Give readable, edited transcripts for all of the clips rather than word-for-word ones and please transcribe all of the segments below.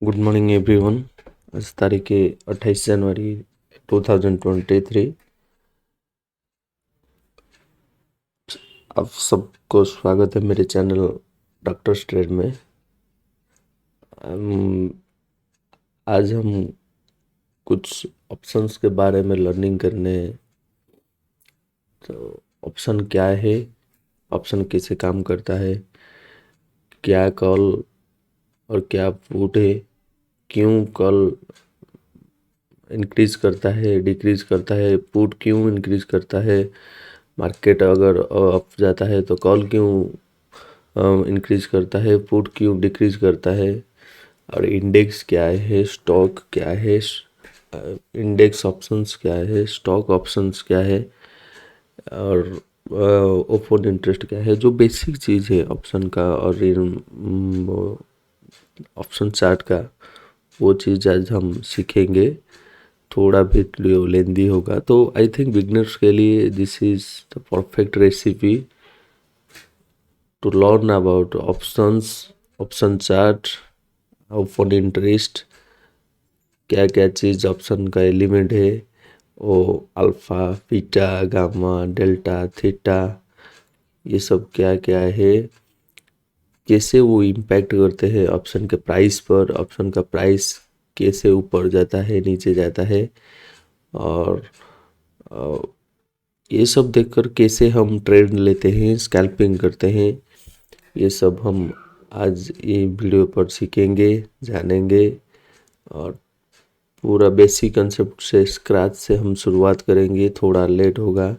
Good morning everyone. आज तारीख है 28 जनवरी 2023। आप सबको स्वागत है मेरे चैनल डॉक्टर ट्रेड में। आज हम कुछ ऑप्शंस के बारे में लर्निंग करने हैं। तो ऑप्शन क्या है, ऑप्शन कैसे काम करता है, क्या कॉल और क्या पुट है, क्यों कॉल इंक्रीज करता है, डिक्रीज करता है, पुट क्यों इंक्रीज करता है, मार्केट अगर अप जाता है तो कॉल क्यों इंक्रीज करता है, पुट क्यों डिक्रीज करता है, और इंडेक्स क्या है, स्टॉक क्या है, इंडेक्स ऑप्शंस क्या है, स्टॉक ऑप्शंस क्या है, और ओपन इंटरेस्ट क्या है। जो बेसिक चीज़ है ऑप्शन का और ऑप्शन चार्ट का, वो चीज़ आज हम सीखेंगे। थोड़ा वीडियो लेंदी होगा, तो आई थिंक बिगनर्स के लिए this is the perfect recipe to learn about options, option chart, open interest, क्या क्या चीज़ ऑप्शन का एलिमेंट है, वो alpha, beta, gamma, delta, theta, ये सब क्या क्या है, कैसे वो इम्पैक्ट करते हैं ऑप्शन के प्राइस पर, ऑप्शन का प्राइस कैसे ऊपर जाता है, नीचे जाता है, और ये सब देखकर कैसे हम ट्रेड लेते हैं, स्कैल्पिंग करते हैं, ये सब हम आज ये वीडियो पर सीखेंगे, जानेंगे। और पूरा बेसिक कंसेप्ट से, स्क्रैच से हम शुरुआत करेंगे। थोड़ा लेट होगा,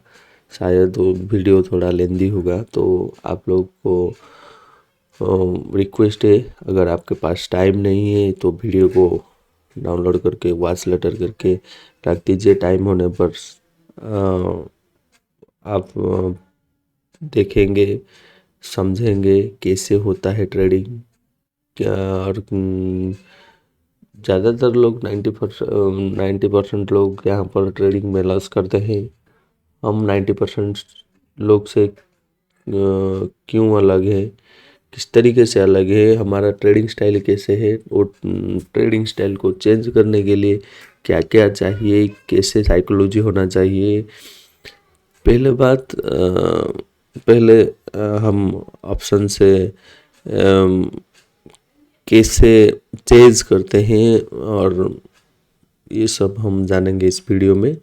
शायद वो वीडियो थोड़ा लेंदी होगा, तो आप लोग को रिक्वेस्ट है, अगर आपके पास टाइम नहीं है तो वीडियो को डाउनलोड करके वॉच लेटर करके रख दीजिए। टाइम होने पर आप देखेंगे, समझेंगे कैसे होता है ट्रेडिंग क्या। और ज़्यादातर लोग 90% लोग यहाँ पर ट्रेडिंग में लॉस करते हैं। हम 90% लोग से क्यों अलग है, किस तरीके से अलग है, हमारा ट्रेडिंग स्टाइल कैसे है, वो ट्रेडिंग स्टाइल को चेंज करने के लिए क्या क्या चाहिए, कैसे साइकोलॉजी होना चाहिए। पहले बात पहले हम ऑप्शन से कैसे चेंज करते हैं, और ये सब हम जानेंगे इस वीडियो में।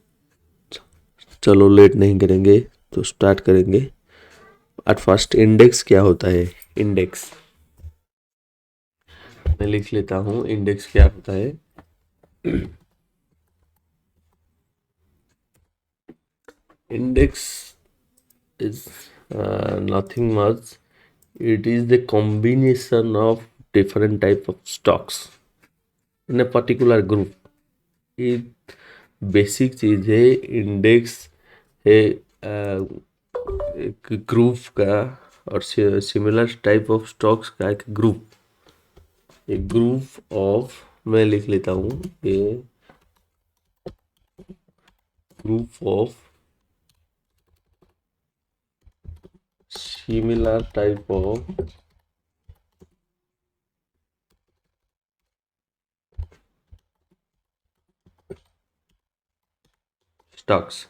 चलो लेट नहीं करेंगे, तो स्टार्ट करेंगे। एट फर्स्ट, इंडेक्स क्या होता है। इंडेक्स मैं लिख लेता हूँ, इंडेक्स क्या होता है। Index is nothing much. It is the combination of different type of stocks in a particular group. ये बेसिक चीज है। इंडेक्स है एक ग्रुप का, और सिमिलर टाइप ऑफ स्टॉक्स का एक ग्रुप। एक ग्रुप ऑफ, मैं लिख लेता हूँ, ये group of similar type of stocks.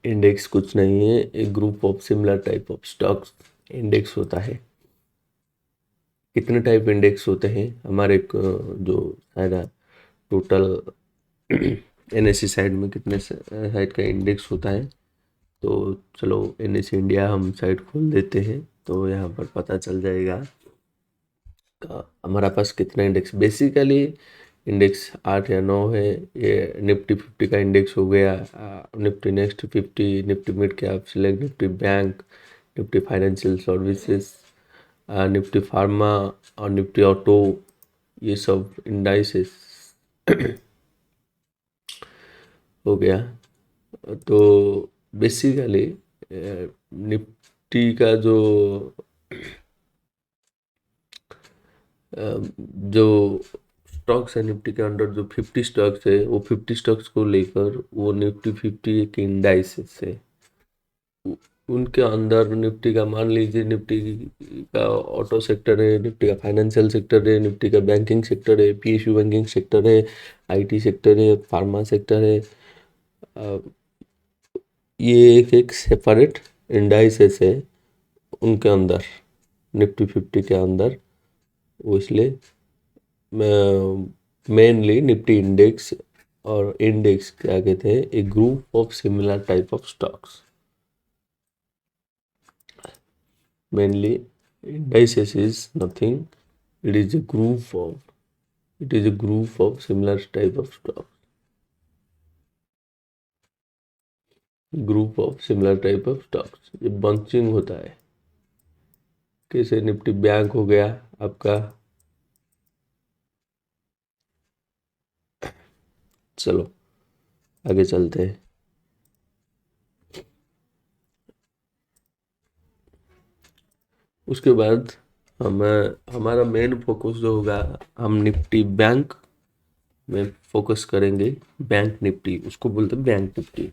Index कुछ नहीं है, एक group of similar type of stocks index होता है। कितने टाइप इंडेक्स होते हैं हमारे जो सारा टोटल एनएससी साइड में, कितने साइड का इंडेक्स होता है। तो चलो एनएससी इंडिया हम साइड खोल देते हैं, तो यहाँ पर पता चल जाएगा हमारा पास कितना इंडेक्स। बेसिकली इंडेक्स 8 या 9 है। ये निफ्टी 50 का इंडेक्स हो गया, Nifty next 50, Nifty mid cap select, Nifty bank, Nifty financial services, Nifty pharma और निफ्टी ऑटो, ये सब इंडाइसेस हो गया। तो बेसिकली निफ्टी का जो स्टॉक्स है निफ्टी के अंडर जो 50 स्टॉक्स है वो 50 स्टॉक्स को लेकर वो निफ्टी 50 एक इंडाइसेस है। उनके अंदर निफ्टी का मान लीजिए निफ्टी का ऑटो सेक्टर है, निफ्टी का फाइनेंशियल सेक्टर है, निफ्टी का बैंकिंग सेक्टर है, पीएसयू बैंकिंग सेक्टर है, आईटी सेक्टर है, फार्मा सेक्टर है। अ, ये एक एक सेपरेट इंडाइसेस है उनके अंदर, निफ्टी 50 के अंदर। वो इसलिए मेनली निफ्टी इंडेक्स, और इंडेक्स क्या कहते हैं, a group of similar type of stocks. Mainly indices is nothing, it is a group of, it is a group of similar type of stocks, group of similar type of stocks. ये bunching होता है। कैसे Nifty bank हो गया आपका। चलो आगे चलते हैं। उसके बाद हमें हमारा मेन फोकस जो होगा, हम निफ्टी बैंक में फोकस करेंगे। बैंक निफ्टी उसको बोलते हैं, bank Nifty.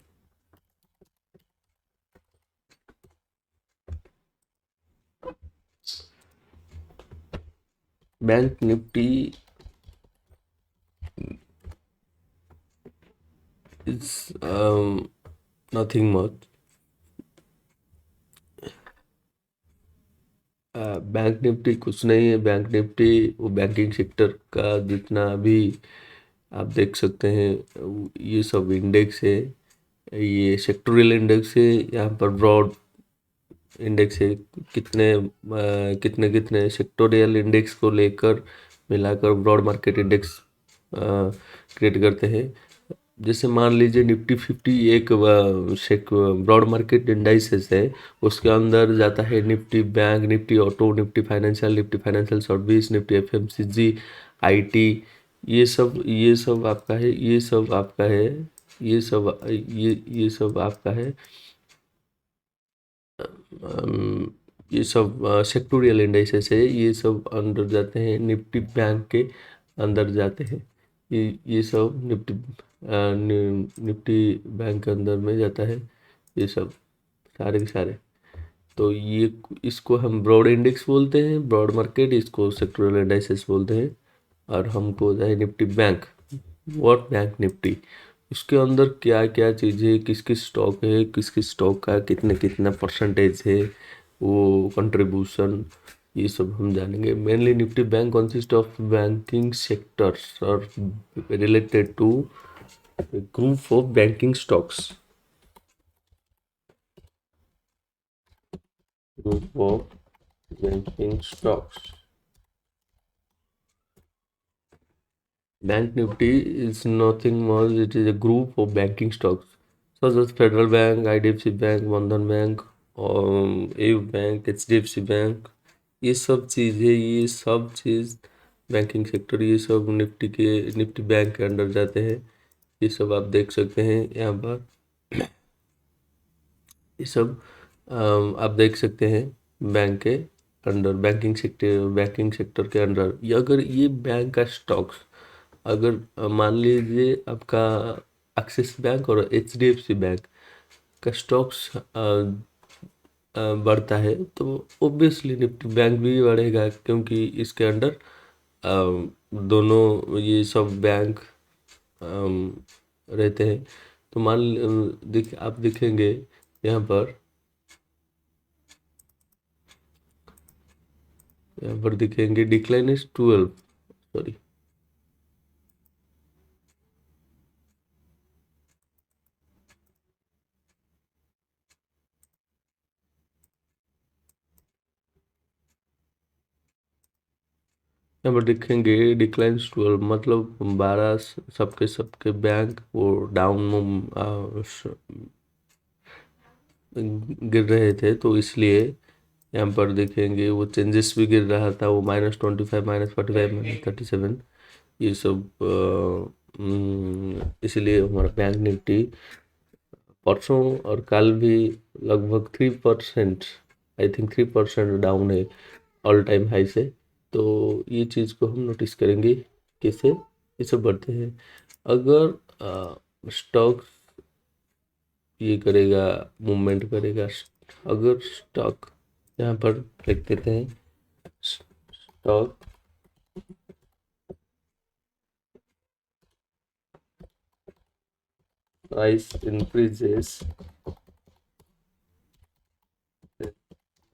Bank Nifty is nothing much. Bank Nifty कुछ नहीं है। बैंक निफ्टी वो बैंकिंग सेक्टर का जितना भी आप देख सकते हैं, ये सब इंडेक्स है। ये सेक्टोरियल इंडेक्स है, यहाँ पर ब्रॉड इंडेक्स है। कितने कितने सेक्टोरियल इंडेक्स को लेकर मिलाकर ब्रॉड मार्केट इंडेक्स क्रिएट करते हैं। जैसे मान लीजिए निफ्टी 50 एक ब्रॉड मार्केट इंडाइसेस है। उसके अंदर जाता है Nifty bank, Nifty auto, Nifty financial service, Nifty FMCG, IT. ये सब आपका है, ये सब आपका है, ये सब आपका है। अम, ये सब सेक्टोरियल इंडाइसेस है। ये सब अंदर जाते हैं, निफ्टी बैंक के अंदर जाते हैं। ये सब निफ्टी बैंक के अंदर में जाता है, ये सब सारे के सारे। तो ये इसको हम ब्रॉड इंडेक्स बोलते हैं, ब्रॉड मार्केट, इसको सेक्टोरियल इंडाइसेस बोलते हैं। और हमको है Nifty bank, what bank Nifty, उसके अंदर क्या क्या चीज़ें, किस किस स्टॉक है, किस किस स्टॉक का कितने कितना परसेंटेज है, वो कंट्रीब्यूशन, ये सब हम जानेंगे। Mainly Nifty bank consist of banking sectors और related to group of banking stocks, group of banking stocks. Bank Nifty is nothing more, it is a group of banking stocks such as Federal Bank, IDFC Bank, Bandhan Bank, AU Bank, HDFC Bank। ये सब चीज़ें, ये सब चीज़ banking sector, ये सब Nifty bank के under जाते हैं। ये सब आप देख सकते हैं यहाँ पर। ये सब आप देख सकते हैं बैंक के अंडर, बैंकिंग सेक्टर के अंडर। ये अगर ये बैंक का स्टॉक्स, अगर मान लीजिए आपका एक्सिस बैंक और एचडीएफसी बैंक का स्टॉक्स बढ़ता है, तो ऑब्वियसली निफ्टी बैंक भी बढ़ेगा, क्योंकि इसके अंडर दोनों ये सब बैंक रहते हैं। तो आप देखेंगे यहाँ पर दिखेंगे डिक्लाइन इज 12, सॉरी, यहाँ पर देखेंगे डिक्लाइंस 12, मतलब 12 सबके सबके बैंक वो डाउन गिर रहे थे। तो इसलिए यहाँ पर देखेंगे वो चेंजेस भी गिर रहा था, वो -25, -45, -37, ये सब इसलिए हमारा बैंक निफ्टी परसों और कल भी लगभग 3%, आई थिंक 3% डाउन है ऑल टाइम हाई से। तो ये चीज़ को हम नोटिस करेंगे कैसे ऐसे बढ़ते हैं। अगर स्टॉक ये करेगा, मूवमेंट करेगा, अगर स्टॉक यहाँ पर लिख देते हैं, stock price increases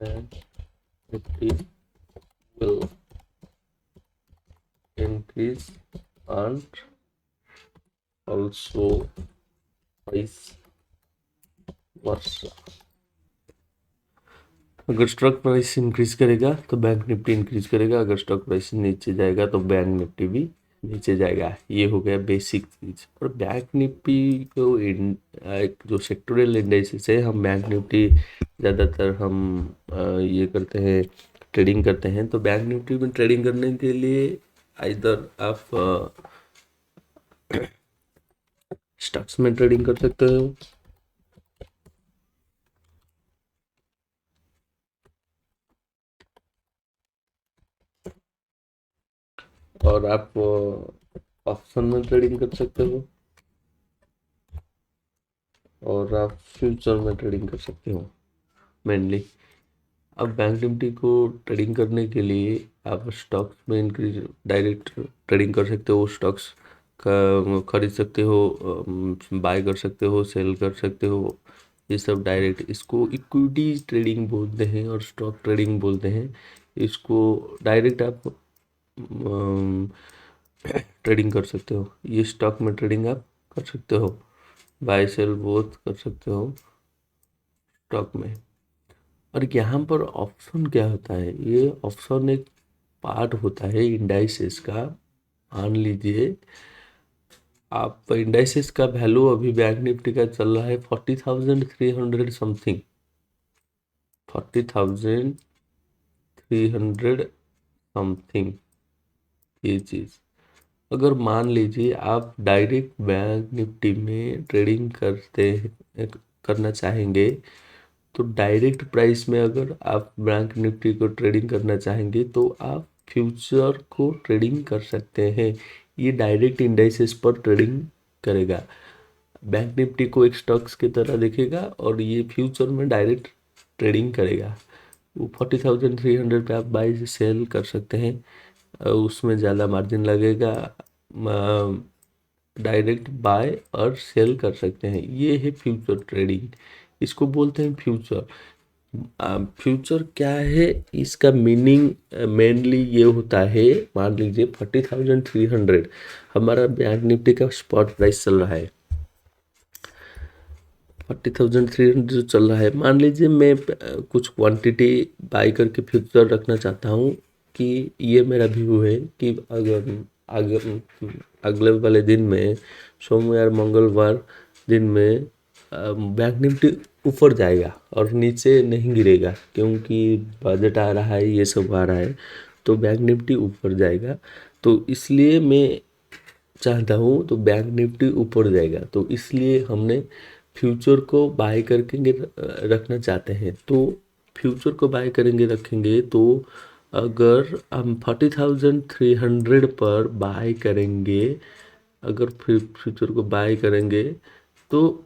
and Nifty will increase and also vice versa। अगर स्टॉक प्राइस इंक्रीज करेगा तो बैंक निफ्टी इंक्रीज करेगा, अगर स्टॉक प्राइस नीचे जाएगा तो बैंक निफ्टी भी नीचे जाएगा। ये हो गया बेसिक चीज। और बैंक निफ्टी को एक जो सेक्टोरल इंडाइसेस है, हम बैंक निफ्टी ज़्यादातर हम ये करते हैं, ट्रेडिंग करते हैं। तो बैंक निफ्टी में ट्रेडिंग करने के लिए आइदर आप स्टॉक्स में ट्रेडिंग कर सकते हो, और आप ऑप्शन में ट्रेडिंग कर सकते हो, और आप फ्यूचर में ट्रेडिंग कर सकते हो मेनली। अब बैंक निफ्टी को ट्रेडिंग करने के लिए आप स्टॉक्स में इंक्रीज डायरेक्ट ट्रेडिंग कर सकते हो, स्टॉक्स का खरीद सकते हो, बाय कर सकते हो, सेल कर सकते हो, ये सब डायरेक्ट। इसको इक्विटी ट्रेडिंग बोलते हैं और स्टॉक ट्रेडिंग बोलते हैं। इसको डायरेक्ट आप ट्रेडिंग कर सकते हो। ये स्टॉक में ट्रेडिंग आप कर सकते हो, बाय सेल बोथ कर सकते हो स्टॉक में। और यहाँ पर ऑप्शन क्या होता है, ये ऑप्शन एक पार्ट होता है इंडाइसेस का। मान लीजिए आप इंडाइसेस का वैल्यू अभी बैंक निफ्टी का चल रहा है 40,300 समथिंग, 40,300 समथिंग ये चीज़। अगर मान लीजिए आप डायरेक्ट बैंक निफ्टी में ट्रेडिंग करना चाहेंगे, तो डायरेक्ट प्राइस में अगर आप बैंक निफ्टी को ट्रेडिंग करना चाहेंगे तो आप फ्यूचर को ट्रेडिंग कर सकते हैं। ये डायरेक्ट इंडाइसेस पर ट्रेडिंग करेगा, बैंक निफ्टी को एक स्टॉक्स की तरह देखेगा और ये फ्यूचर में डायरेक्ट ट्रेडिंग करेगा। वो 40,300 पे आप बाई से सेल कर सकते हैं, उसमें ज़्यादा मार्जिन लगेगा, डायरेक्ट बाय और सेल कर सकते हैं। ये है फ्यूचर ट्रेडिंग, इसको बोलते हैं फ्यूचर। फ्यूचर क्या है, इसका मीनिंग मेनली ये होता है, मान लीजिए 40,300 हमारा बैंक निफ्टी का स्पॉट प्राइस चल रहा है, 40,300 जो चल रहा है। मान लीजिए मैं कुछ क्वांटिटी बाय करके फ्यूचर रखना चाहता हूँ कि ये मेरा व्यू है कि अगर अगले वाले दिन में, सोमवार मंगलवार दिन में बैंक निफ्टी ऊपर जाएगा और नीचे नहीं गिरेगा, क्योंकि बजट आ रहा है, ये सब आ रहा है, तो बैंक निफ्टी ऊपर जाएगा। तो इसलिए मैं चाहता हूँ तो बैंक निफ्टी ऊपर जाएगा, तो इसलिए हमने फ्यूचर को बाय करके रखना चाहते हैं। तो फ्यूचर को बाय करेंगे रखेंगे तो अगर हम 40,300 पर बाय करेंगे, अगर फ्यूचर को बाय करेंगे तो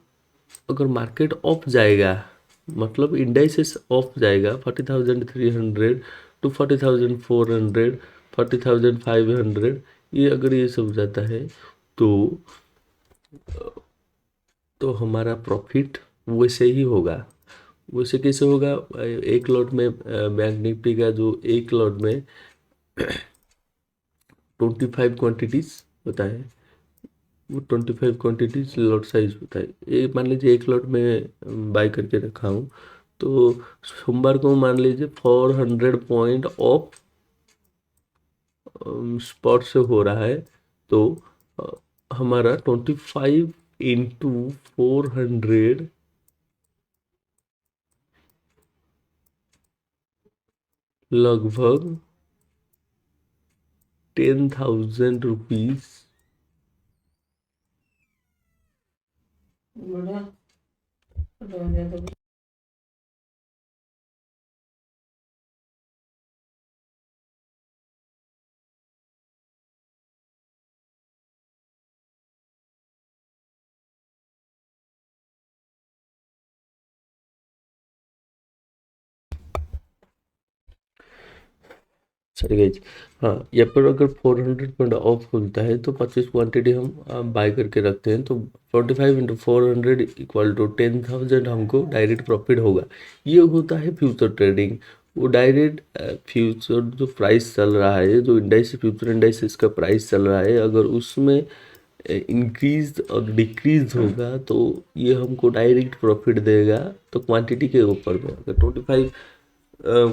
अगर मार्केट ऑफ जाएगा, मतलब इंडाइसेस ऑफ जाएगा 40,300 टू 40,400, 40,500, ये अगर ये सब जाता है तो हमारा प्रॉफिट वैसे ही होगा। वैसे कैसे होगा, एक लॉट में बैंक निफ्टी का जो एक लॉट में 25 क्वांटिटीज होता है, वो 25 क्वांटिटीज लॉट साइज होता है। एक मान लीजिए एक लॉट में बाय करके रखा हूँ, तो सोमवार को मान लीजिए 400 पॉइंट ऑफ स्पॉट से हो रहा है, तो हमारा 25 इंटू 400 लगभग 10,000 रुपीज सॉरी गाइज। हाँ, यहाँ पर अगर 400 पॉइंट ऑफ खुलता है तो 25 क्वांटिटी हम बाय करके रखते हैं, तो 45 × 400 इक्वल टू 10,000 हमको डायरेक्ट प्रॉफिट होगा। ये होता है फ्यूचर ट्रेडिंग। वो डायरेक्ट फ्यूचर जो प्राइस चल रहा है, जो इंडेक्स फ्यूचर इंडेक्स इसका प्राइस चल रहा है, अगर उसमें इंक्रीज और डिक्रीज होगा तो ये हमको डायरेक्ट प्रॉफिट देगा। तो क्वांटिटी के ऊपर में अगर 25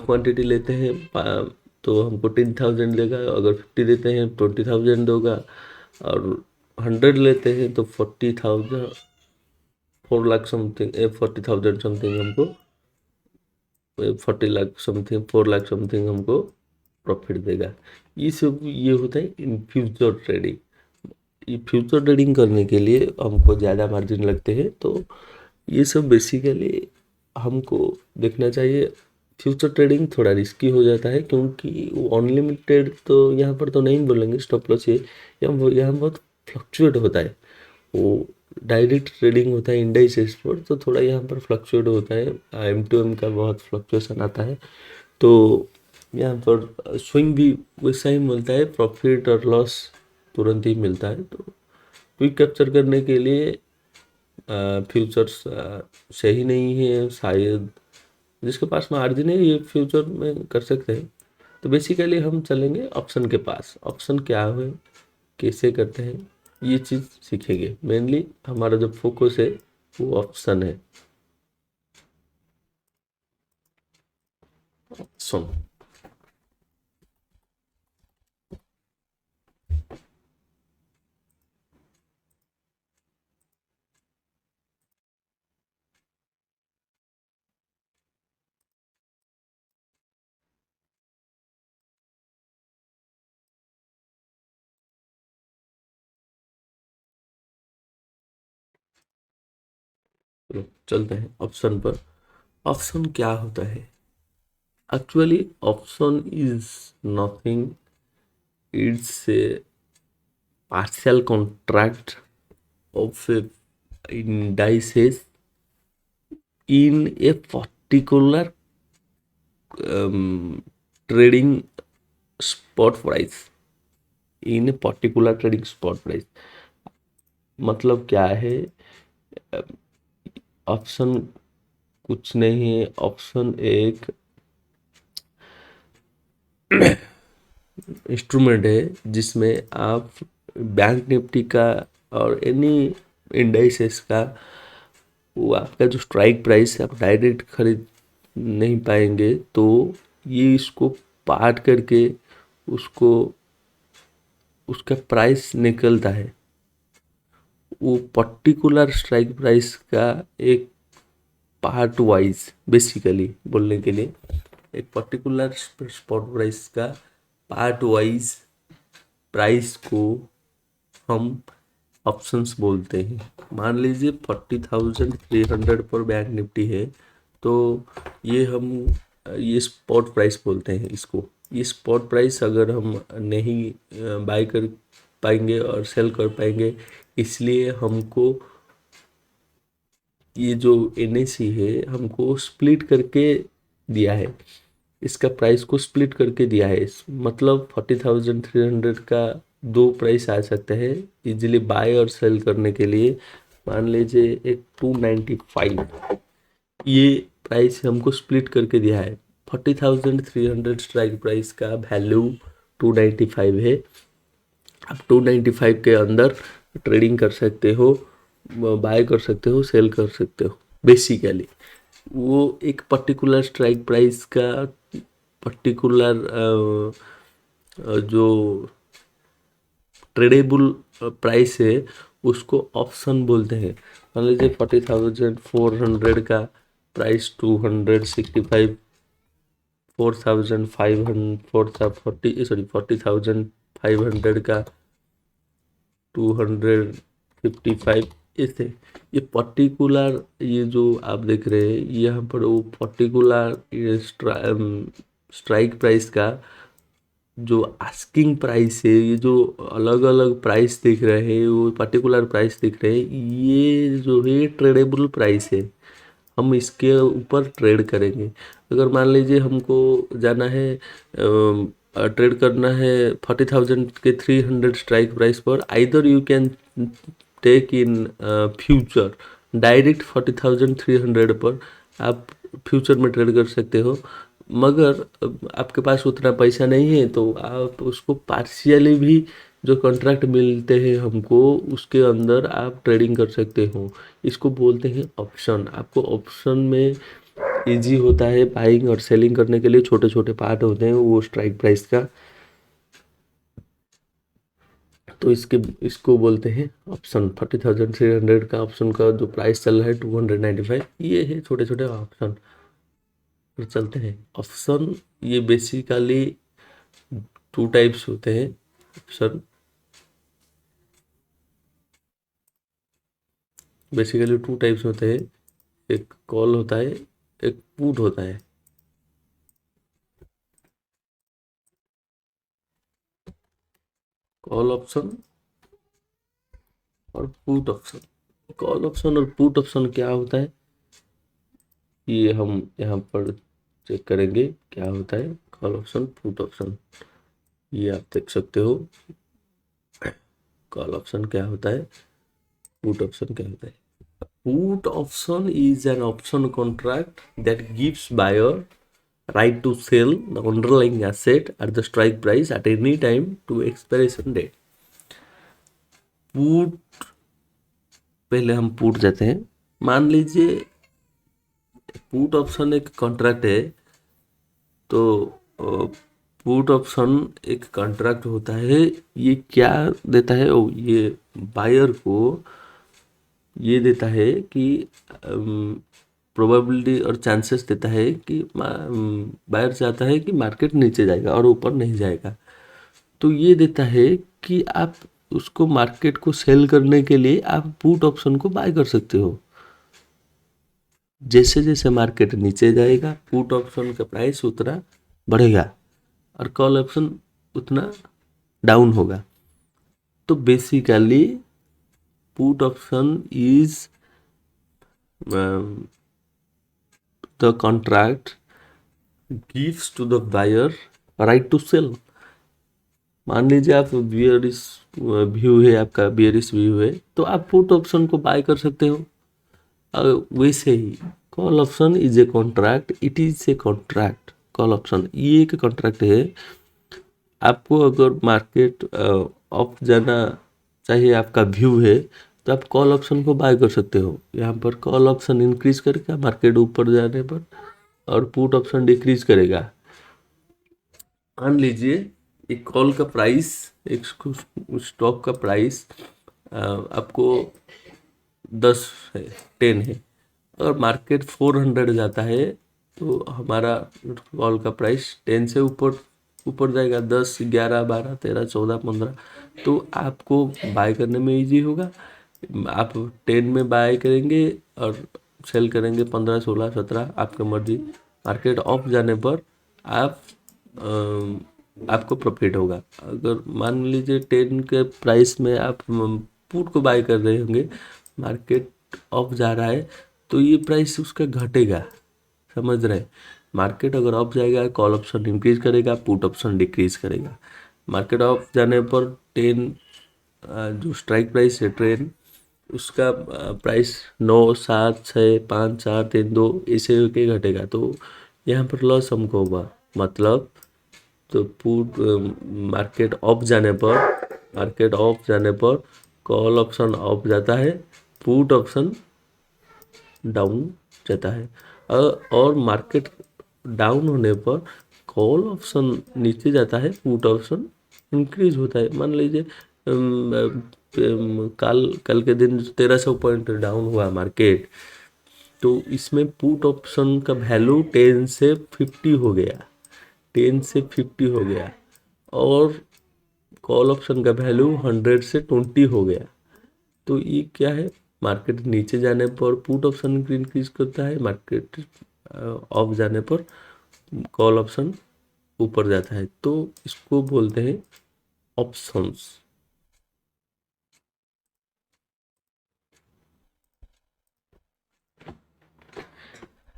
क्वांटिटी लेते हैं तो हमको 10,000 देगा, अगर 50 देते हैं 20,000 देगा, और 100 लेते हैं तो 40,000 4 लाख समथिंग 40,000 समथिंग हमको 40 लाख समथिंग 4 लाख समथिंग हमको प्रॉफिट देगा। ये सब ये होता है इन फ्यूचर ट्रेडिंग। ये फ्यूचर ट्रेडिंग करने के लिए हमको ज़्यादा मार्जिन लगते हैं, तो ये सब बेसिकली हमको देखना चाहिए। फ्यूचर ट्रेडिंग थोड़ा रिस्की हो जाता है क्योंकि वो अनलिमिटेड तो यहाँ पर तो नहीं बोलेंगे स्टॉप लॉस, ये यहाँ बहुत फ्लक्चुएट होता है। वो डायरेक्ट ट्रेडिंग होता है इंडेक्स पर, तो थोड़ा यहाँ पर फ्लक्चुएट होता है, M2M का बहुत फ्लक्चुएशन आता है। तो यहाँ पर स्विंग भी वैसा ही मिलता है, प्रॉफिट और लॉस तुरंत ही मिलता है। तो क्विक कैप्चर करने के लिए फ्यूचर्स सही नहीं है शायद। जिसके पास मार्जिन है ये फ्यूचर में कर सकते हैं। तो बेसिकली हम चलेंगे ऑप्शन के पास। ऑप्शन क्या है, कैसे करते हैं, ये चीज़ सीखेंगे। मेनली हमारा जो फोकस है वो ऑप्शन है। ऑप्शन चलो चलते हैं ऑप्शन पर। ऑप्शन क्या होता है? Actually option is nothing, it's a partial contract of indices in a particular trading spot price, in a particular trading spot price. मतलब क्या है? ऑप्शन कुछ नहीं है, ऑप्शन एक इंस्ट्रूमेंट है जिसमें आप बैंक निफ्टी का और एनी इंडाइसेस का वो आपका जो स्ट्राइक प्राइस है आप डायरेक्ट खरीद नहीं पाएंगे। तो ये इसको पार्ट करके उसको उसका प्राइस निकलता है। वो पर्टिकुलर स्ट्राइक प्राइस का एक पार्ट वाइज, बेसिकली बोलने के लिए एक पर्टिकुलर स्पॉट प्राइस का पार्ट वाइज प्राइस को हम ऑप्शंस बोलते हैं। मान लीजिए 40,300 पर बैंक निफ्टी है, तो ये हम ये स्पॉट प्राइस बोलते हैं इसको। ये स्पॉट प्राइस अगर हम नहीं बाय कर पाएंगे और सेल कर पाएंगे, इसलिए हमको ये जो NSE है हमको स्प्लिट करके दिया है, इसका प्राइस को स्प्लिट करके दिया है। मतलब 40,300 का दो प्राइस आ सकते हैं इजीली बाय और सेल करने के लिए। मान लीजिए एक 295, ये प्राइस हमको स्प्लिट करके दिया है। 40,300 स्ट्राइक प्राइस का वैल्यू 295 है। आप 295 के अंदर ट्रेडिंग कर सकते हो, बाय कर सकते हो, सेल कर सकते हो। बेसिकली वो एक पर्टिकुलर स्ट्राइक प्राइस का पर्टिकुलर जो ट्रेडेबल प्राइस है उसको ऑप्शन बोलते हैं। मान लीजिए 40,400 का प्राइस 265 40,500 का 255 ऐसे। ये पर्टिकुलर ये जो आप देख रहे हैं यहाँ पर वो पर्टिकुलर स्ट्राइक प्राइस का जो आस्किंग प्राइस है, ये जो अलग अलग प्राइस दिख रहे हैं वो पर्टिकुलर प्राइस दिख रहे हैं, ये जो है ट्रेडेबल प्राइस है। हम इसके ऊपर ट्रेड करेंगे। अगर मान लीजिए हमको जाना है ट्रेड करना है 40,000 के 300 स्ट्राइक प्राइस पर, either you can take in future direct 40,300 पर आप फ्यूचर में ट्रेड कर सकते हो। मगर आपके पास उतना पैसा नहीं है तो आप उसको पार्शियली भी जो कॉन्ट्रैक्ट मिलते हैं हमको उसके अंदर आप ट्रेडिंग कर सकते हो। इसको बोलते हैं ऑप्शन। आपको ऑप्शन में इजी होता है बाइंग और सेलिंग करने के लिए, छोटे छोटे पार्ट होते हैं वो स्ट्राइक प्राइस का, तो इसको बोलते हैं ऑप्शन। 40,300 का ऑप्शन का जो प्राइस चल रहा है 295, ये है छोटे छोटे ऑप्शन। फिर चलते हैं ऑप्शन। ये बेसिकली टू टाइप्स होते हैं ऑप्शन। बेसिकली टू टाइप्स होते हैं, एक कॉल होता है, एक पुट होता है। कॉल ऑप्शन और पुट ऑप्शन। कॉल ऑप्शन और पुट ऑप्शन क्या होता है ये हम यहाँ पर चेक करेंगे क्या होता है कॉल ऑप्शन पुट ऑप्शन। ये आप देख सकते हो कॉल ऑप्शन क्या होता है, पुट ऑप्शन क्या होता है। Put option is an option contract that gives buyer right to sell the underlying asset at the strike price at any time to expiration date. Put, पहले हम पुट देते हैं। मान लीजिए पुट ऑप्शन एक कॉन्ट्रैक्ट है, तो पुट ऑप्शन एक कॉन्ट्रैक्ट होता है। ये क्या देता है, ये बायर को ये देता है कि प्रोबेबिलिटी और चांसेस देता है कि बायर चाहता है कि मार्केट नीचे जाएगा और ऊपर नहीं जाएगा, तो ये देता है कि आप उसको मार्केट को सेल करने के लिए आप पुट ऑप्शन को बाय कर सकते हो। जैसे जैसे मार्केट नीचे जाएगा पुट ऑप्शन का प्राइस उतना बढ़ेगा और कॉल ऑप्शन उतना डाउन होगा। तो basically put option is the contract gives to the buyer right to sell। मान लीजिए आप बियरिश व्यू है, आपका बियरिश व्यू है, तो आप पुट ऑप्शन को बाय कर सकते हो। वैसे ही call option is a contract, it is a contract. Call option ये एक कॉन्ट्रैक्ट है। आपको अगर मार्केट अप जाना चाहिए, आपका व्यू है, तो आप कॉल ऑप्शन को बाय कर सकते हो। यहाँ पर कॉल ऑप्शन इंक्रीज करेगा मार्केट ऊपर जाने पर और पुट ऑप्शन डिक्रीज करेगा। मान लीजिए एक कॉल का प्राइस, एक स्टॉक का प्राइस आपको 10 है, 10 है, अगर मार्केट 400 जाता है तो हमारा कॉल का प्राइस 10 से ऊपर ऊपर जाएगा, 10, 11, 12, 13, 14, 15, तो आपको बाय करने में इजी होगा। आप 10 में बाय करेंगे और सेल करेंगे 15, 16, 17, आपकी मर्जी। मार्केट ऑफ जाने पर आप आपको प्रॉफिट होगा। अगर मान लीजिए 10 के प्राइस में आप पुट को बाय कर रहे होंगे, मार्केट ऑफ जा रहा है, तो ये प्राइस उसका घटेगा। समझ रहे हैं? मार्केट अगर ऑफ जाएगा कॉल ऑप्शन इंक्रीज करेगा, पुट ऑप्शन डिक्रीज करेगा। मार्केट ऑफ जाने पर 10 जो स्ट्राइक प्राइस है ट्रेन, उसका प्राइस 9, 7, 6, 5, 4, 3, 2 ऐसे होके घटेगा, तो यहाँ पर लॉस हमको होगा। मतलब तो पुट मार्केट ऑफ जाने पर कॉल ऑप्शन ऑफ जाता है, पुट ऑप्शन डाउन जाता है। और मार्केट डाउन होने पर कॉल ऑप्शन नीचे जाता है, पुट ऑप्शन इंक्रीज होता है। मान लीजिए कल के दिन 1300 पॉइंट डाउन हुआ मार्केट, तो इसमें पुट ऑप्शन का वैल्यू 10 से 50 हो गया, 10 से 50 हो गया, और कॉल ऑप्शन का वैल्यू 100 से 20 हो गया। तो ये क्या है, मार्केट नीचे जाने पर पुट ऑप्शन इंक्रीज करता है, मार्केट ऑफ जाने पर कॉल ऑप्शन ऊपर जाता है, तो इसको बोलते हैं ऑप्शंस।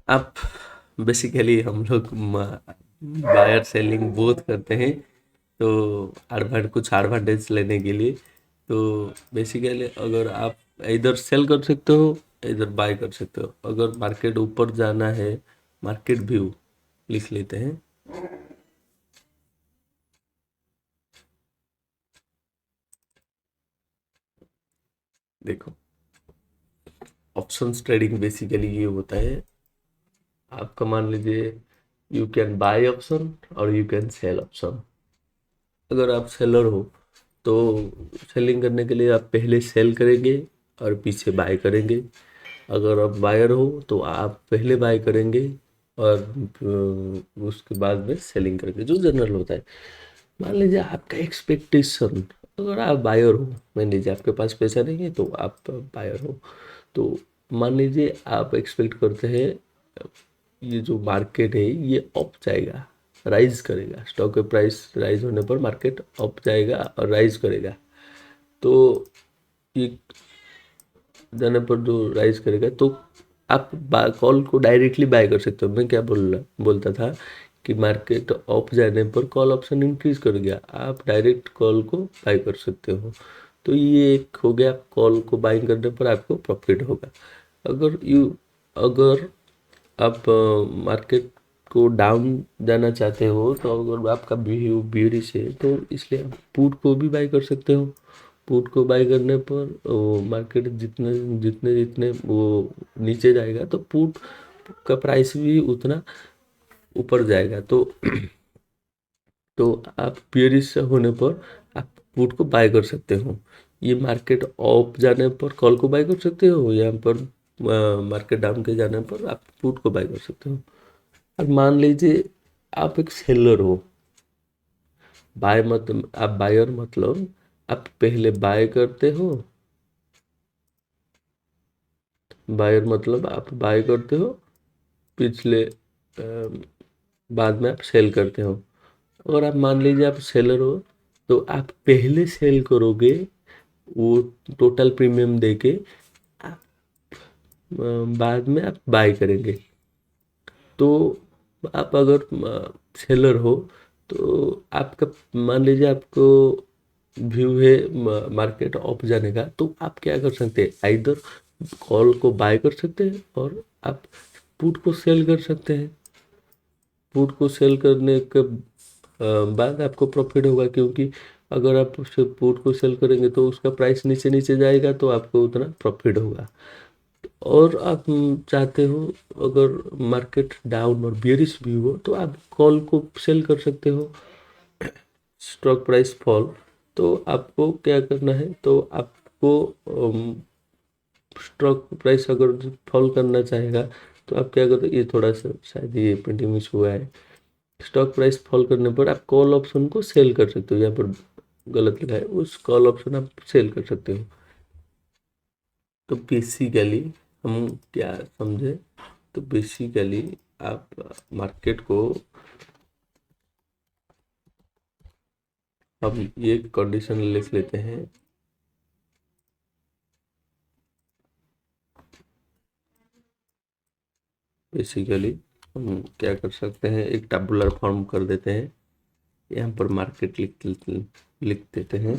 अब बेसिकली हम लोग बायर सेलिंग बोथ करते हैं। तो कुछ एडवांटेज लेने के लिए, तो बेसिकली अगर आप इधर सेल कर सकते हो, इधर बाय कर सकते हो। अगर मार्केट ऊपर जाना है, मार्केट व्यू लिख लेते हैं। देखो, ऑप्शंस ट्रेडिंग बेसिकली ये होता है, आपका मान लीजिए यू कैन बाय ऑप्शन और यू कैन सेल ऑप्शन। अगर आप सेलर हो तो सेलिंग करने के लिए आप पहले सेल करेंगे और पीछे बाय करेंगे। अगर आप बायर हो तो आप पहले बाय करेंगे और उसके बाद में सेलिंग करेंगे, जो जनरल होता है। मान लीजिए आपका एक्सपेक्टेशन, अगर आप बायर हो, मान लीजिए आपके पास पैसा नहीं है तो आप बायर हो, तो मान लीजिए आप एक्सपेक्ट करते हैं ये जो मार्केट है ये अप जाएगा, राइज करेगा, स्टॉक के प्राइस राइज होने पर मार्केट अप जाएगा और राइज करेगा। तो ये जाने पर जो राइज करेगा तो आप कॉल को डायरेक्टली बाय कर सकते हो। मैं क्या बोलता था कि मार्केट ऑफ जाने पर कॉल ऑप्शन इंक्रीज कर गया, आप डायरेक्ट कॉल को बाय कर सकते हो। तो ये एक हो गया, कॉल को बाइंग करने पर आपको प्रॉफिट होगा। अगर आप मार्केट को डाउन जाना चाहते हो, तो अगर आपका व्यू बियरिश है तो इसलिए आप पुट को भी बाय कर सकते हो। पुट को बाय करने पर मार्केट जितने जितने जितने वो नीचे जाएगा तो पुट का प्राइस भी उतना ऊपर जाएगा। तो आप बियरिश होने पर आप पुट को बाय कर सकते हो। ये मार्केट अप जाने पर कॉल को बाय कर सकते हो, यहाँ पर मार्केट डाउन के जाने पर आप पुट को बाय कर सकते हो। और मान लीजिए आप एक सेलर हो, बाय मतलब आप बायर, मतलब आप पहले बाय करते हो, बायर मतलब आप बाय करते हो, पिछले बाद में आप सेल करते हो। और आप मान लीजिए आप सेलर हो तो आप पहले सेल करोगे, वो टोटल प्रीमियम देके आप बाद में आप बाय करेंगे। तो आप अगर सेलर हो तो आपका मान लीजिए आपको व्यू है मार्केट ऑफ जाने का, तो आप क्या कर सकते हैं, आइदर कॉल को बाय कर सकते हैं और आप पुट को सेल कर सकते हैं। पुट को सेल करने के बाद आपको प्रॉफिट होगा, क्योंकि अगर आप उस पुट को सेल करेंगे तो उसका प्राइस नीचे नीचे जाएगा तो आपको उतना प्रॉफिट होगा। और आप चाहते हो अगर मार्केट डाउन और बियरिश भी हो तो आप कॉल को सेल कर सकते हो, स्टॉक प्राइस फॉल। तो आपको क्या करना है, तो आपको स्टॉक प्राइस अगर फॉल करना चाहेगा तो आप क्या करते, ये थोड़ा सा शायद ये प्रिंटिंग मिस हुआ है। स्टॉक प्राइस फॉल करने पर आप कॉल ऑप्शन को सेल कर सकते हो, यहाँ पर गलत लिखा है, उस कॉल ऑप्शन आप सेल कर सकते हो। तो बेसिकली हम क्या समझे, तो बेसिकली आप मार्केट को, हम ये कंडीशन लिख लेते हैं। बेसिकली हम क्या कर सकते हैं, एक टेबुलर फॉर्म कर देते हैं, यहाँ पर मार्केट लिख देते हैं,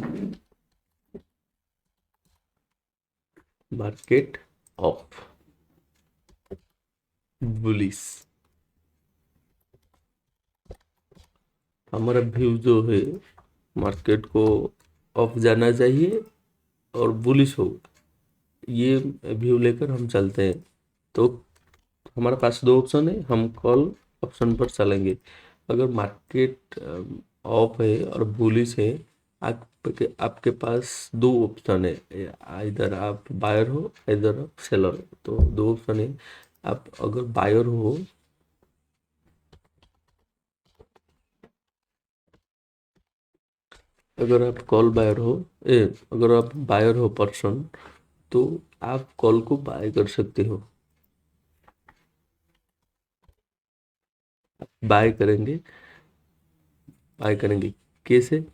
मार्केट ऑफ बुलिश। हमारा व्यू जो है, मार्केट को ऑफ जाना चाहिए और बुलिश होगा, ये व्यू लेकर हम चलते हैं। तो हमारे पास दो ऑप्शन है, हम कॉल ऑप्शन पर चलेंगे। अगर मार्केट ऑफ है और बुलिश है, आपके पास दो ऑप्शन है, इधर आप बायर हो इधर आप सेलर हो। तो दो ऑप्शन है, आप अगर बायर हो, अगर आप कॉल बायर हो, अगर आप बायर हो पर्सन, तो आप कॉल को बाय कर सकते हो, बाय करेंगे। बाय करेंगे कैसे,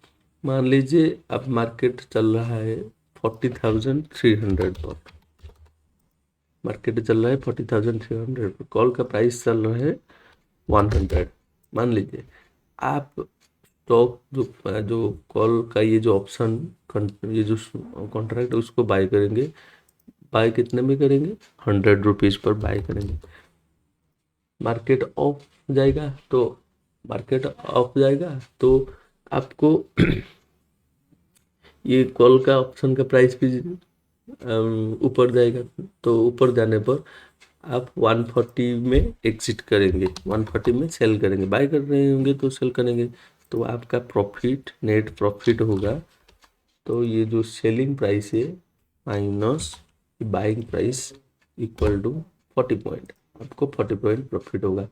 मान लीजिए अब मार्केट चल रहा है 40,300 पर, मार्केट चल रहा है 40,300 पर, कॉल का प्राइस चल रहा है 100। मान लीजिए आप स्टॉक जो जो कॉल का ये जो ऑप्शन, ये जो कॉन्ट्रैक्ट उसको बाय करेंगे। बाय कितने में करेंगे? 100 रुपीज़ पर बाय करेंगे। मार्केट ऑफ जाएगा तो आपको ये कॉल का ऑप्शन का प्राइस भी ऊपर जाएगा। तो ऊपर जाने पर आप 140 में एग्जिट करेंगे, 140 में सेल करेंगे। बाय कर रहे होंगे तो सेल करेंगे, तो आपका प्रॉफिट, नेट प्रॉफिट होगा। तो ये जो सेलिंग प्राइस है minus buying price equal to 40 point, आपको 40 पॉइंट प्रॉफिट होगा।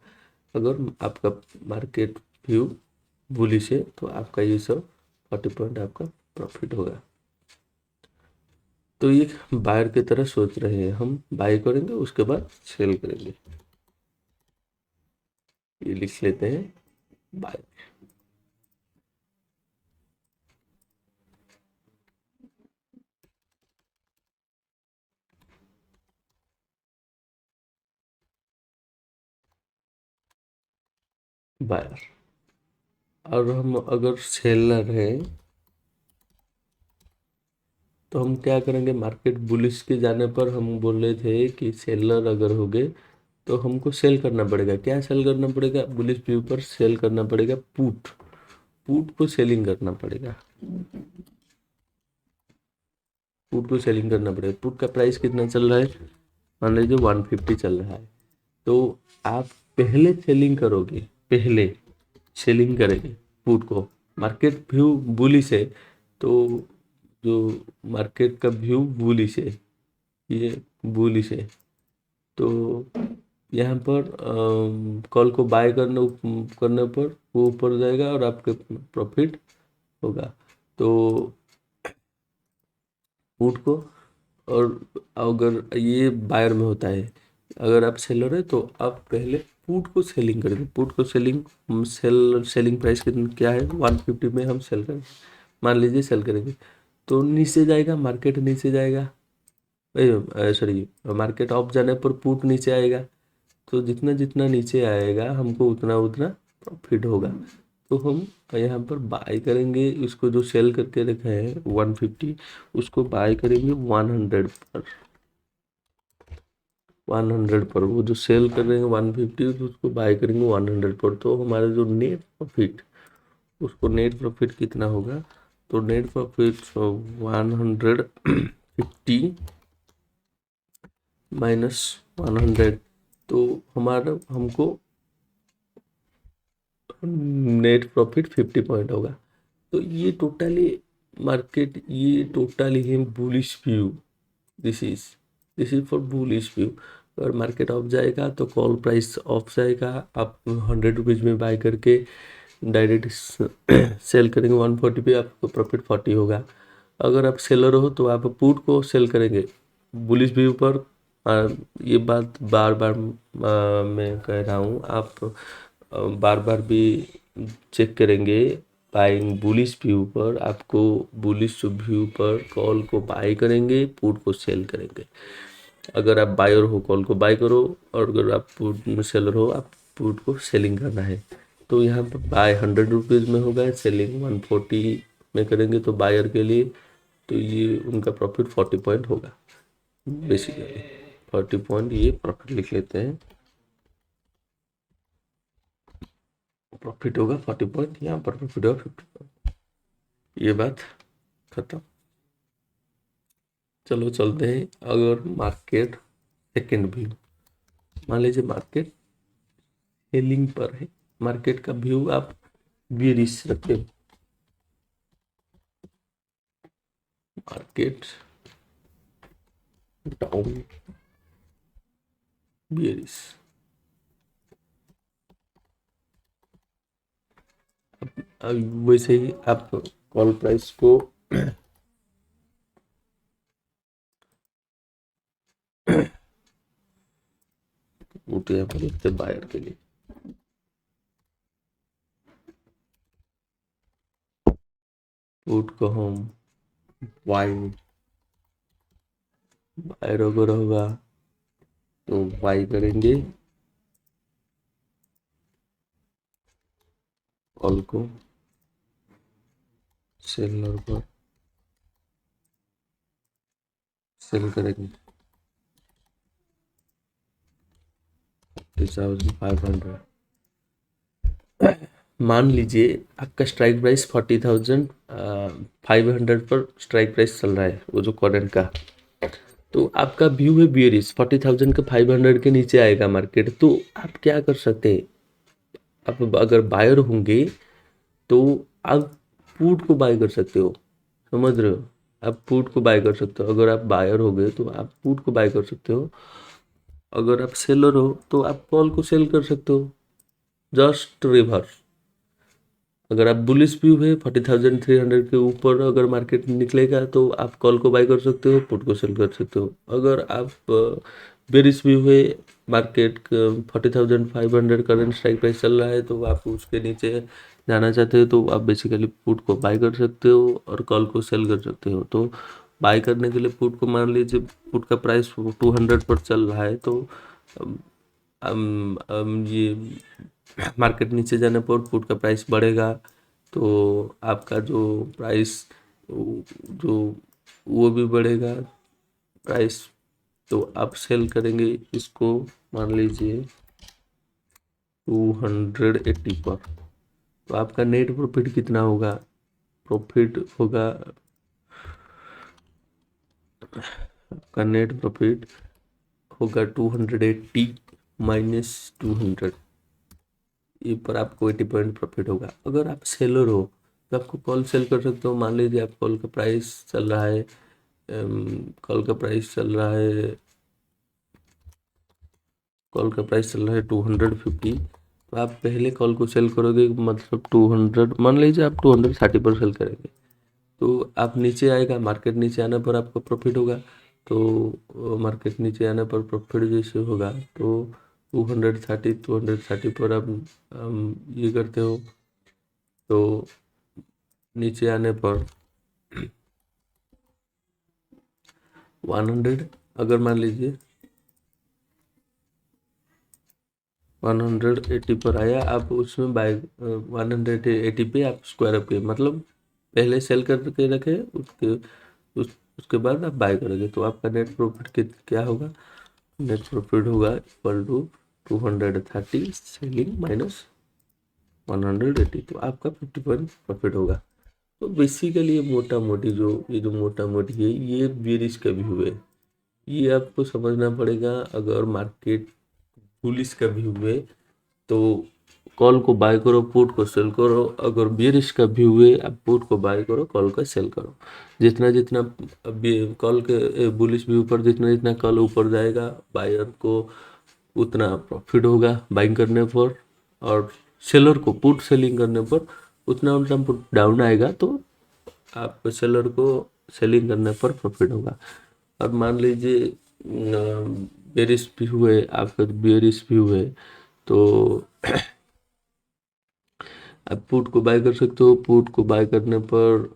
अगर आपका मार्केट व्यू बुलिश है तो आपका ये सब 40 पॉइंट आपका प्रॉफिट होगा। तो ये बायर की तरह सोच रहे हैं, हम बाय करेंगे उसके बाद सेल करेंगे। ये लिख लेते हैं बाय। बायर। और हम अगर सेलर हैं तो हम क्या करेंगे? मार्केट बुलिश के जाने पर हम बोल रहे थे कि सेलर अगर हो गए तो हमको सेल करना पड़ेगा। क्या सेल करना पड़ेगा? बुलिश व्यू पर सेल करना पड़ेगा पुट। पुट को सेलिंग करना पड़ेगा। पुट को सेलिंग करना पड़ेगा। पुट का प्राइस कितना चल रहा है? मान लीजिए 150 चल रहा है। तो आप पहले सेलिंग करोगे, पहले सेलिंग करेंगे पुट को। मार्केट व्यू बुलिश है तो जो मार्केट का व्यू बुलिश है, ये बुलिश है, तो यहाँ पर कॉल को बाय करने पर वो ऊपर जाएगा और आपके प्रॉफिट होगा। तो पुट को, और अगर ये बायर में होता है, अगर आप सेलर है तो आप पहले पुट को सेलिंग करेंगे। पुट को सेलिंग प्राइस कितना क्या है? 150 में हम सेल करेंगे, मान लीजिए सेल करेंगे। तो नीचे जाएगा, मार्केट नीचे जाएगा, सॉरी, मार्केट ऑफ जाने पर पुट नीचे आएगा। तो जितना जितना नीचे आएगा हमको उतना उतना प्रॉफिट होगा। तो हम यहाँ पर बाय करेंगे, उसको जो सेल करके रखा है 150, उसको बाय करेंगे 100 पर। 100 पर, वो जो सेल कर रहे हैं 150, तो उसको बाय करेंगे 100 पर। तो हमारा जो नेट प्रॉफिट, उसको नेट प्रॉफिट कितना होगा? तो नेट प्रॉफिट 150 माइनस 100, तो हमारा हमको नेट प्रॉफिट 50 पॉइंट होगा। तो ये टोटली मार्केट, ये टोटली है bullish view. This is this is for bullish view. अगर मार्केट ऑफ जाएगा तो कॉल प्राइस ऑफ जाएगा। आप 100 रुपीज़ में बाय करके डायरेक्ट सेल करेंगे 140 पे, आपको प्रॉफिट 40 होगा। अगर आप सेलर हो तो आप पुट को सेल करेंगे बुलिश व्यू पर। ये बात बार बार मैं कह रहा हूँ, आप बार बार भी चेक करेंगे। बाइंग बुलिश व्यू पर, आपको बुलिश व्यू पर कॉल को बाय करेंगे, पुट को सेल करेंगे। अगर आप बायर हो कॉल को बाय करो, और अगर आप पुट में सेलर हो, आप पुट को सेलिंग करना है। तो यहाँ पर बाय 100 रुपीज़ में होगा, सेलिंग 140 में करेंगे तो बायर के लिए, तो ये उनका प्रॉफिट 40 पॉइंट होगा बेसिकली। 40 पॉइंट ये प्रॉफिट लिख लेते हैं, प्रॉफिट होगा 40 पॉइंट, यहाँ पर प्रॉफिट होगा 50 पॉइंट। ये बात खत्म। चलो चलते हैं। अगर मार्केट सेकेंड व्यू, मान लीजिए मार्केट सेलिंग पर है, मार्केट का व्यू आप बेरिश रखते हो, मार्केट डाउन बेरिश। अब वैसे ही आप कॉल प्राइस को उठे यहाँ पर लिखते बायर के लिए। पुट को हम वाई, बायर अगर होगा तो वाई करेंगे कॉल को सेलर पर सेल करेंगे 40,500। मान लीजिए आपका स्ट्राइक प्राइस 40,500 पर स्ट्राइक प्राइस चल रहा है, वो जो करंट का। तो आपका व्यू है बियरिश, 40,000 के 500 के नीचे आएगा मार्केट, तो आप क्या कर सकते हैं? आप अगर बायर होंगे तो आप पुट को बाय कर सकते हो, समझ रहे हो? आप पुट को बाय कर सकते हो। अगर आप बायर हो गए तो आप पुट को बाय कर सकते हो। अगर आप सेलर हो तो आप कॉल को सेल कर सकते हो। Just reverse. अगर आप बुलिश व्यू है 40,300 के ऊपर अगर मार्केट निकलेगा तो आप कॉल को बाय कर सकते हो, पुट को सेल कर सकते हो। अगर आप बेरिश व्यू है, मार्केट 40,500 करंट स्ट्राइक प्राइस चल रहा है तो आप उसके नीचे जाना चाहते हो तो आप बेसिकली पुट को बाय कर सकते हो और कॉल को सेल कर सकते हो। तो बाय करने के लिए पुट को मान लीजिए पुट का प्राइस 200 पर चल रहा है, तो ये मार्केट नीचे जाने पर पुट का प्राइस बढ़ेगा तो आपका जो प्राइस जो वो भी बढ़ेगा प्राइस। तो आप सेल करेंगे इसको मान लीजिए 280 पर, तो आपका नेट प्रॉफिट कितना होगा? प्रॉफिट होगा, आपका नेट प्रॉफिट होगा 280 माइनस 200, ये पर आपको 80 पॉइंट प्रॉफिट होगा। अगर आप सेलर हो तो आपको कॉल सेल कर सकते हो। मान लीजिए आप कॉल का प्राइस चल रहा है, कॉल का प्राइस चल रहा है, कॉल का प्राइस चल रहा है 250, तो आप पहले कॉल को सेल करोगे, मतलब 200, मान लीजिए आप 230 पर सेल करेंगे तो आप नीचे आएगा, मार्केट नीचे आने पर आपको प्रॉफिट होगा। तो मार्केट नीचे आने पर प्रॉफिट जैसे होगा तो 230 पर आप ये करते हो तो नीचे आने पर 100, अगर मान लीजिए 180 पर आया, आप उसमें बाय 180 पे आप स्क्वायर अप किए, मतलब पहले सेल करके रखे, उसके बाद आप बाय करोगे तो आपका नेट प्रॉफिट क्या होगा? नेट प्रॉफिट होगा इक्वल टू 230 सेलिंग माइनस 180, तो आपका 50 पॉइंट प्रॉफिट होगा। तो बेसिकली ये जो मोटा मोटी है ये बेरिश का व्यू है। ये आपको समझना पड़ेगा। अगर मार्केट बुलिश का व्यू है तो कॉल को बाय करो, पुट को सेल करो। अगर बेरिश का व्यू है आप पुट को बाय करो, कॉल को सेल करो। जितना जितना कॉल के बुलिश व्यू पर जितना जितना कॉल ऊपर जाएगा बायर को उतना प्रॉफिट होगा बाइंग करने पर, और सेलर को पुट सेलिंग करने पर उतना उतना पुट डाउन आएगा तो आप सेलर को सेलिंग करने पर प्रॉफिट होगा। अब मान लीजिए बेरिश भी हुए, आपका बेरिश भी हुए तो आप पुट को बाय कर सकते हो। पुट को बाय करने पर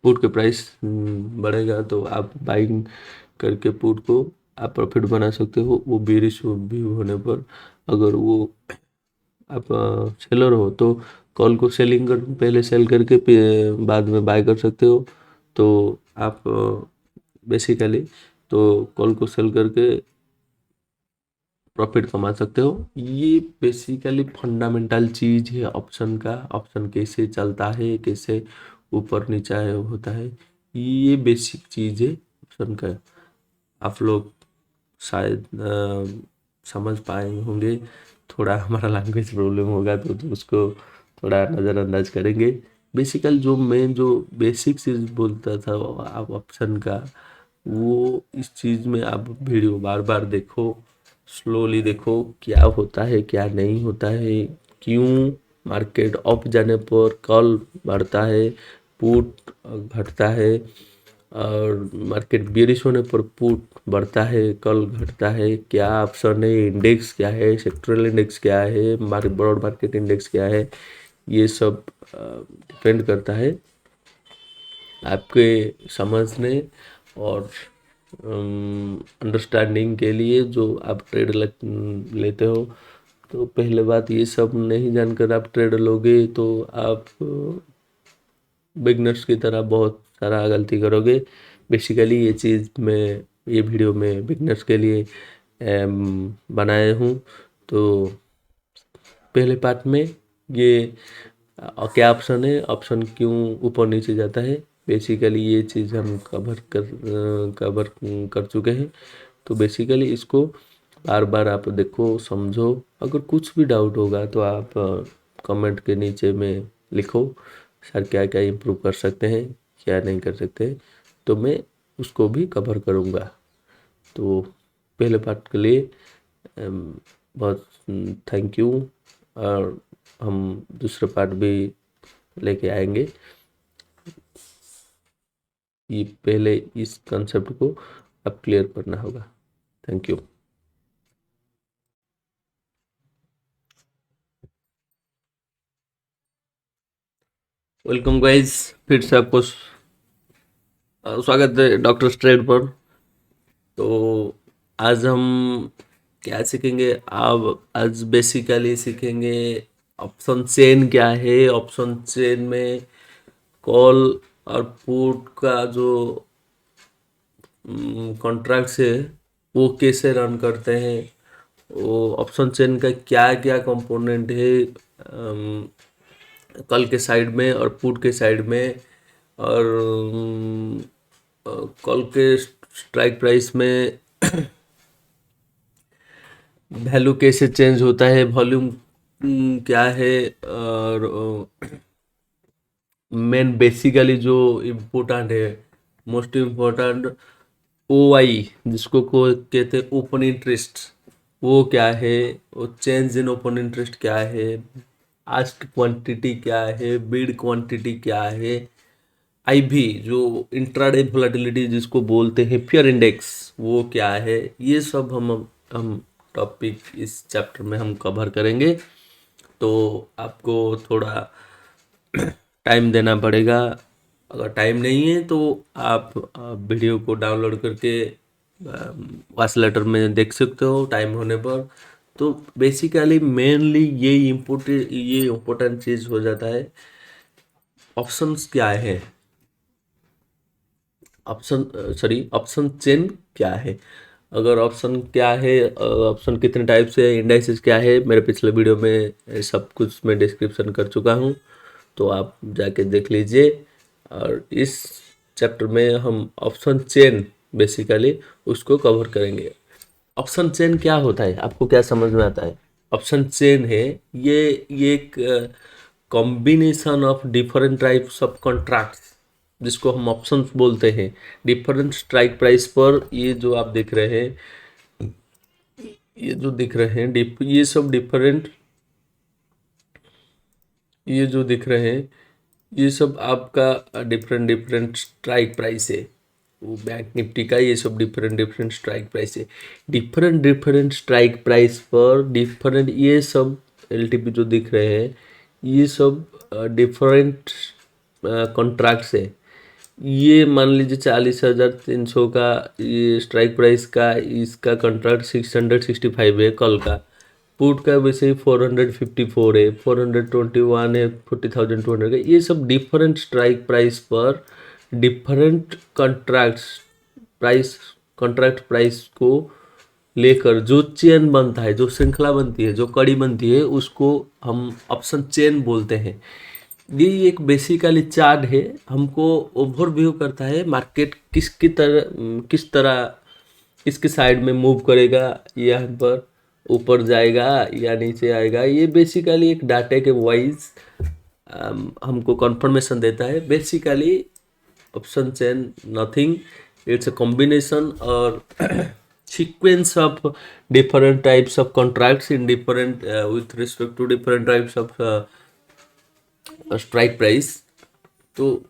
पुट के प्राइस बढ़ेगा तो आप बाइंग करके पुट को आप प्रॉफिट बना सकते हो। वो बेरिश भी होने पर अगर वो आप सेलर हो तो कॉल को सेलिंग कर पहले सेल करके बाद में बाय कर सकते हो। तो आप बेसिकली तो कॉल को सेल करके प्रॉफिट कमा सकते हो। ये बेसिकली फंडामेंटल चीज़ है ऑप्शन का। ऑप्शन कैसे चलता है, कैसे ऊपर नीचा है होता है, ये बेसिक चीज़ है ऑप्शन का। आप लोग शायद समझ पाए होंगे। थोड़ा हमारा लैंग्वेज प्रॉब्लम होगा तो उसको थोड़ा नज़रअंदाज करेंगे। बेसिकल जो मैं जो बेसिक चीज़ बोलता था आप ऑप्शन का, वो इस चीज़ में आप वीडियो बार बार देखो, स्लोली देखो क्या होता है क्या नहीं होता है, क्यों मार्केट अप जाने पर कॉल बढ़ता है, पुट घटता है, और मार्केट बेरिश होने पर पुट बढ़ता है कॉल घटता है, क्या ऑप्शन है, इंडेक्स क्या है, सेक्टोरल इंडेक्स क्या है, ब्रॉड मार्केट इंडेक्स क्या है, ये सब डिपेंड करता है आपके समझने और अंडरस्टैंडिंग के लिए जो आप ट्रेड लेते हो। तो पहले बात ये सब नहीं जानकर आप ट्रेड लोगे तो आप बिगनर्स की तरह बहुत सारा गलती करोगे। बेसिकली ये चीज़ मैं ये वीडियो में बिगनर्स के लिए बनाया हूँ। तो पहले पार्ट में ये क्या ऑप्शन है, ऑप्शन क्यों ऊपर नीचे जाता है, बेसिकली ये चीज़ हम कवर कर चुके हैं। तो बेसिकली इसको बार बार आप देखो, समझो। अगर कुछ भी डाउट होगा तो आप कमेंट के नीचे में लिखो, सर क्या क्या इम्प्रूव कर सकते हैं, क्या नहीं कर सकते, तो मैं उसको भी कवर करूँगा। तो पहले पार्ट के लिए बहुत थैंक यू, और हम दूसरा पार्ट भी लेके आएंगे। ये पहले इस कंसेप्ट को अब क्लियर करना होगा। Thank you. वेलकम गाइस, फिर से आपको स्वागत है डॉक्टर स्ट्रेट पर। तो आज हम क्या सीखेंगे? अब आज बेसिकली सीखेंगे ऑप्शन चेन क्या है, ऑप्शन चेन में कॉल और पुट का जो कॉन्ट्रैक्ट्स है वो कैसे रन करते हैं, वो ऑप्शन चेन का क्या क्या कंपोनेंट है कॉल के साइड में और पुट के साइड में, और कॉल के स्ट्राइक प्राइस में वैल्यू कैसे चेंज होता है, वॉल्यूम क्या है, और मेन बेसिकली जो इम्पोर्टेंट है, मोस्ट इम्पोर्टेंट OI जिसको को कहते हैं ओपन इंटरेस्ट, वो क्या है, वो चेंज इन ओपन इंटरेस्ट क्या है, आस्क क्वांटिटी क्या है, बिड क्वांटिटी क्या है, IB जो इंट्राडे वोलेटिलिटी जिसको बोलते हैं फियर इंडेक्स, वो क्या है, ये सब हम टॉपिक इस चैप्टर में हम कवर करेंगे। तो आपको थोड़ा टाइम देना पड़ेगा। अगर टाइम नहीं है तो आप वीडियो को डाउनलोड करके वाच लेटर में देख सकते हो टाइम होने पर। तो बेसिकली मेनली ये इम्पोर्टेंट चीज़ हो जाता है, ऑप्शंस क्या है, ऑप्शन चेन क्या है। अगर ऑप्शन क्या है, ऑप्शन कितने टाइप से, इंडाइसेस क्या है, मेरे पिछले वीडियो में सब कुछ मैं डिस्क्रिप्शन कर चुका हूँ, तो आप जाके देख लीजिए। और इस चैप्टर में हम ऑप्शन चेन बेसिकली उसको कवर करेंगे। ऑप्शन चेन क्या होता है, आपको क्या समझ में आता है? ऑप्शन चेन है ये एक combination of different types of contracts जिसको हम ऑप्शंस बोलते हैं। डिफरेंट स्ट्राइक प्राइस पर ये जो आप देख रहे हैं, ये जो दिख रहे हैं ये सब डिफरेंट, ये जो दिख रहे हैं ये सब आपका डिफरेंट स्ट्राइक प्राइस है। वो बैंक निफ्टी का ये सब डिफरेंट स्ट्राइक प्राइस है। डिफरेंट स्ट्राइक प्राइस पर डिफरेंट ये सब LTP जो दिख रहे हैं ये सब डिफरेंट कॉन्ट्रैक्ट्स है। ये मान लीजिए 40,300 का ये स्ट्राइक प्राइस का, इसका कॉन्ट्रैक्ट 665 है कल का। पुट का वैसे ही 454 है, 421 है, 40,200 का। ये सब डिफरेंट स्ट्राइक प्राइस पर डिफरेंट कॉन्ट्रैक्ट प्राइस को लेकर जो चेन बनता है, जो श्रृंखला बनती है, जो कड़ी बनती है, उसको हम ऑप्शन चेन बोलते हैं। ये एक बेसिकली चार्ट है, हमको ओवरव्यू करता है मार्केट किस तरह किसके साइड में मूव करेगा, यहाँ पर ऊपर जाएगा या नीचे आएगा। ये बेसिकली एक डाटा के वाइज हमको कंफर्मेशन देता है। Basically option chain nothing, it's a combination और sequence of different types of contracts in different with respect to different types of strike price. तो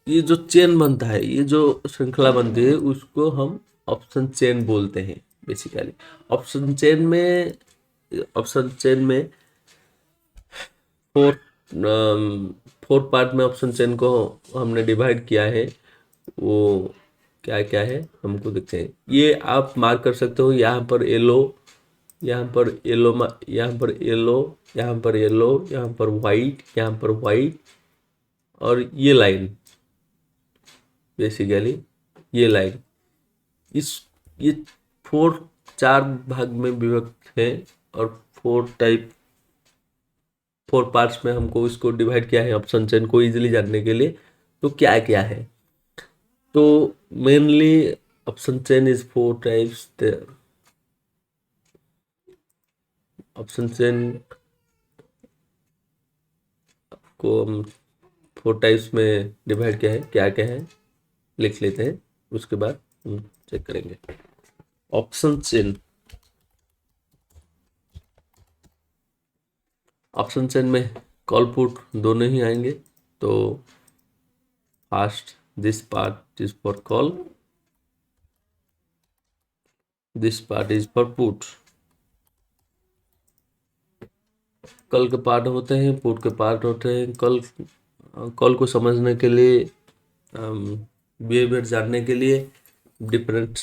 ये जो चेन बनता है, ये जो श्रृंखला बनती है, उसको हम ऑप्शन चेन बोलते हैं बेसिकली। ऑप्शन चेन में फोर पार्ट में ऑप्शन चेन को हमने डिवाइड किया है। वो क्या क्या है हमको देखते हैं। ये आप मार्क कर सकते हो यहाँ पर येलो यहाँ पर येलो, यहाँ पर येलो, यहाँ पर येलो, यहाँ पर वाइट, यहाँ पर वाइट, और ये लाइन, बेसिकली ये लाइन, इस ये चार भाग में विभक्त है, और फोर पार्ट्स में हमको इसको डिवाइड किया है ऑप्शन चेन को इजीली जानने के लिए। तो क्या क्या है, तो mainly option chain is four types. Option chain को हम फोर टाइप्स में डिवाइड किया है, क्या क्या है लिख लेते हैं, उसके बाद हम चेक करेंगे। ऑप्शन चेन, ऑप्शन चेन में कॉल पुट दोनों ही आएंगे। तो first this part is for call, this part is for put. Call के पार्ट होते हैं, पुट के पार्ट होते हैं। कॉल को समझने के लिए, बिहेवियर जानने के लिए, डिफरेंट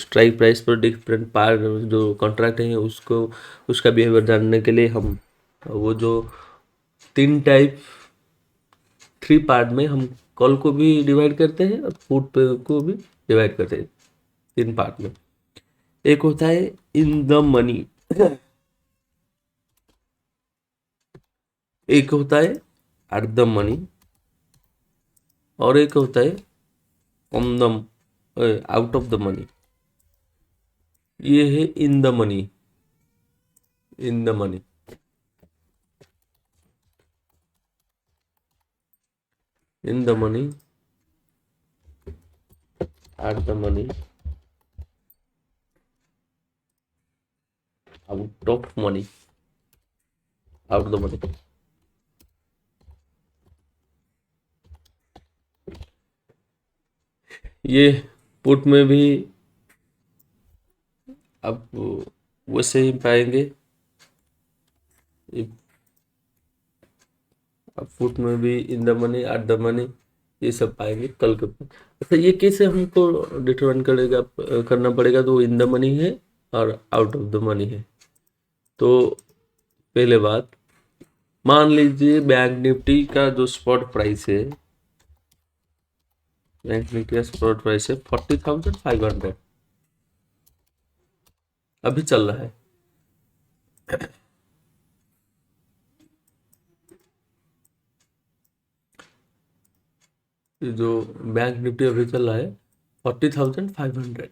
स्ट्राइक प्राइस पर डिफरेंट पार्ट जो कॉन्ट्रैक्ट है उसको, उसका बिहेवियर जानने के लिए हम वो जो थ्री पार्ट में हम कॉल को भी डिवाइड करते हैं और पुट पे को भी डिवाइड करते हैं, तीन पार्ट में। एक होता है इन द मनी, एक होता है एट द मनी, और एक होता है on the, out of the money. ये है in the money, in the money, in the money, at the money, out of money, out the money. ये पुट में भी अब वैसे ही पाएंगे, अब पुट में भी इन the money, at the money, ये सब पाएंगे कल के। अच्छा, ये कैसे हमको डिटरमाइन करना पड़ेगा, तो इन द मनी है और आउट ऑफ द मनी है। तो पहले बात, मान लीजिए बैंक निफ्टी का जो स्पॉट प्राइस है, बैंक निफ्टी का स्पॉट प्राइस है 40,500 अभी चल रहा है। जो बैंक निफ्टी अभी चल रहा है 40,500,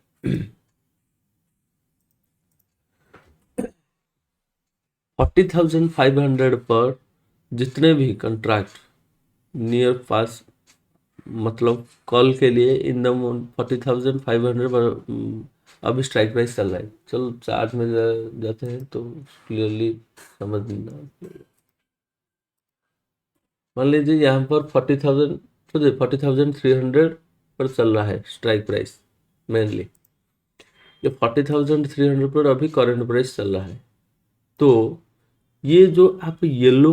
40,500 पर जितने भी कॉन्ट्रैक्ट नियर पास, मतलब कॉल के लिए इन द 40,500 पर अभी स्ट्राइक प्राइस चल रहा है। चलो चार्ट में जाते हैं तो क्लियरली समझना। मान लीजिए यहाँ पर 40,000, तो 40,300 पर चल रहा है स्ट्राइक प्राइस मेनली। ये 40,300 पर अभी करंट प्राइस चल रहा है। तो ये जो आप येलो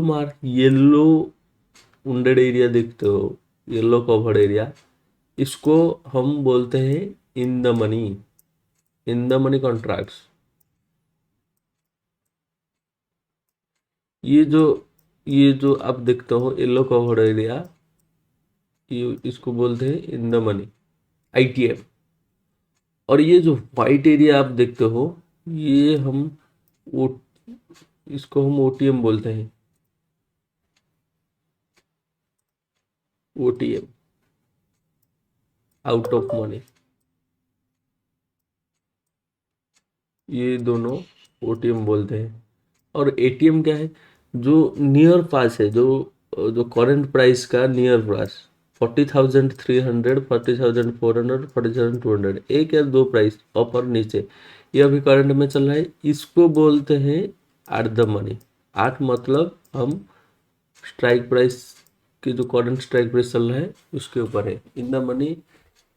उंडेड एरिया देखते हो, येलो कवर्ड एरिया, इसको हम बोलते हैं in the money, in the money contracts. ये जो आप देखते हो येलो कवर्ड एरिया, ये इसको बोलते हैं इन द मनी, आईटीएम। और ये जो वाइट एरिया आप देखते हो, ये हम ओ इसको हम ओटीएम बोलते हैं, ओटीएम, आउट ऑफ मनी। ये दोनों ओटीएम बोलते हैं। और एटीएम क्या है, जो नियर पास है, जो जो करंट प्राइस का नियर प्राइस 40,300, 40,400, 40,200, एक या दो प्राइस ऊपर नीचे, ये अभी करंट में चल रहा है, इसको बोलते हैं एट द मनी। एट मतलब हम स्ट्राइक प्राइस की जो करंट स्ट्राइक प्राइस चल रहा है उसके ऊपर है। इन द मनी,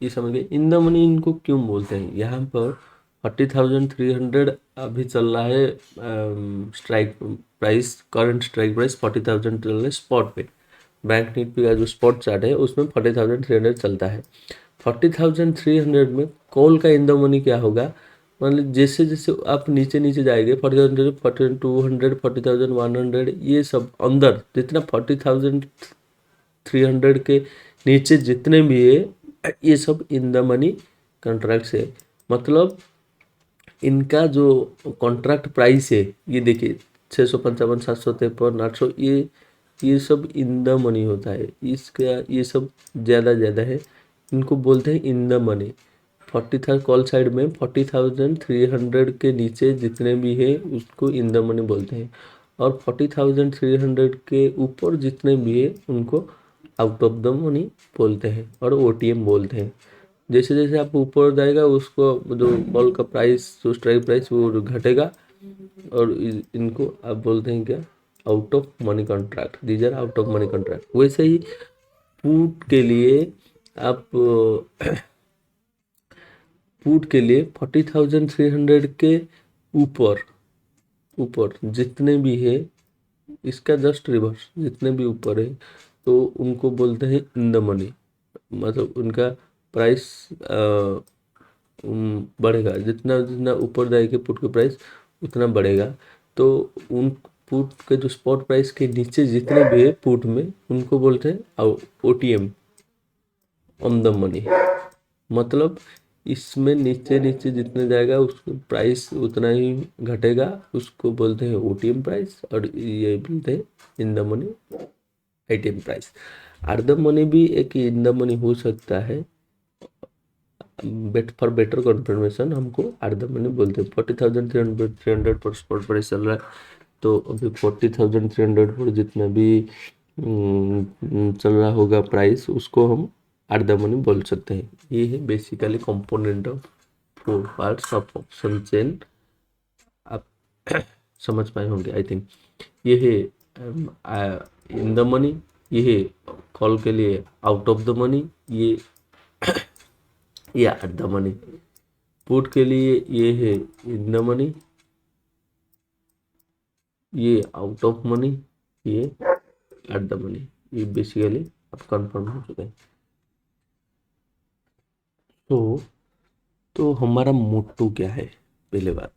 ये समझ गए। इन द मनी इनको क्यों बोलते हैं, यहाँ पर 40,300 अभी चल रहा है strike price, current strike price 40,000 चल रहा है स्पॉट पे। बैंक निफ्टी का जो स्पॉट चार्ट है उसमें 40,300 चलता है। 40,300 में कॉल का इन द मनी क्या होगा, मान लीजिए जैसे जैसे आप नीचे नीचे जाएंगे 40,000, 4200, 40,100, ये सब अंदर जितना 40,300 के नीचे जितने भी है ये सब इन द मनी कॉन्ट्रैक्ट्स है। मतलब इनका जो कॉन्ट्रैक्ट प्राइस है ये देखिए 655, 753, 800, ये सब इन द मनी होता है। इसका ये सब ज़्यादा है, इनको बोलते हैं in the money. 40,000 call side में 40,300 के नीचे जितने भी है उसको इन द मनी बोलते हैं, और 40,300 के ऊपर जितने भी है उनको आउट ऑफ द मनी बोलते हैं और ओटीएम बोलते हैं। जैसे जैसे आप ऊपर जाएगा उसको जो कॉल का प्राइस, जो स्ट्राइक प्राइस वो घटेगा, और इनको आप बोलते हैं क्या, out of money contract. These are out of money contract. वैसे ही पुट के लिए आप पुट के लिए 40,300 के ऊपर ऊपर जितने भी है, इसका जस्ट रिवर्स, जितने भी ऊपर है तो उनको बोलते हैं इन द मनी। मतलब उनका प्राइस बढ़ेगा, जितना जितना ऊपर जाएगी पुट की प्राइस उतना बढ़ेगा। तो उन पुट के जो स्पॉट प्राइस के नीचे जितने भी है पुट में उनको बोलते हैं ओटीएम, ऑन द मनी। मतलब इसमें नीचे नीचे जितने जाएगा उसको प्राइस उतना ही घटेगा, उसको बोलते हैं ओटीएम प्राइस, और ये बोलते हैं in the money ITM price. Are the money भी एक इन द मनी हो सकता है। फॉर बेटर कंफर्मेशन हमको आर द मनी बोलते हैं। 40,300 पर स्पॉट प्राइस चल रहा है, तो अभी 40,300 पर जितना भी चल रहा होगा प्राइस उसको हम आर द मनी बोल सकते हैं। ये है basically component of 4 parts of option chain. आप समझ पाए होंगे आई थिंक। ये है इन द मनी, ये है कॉल के लिए आउट ऑफ द मनी, ये एट द मनी। पुट के लिए ये है इन द मनी, ये आउट ऑफ मनी, ये एट द मनी। ये बेसिकली अब कंफर्म हो चुका है। तो हमारा मोटो क्या है, पहले बात।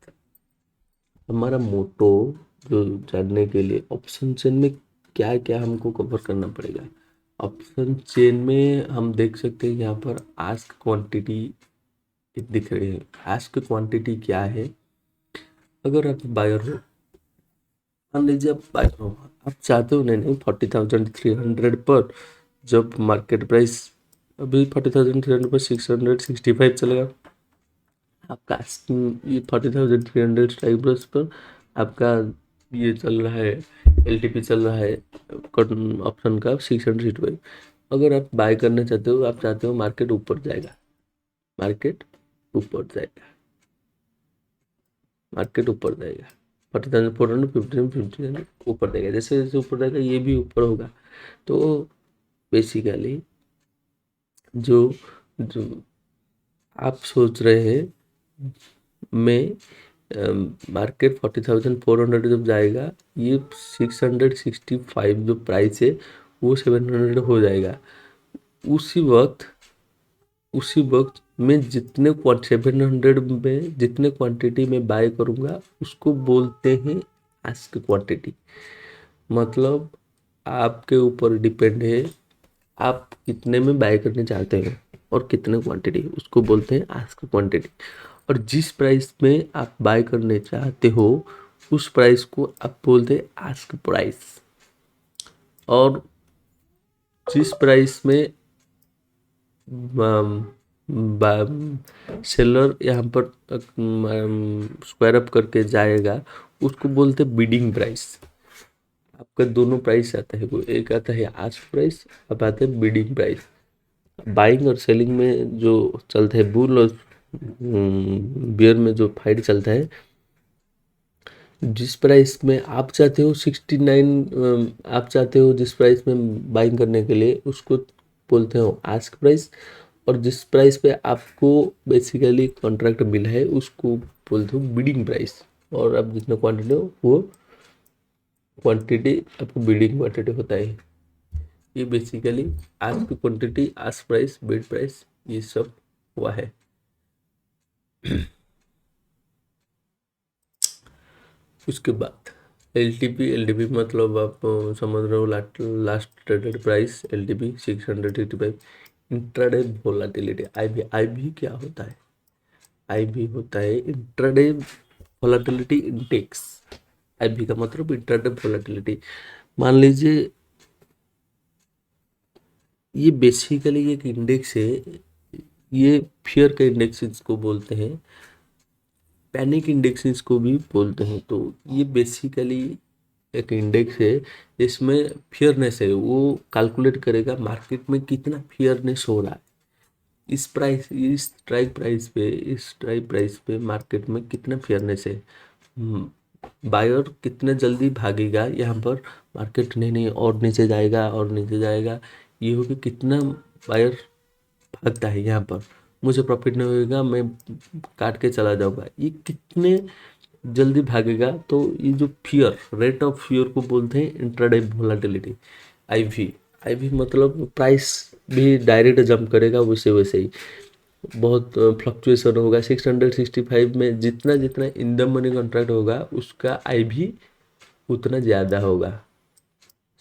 हमारा मोटो जो जानने के लिए ऑप्शन चेन में क्या क्या हमको कवर करना पड़ेगा। ऑप्शन चेन में हम देख सकते हैं यहाँ पर आस्क क्वांटिटी दिख रही है। आस्क क्वांटिटी क्या है, अगर आप बायर हो, मान लीजिए आप बायर हो, आप चाहते हो नहीं 40,300 पर, जब मार्केट प्राइस अभी 40,300 पर 665 चलेगा, आपका ये 40,300 स्ट्राइक प्राइस पर आपका ये चल रहा है, एलटीपी चल रहा है ऑप्शन का 665। अगर आप बाय करना चाहते हो, आप चाहते हो मार्केट ऊपर जाएगा, मार्केट ऊपर जाएगा, मार्केट ऊपर जाएगा 40,400, 15, ऊपर जाएगा। जैसे जैसे ऊपर जाएगा ये भी ऊपर होगा। तो बेसिकली जो जो आप सोच रहे हैं, मैं मार्केट 40,400 जब जाएगा, ये 665 जो प्राइस है वो 700 हो जाएगा। उसी वक्त मैं जितने 700 में जितने क्वांटिटी में बाय करूँगा उसको बोलते हैं आस्क क्वांटिटी। मतलब आपके ऊपर डिपेंड है आप कितने में बाय करने चाहते हो और कितने क्वांटिटी, उसको बोलते हैं आस्क क्वांटिटी। और जिस प्राइस में आप बाय करने चाहते हो उस प्राइस को आप बोलते हैं आस्क प्राइस। और जिस प्राइस में सेलर यहाँ पर स्क्वायर अप करके जाएगा उसको बोलते हैं बिडिंग प्राइस। आपका दोनों प्राइस आता है, वो एक आता है आस्क प्राइस, अब आता है बिडिंग प्राइस। बाइंग और सेलिंग में जो चलता है, बुल और बियर में जो फाइट चलता है, जिस प्राइस में आप चाहते हो 69, आप चाहते हो जिस प्राइस में बाइंग करने के लिए उसको बोलते हो आस्क प्राइस, और जिस प्राइस पे आपको बेसिकली कॉन्ट्रैक्ट मिला है उसको बोलते हो बिडिंग प्राइस। और आप जितना क्वांटिटी हो वो क्वांटिटी आपको बिडिंग क्वांटिटी होता है। ये basically ask quantity, ask price, bid price, ये सब हुआ है। उसके बाद एल टी पी मतलब आप समझ रहे हो, last traded price L T P 685। Intraday volatility आई भी क्या होता है? आई भी होता है इंट्राडे वोलाटिलिटी इंडेक्स। आई भी का मतलब इंट्राडे वोलाटिलिटी। मान लीजिए ये बेसिकली एक इंडेक्स है, ये फियर का इंडेक्स इसको बोलते हैं, पैनिक इंडेक्स इसको भी बोलते हैं। तो ये बेसिकली एक इंडेक्स है, इसमें फियरनेस है, वो कैलकुलेट करेगा मार्केट में कितना फियरनेस हो रहा है। इस स्ट्राइक प्राइस पे मार्केट में कितना फेयरनेस है, बायर कितने जल्दी भागेगा यहाँ पर, मार्केट नहीं नहीं और नीचे जाएगा और नीचे जाएगा, ये हो कि कितना बायर भागता है यहाँ पर, मुझे प्रॉफिट नहीं होगा, मैं काट के चला जाऊंगा, ये कितने जल्दी भागेगा। तो ये जो फियर, रेट ऑफ फियर को बोलते हैं इंट्राडे वोलाटिलिटी, आईवी। आईवी मतलब प्राइस भी डायरेक्ट जंप करेगा वैसे वैसे ही, बहुत फ्लक्चुएशन होगा। 665 में जितना जितना इन द मनी कॉन्ट्रैक्ट होगा उसका आई भी उतना ज़्यादा होगा।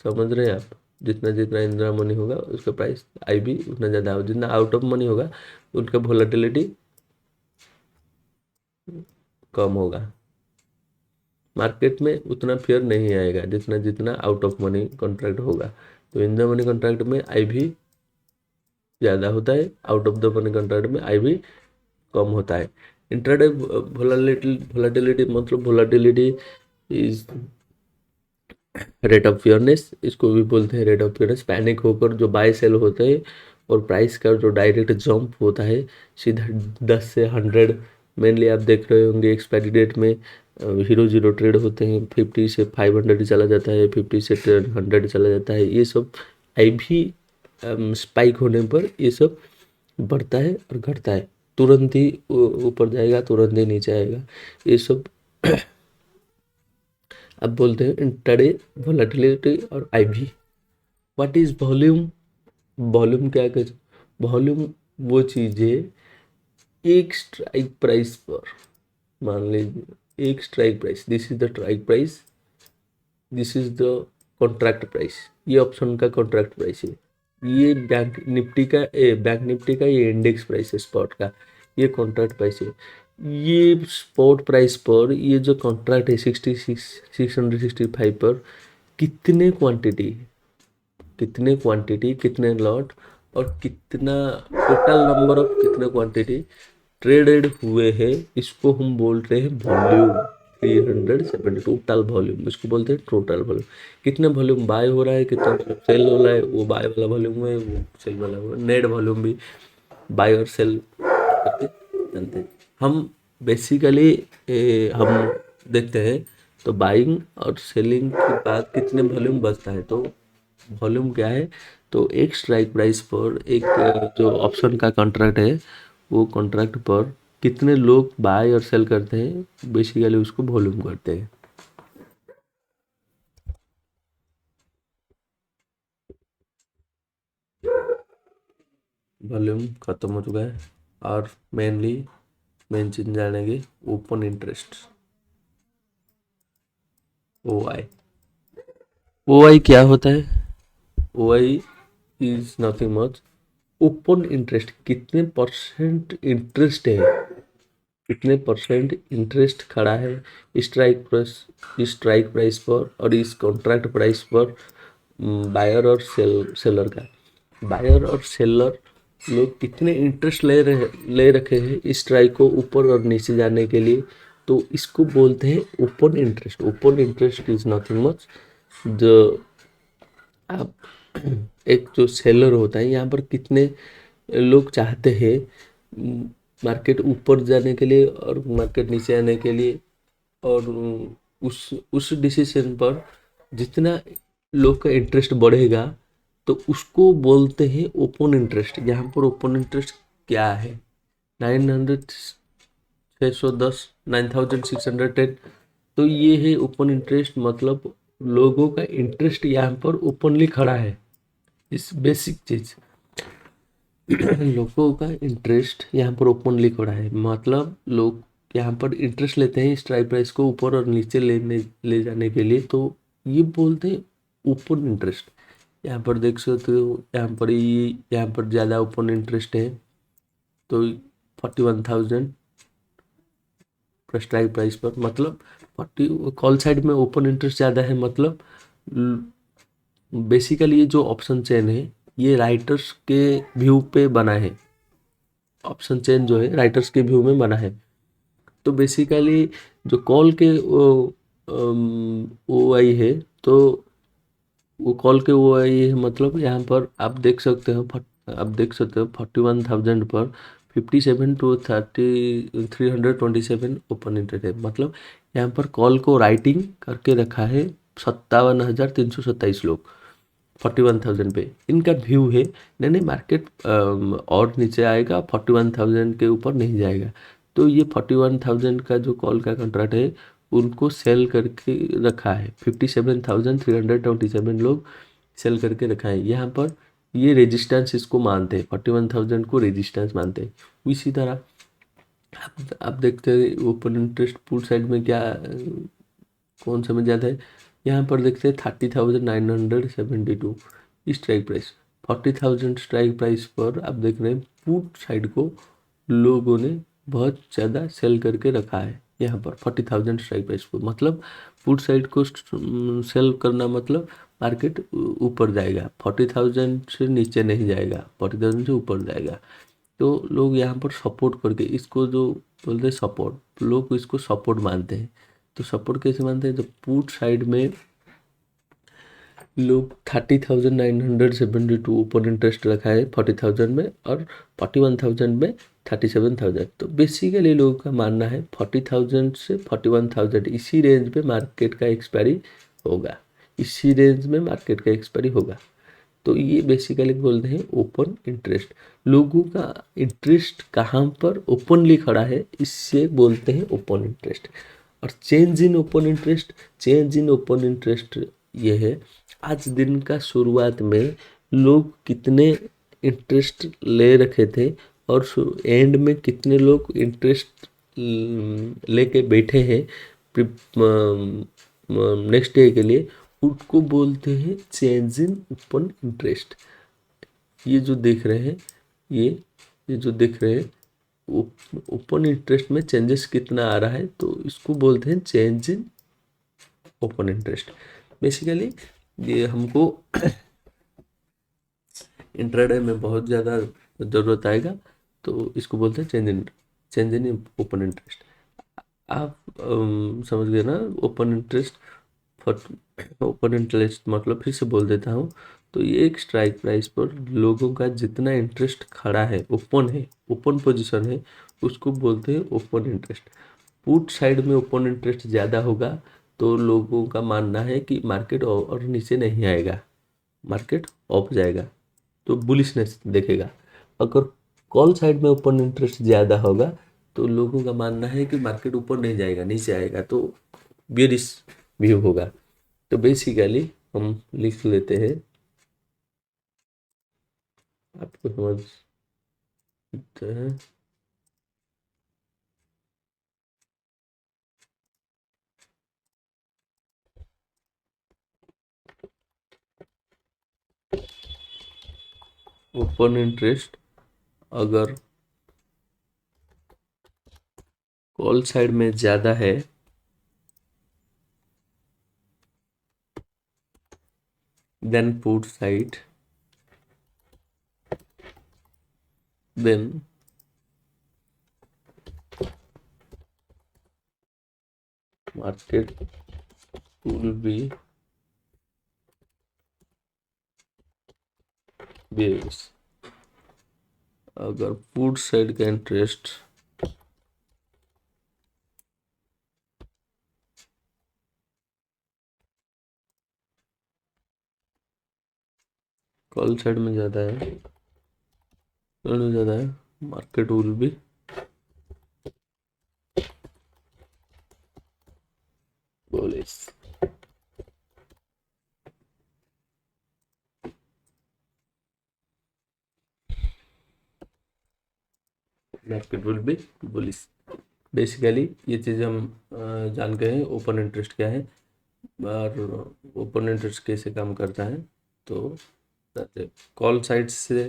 समझ रहे हैं आप? जितना जितना इन द मनी होगा उसका प्राइस आई भी उतना ज़्यादा होगा, जितना आउट ऑफ मनी होगा उनका वोलेटिलिटी कम होगा। मार्केट में उतना फेयर नहीं आएगा जितना जितना आउट ऑफ मनी कॉन्ट्रैक्ट होगा। तो इन द मनी कॉन्ट्रैक्ट में आई भी ज़्यादा होता है, out of the money contract में आई भी कम होता है। इंट्राडे वोलाटिलिटी मतलब volatility is rate of fairness, इसको भी बोलते हैं रेट ऑफ फेयरनेस। पैनिक होकर जो बाय सेल होते हैं और प्राइस का जो डायरेक्ट जंप होता है सीधा 10 से 100, मेनली आप देख रहे होंगे एक्सपायरी डेट में हीरो जीरो ट्रेड होते हैं, 50 से 500 चला जाता है, 50 से 100 चला जाता है। ये सब आई भी स्पाइक होने पर ये सब बढ़ता है और घटता है, तुरंत ही ऊपर जाएगा तुरंत ही नीचे आएगा, ये सब अब बोलते हैं इंट्राडे वोलेटिलिटी और IV. What is volume? Volume क्या है? वॉल्यूम वो चीज़ है, एक स्ट्राइक प्राइस पर, मान लीजिए एक strike price, this is the strike price, this is the contract price, ये ऑप्शन का कॉन्ट्रैक्ट प्राइस है, ये बैंक निफ्टी का ये इंडेक्स प्राइस है स्पॉट का, ये कॉन्ट्रैक्ट प्राइस है। ये स्पॉट प्राइस पर ये जो कॉन्ट्रैक्ट है 665 पर कितने क्वांटिटी कितने लॉट और कितना टोटल नंबर ऑफ कितने क्वांटिटी ट्रेडेड हुए हैं, इसको हम बोलते हैं वॉल्यूम। 370 टोटल वॉल्यूम, इसको बोलते हैं टोटल वॉल्यूम। कितने वॉल्यूम बाय हो रहा है, कितना सेल हो रहा है, वो बाय वाला वॉल्यूम है, वो सेल वाला नेट वॉल्यूम भी बाय और सेल करके जानते हैं हम। बेसिकली हम देखते हैं तो बाइंग और सेलिंग के बाद कितने वॉल्यूम बचता है। तो वॉल्यूम क्या है? तो एक स्ट्राइक प्राइस पर एक जो ऑप्शन का कॉन्ट्रैक्ट है, वो कॉन्ट्रैक्ट पर कितने लोग बाय और सेल करते हैं, बेसिकली उसको वॉल्यूम करते हैं। वॉल्यूम खत्म हो चुका है और मेन चीज जानेंगे, ओपन इंटरेस्ट, ओ आई। ओ आई क्या होता है? O I is nothing much, open interest, कितने परसेंट इंटरेस्ट है, कितने परसेंट इंटरेस्ट खड़ा है स्ट्राइक प्राइस पर और इस कॉन्ट्रैक्ट प्राइस पर, बायर और सेलर का। बायर और सेलर लोग कितने इंटरेस्ट ले रखे हैं इस स्ट्राइक को ऊपर और नीचे जाने के लिए, तो इसको बोलते हैं open interest. Open interest is nothing much, जो आप एक जो सेलर होता है यहाँ पर कितने लोग चाहते हैं मार्केट ऊपर जाने के लिए और मार्केट नीचे आने के लिए, और उस डिसीजन पर जितना लोग का इंटरेस्ट बढ़ेगा तो उसको बोलते हैं ओपन इंटरेस्ट। यहाँ पर ओपन इंटरेस्ट क्या है? 9610 तो ये है ओपन इंटरेस्ट, मतलब लोगों का इंटरेस्ट यहाँ पर ओपनली खड़ा है, इस बेसिक चीज लोगों का इंटरेस्ट यहाँ पर ओपनली खड़ा है, मतलब लोग यहाँ पर इंटरेस्ट लेते हैं स्ट्राइक प्राइस को ऊपर और नीचे ले जाने के लिए, तो ये बोलते हैं ओपन इंटरेस्ट। यहाँ पर देख सकते हो, यहाँ पर ज़्यादा ओपन इंटरेस्ट है, तो 41,000 पर स्ट्राइक प्राइस पर, मतलब 40 कॉल साइड में ओपन इंटरेस्ट ज़्यादा है। मतलब बेसिकली ये जो ऑप्शन चेन है ये राइटर्स के व्यू पे बना है। ऑप्शन चेन जो है राइटर्स के व्यू में बना है। तो बेसिकली जो कॉल के ओ आई है, तो वो कॉल के ओ आई है, मतलब यहाँ पर आप देख सकते हो 41,000 पर 57 to 327 ओपन इंटरेस्ट है। मतलब यहाँ पर कॉल को राइटिंग करके रखा है 57,327 लोग 41,000 पे। इनका व्यू है नहीं नहीं मार्केट और नीचे आएगा, 41,000 के ऊपर नहीं जाएगा। तो ये 41,000 का जो कॉल का कॉन्ट्रैक्ट है उनको सेल करके रखा है, 57,327 लोग सेल करके रखा है। यहाँ पर ये रेजिस्टेंस इसको मानते हैं, 41,000 को रेजिस्टेंस मानते हैं। इसी तरह आप देखते हैं ओपन इंटरेस्ट पुट साइड में क्या कौन सा में ज़्यादा है। यहाँ पर देखते हैं 30,972 स्ट्राइक प्राइस, 40,000 स्ट्राइक प्राइस पर आप देख रहे हैं पुट साइड को लोगों ने बहुत ज़्यादा सेल करके रखा है। यहाँ पर 40,000 स्ट्राइक प्राइस को, मतलब पुट साइड को सेल करना मतलब मार्केट ऊपर जाएगा, 40,000 से नीचे नहीं जाएगा, 40,000 से ऊपर जाएगा। तो लोग यहाँ पर सपोर्ट करके इसको जो बोलते हैं सपोर्ट, लोग इसको सपोर्ट मानते हैं। तो सपोर्ट कैसे मानते हैं, जब पुट साइड में लोग 30,972 ओपन इंटरेस्ट रखा है 40,000 में, और 41,000 में 37,000। तो बेसिकली लोगों का मानना है 40,000 से 41,000 इसी रेंज में मार्केट का एक्सपायरी होगा, इसी रेंज में मार्केट का एक्सपायरी होगा। तो ये बेसिकली बोलते हैं ओपन इंटरेस्ट। लोगों का इंटरेस्ट कहाँ पर ओपनली खड़ा है, इससे बोलते हैं ओपन इंटरेस्ट। और change in open interest, change in open interest ये है आज दिन का शुरुआत में लोग कितने इंटरेस्ट ले रखे थे और एंड में कितने लोग इंटरेस्ट लेके बैठे हैं नेक्स्ट डे के लिए, उसको बोलते हैं चेंज इन ओपन इंटरेस्ट। ये जो देख रहे हैं ये जो देख रहे हैं ओपन इंटरेस्ट में चेंजेस कितना आ रहा है, तो इसको बोलते हैं change in open interest. Basically ये हमको इंट्राडे में बहुत ज़्यादा ज़रूरत आएगा, तो इसको बोलते हैं चेंज इन ओपन इंटरेस्ट। आप समझ गए ना ओपन इंटरेस्ट। ओपन इंटरेस्ट मतलब फिर से बोल देता हूँ, तो ये एक स्ट्राइक प्राइस पर लोगों का जितना इंटरेस्ट खड़ा है, ओपन पोजीशन है, उसको बोलते हैं ओपन इंटरेस्ट। पुट साइड में ओपन इंटरेस्ट ज़्यादा होगा, तो लोगों का मानना है कि मार्केट और नीचे नहीं आएगा, मार्केट ऑफ जाएगा, तो बुलिशनेस देखेगा। अगर कॉल साइड में ओपन इंटरेस्ट ज़्यादा होगा, तो लोगों का मानना है कि मार्केट ऊपर नहीं जाएगा, नीचे आएगा, तो बेरिश व्यू होगा। तो बेसिकली हम लिख लेते हैं, आपको समझते हैं। ओपन इंटरेस्ट अगर कॉल साइड में ज़्यादा है, then put side, then market will be bearish। अगर पुट साइड का इंटरेस्ट कॉल साइड में ज़्यादा है, market will be bullish. Market will be bullish. Basically ये चीज़ हम जान गए हैं ओपन इंटरेस्ट क्या है और ओपन इंटरेस्ट कैसे काम करता है। तो कॉल साइड से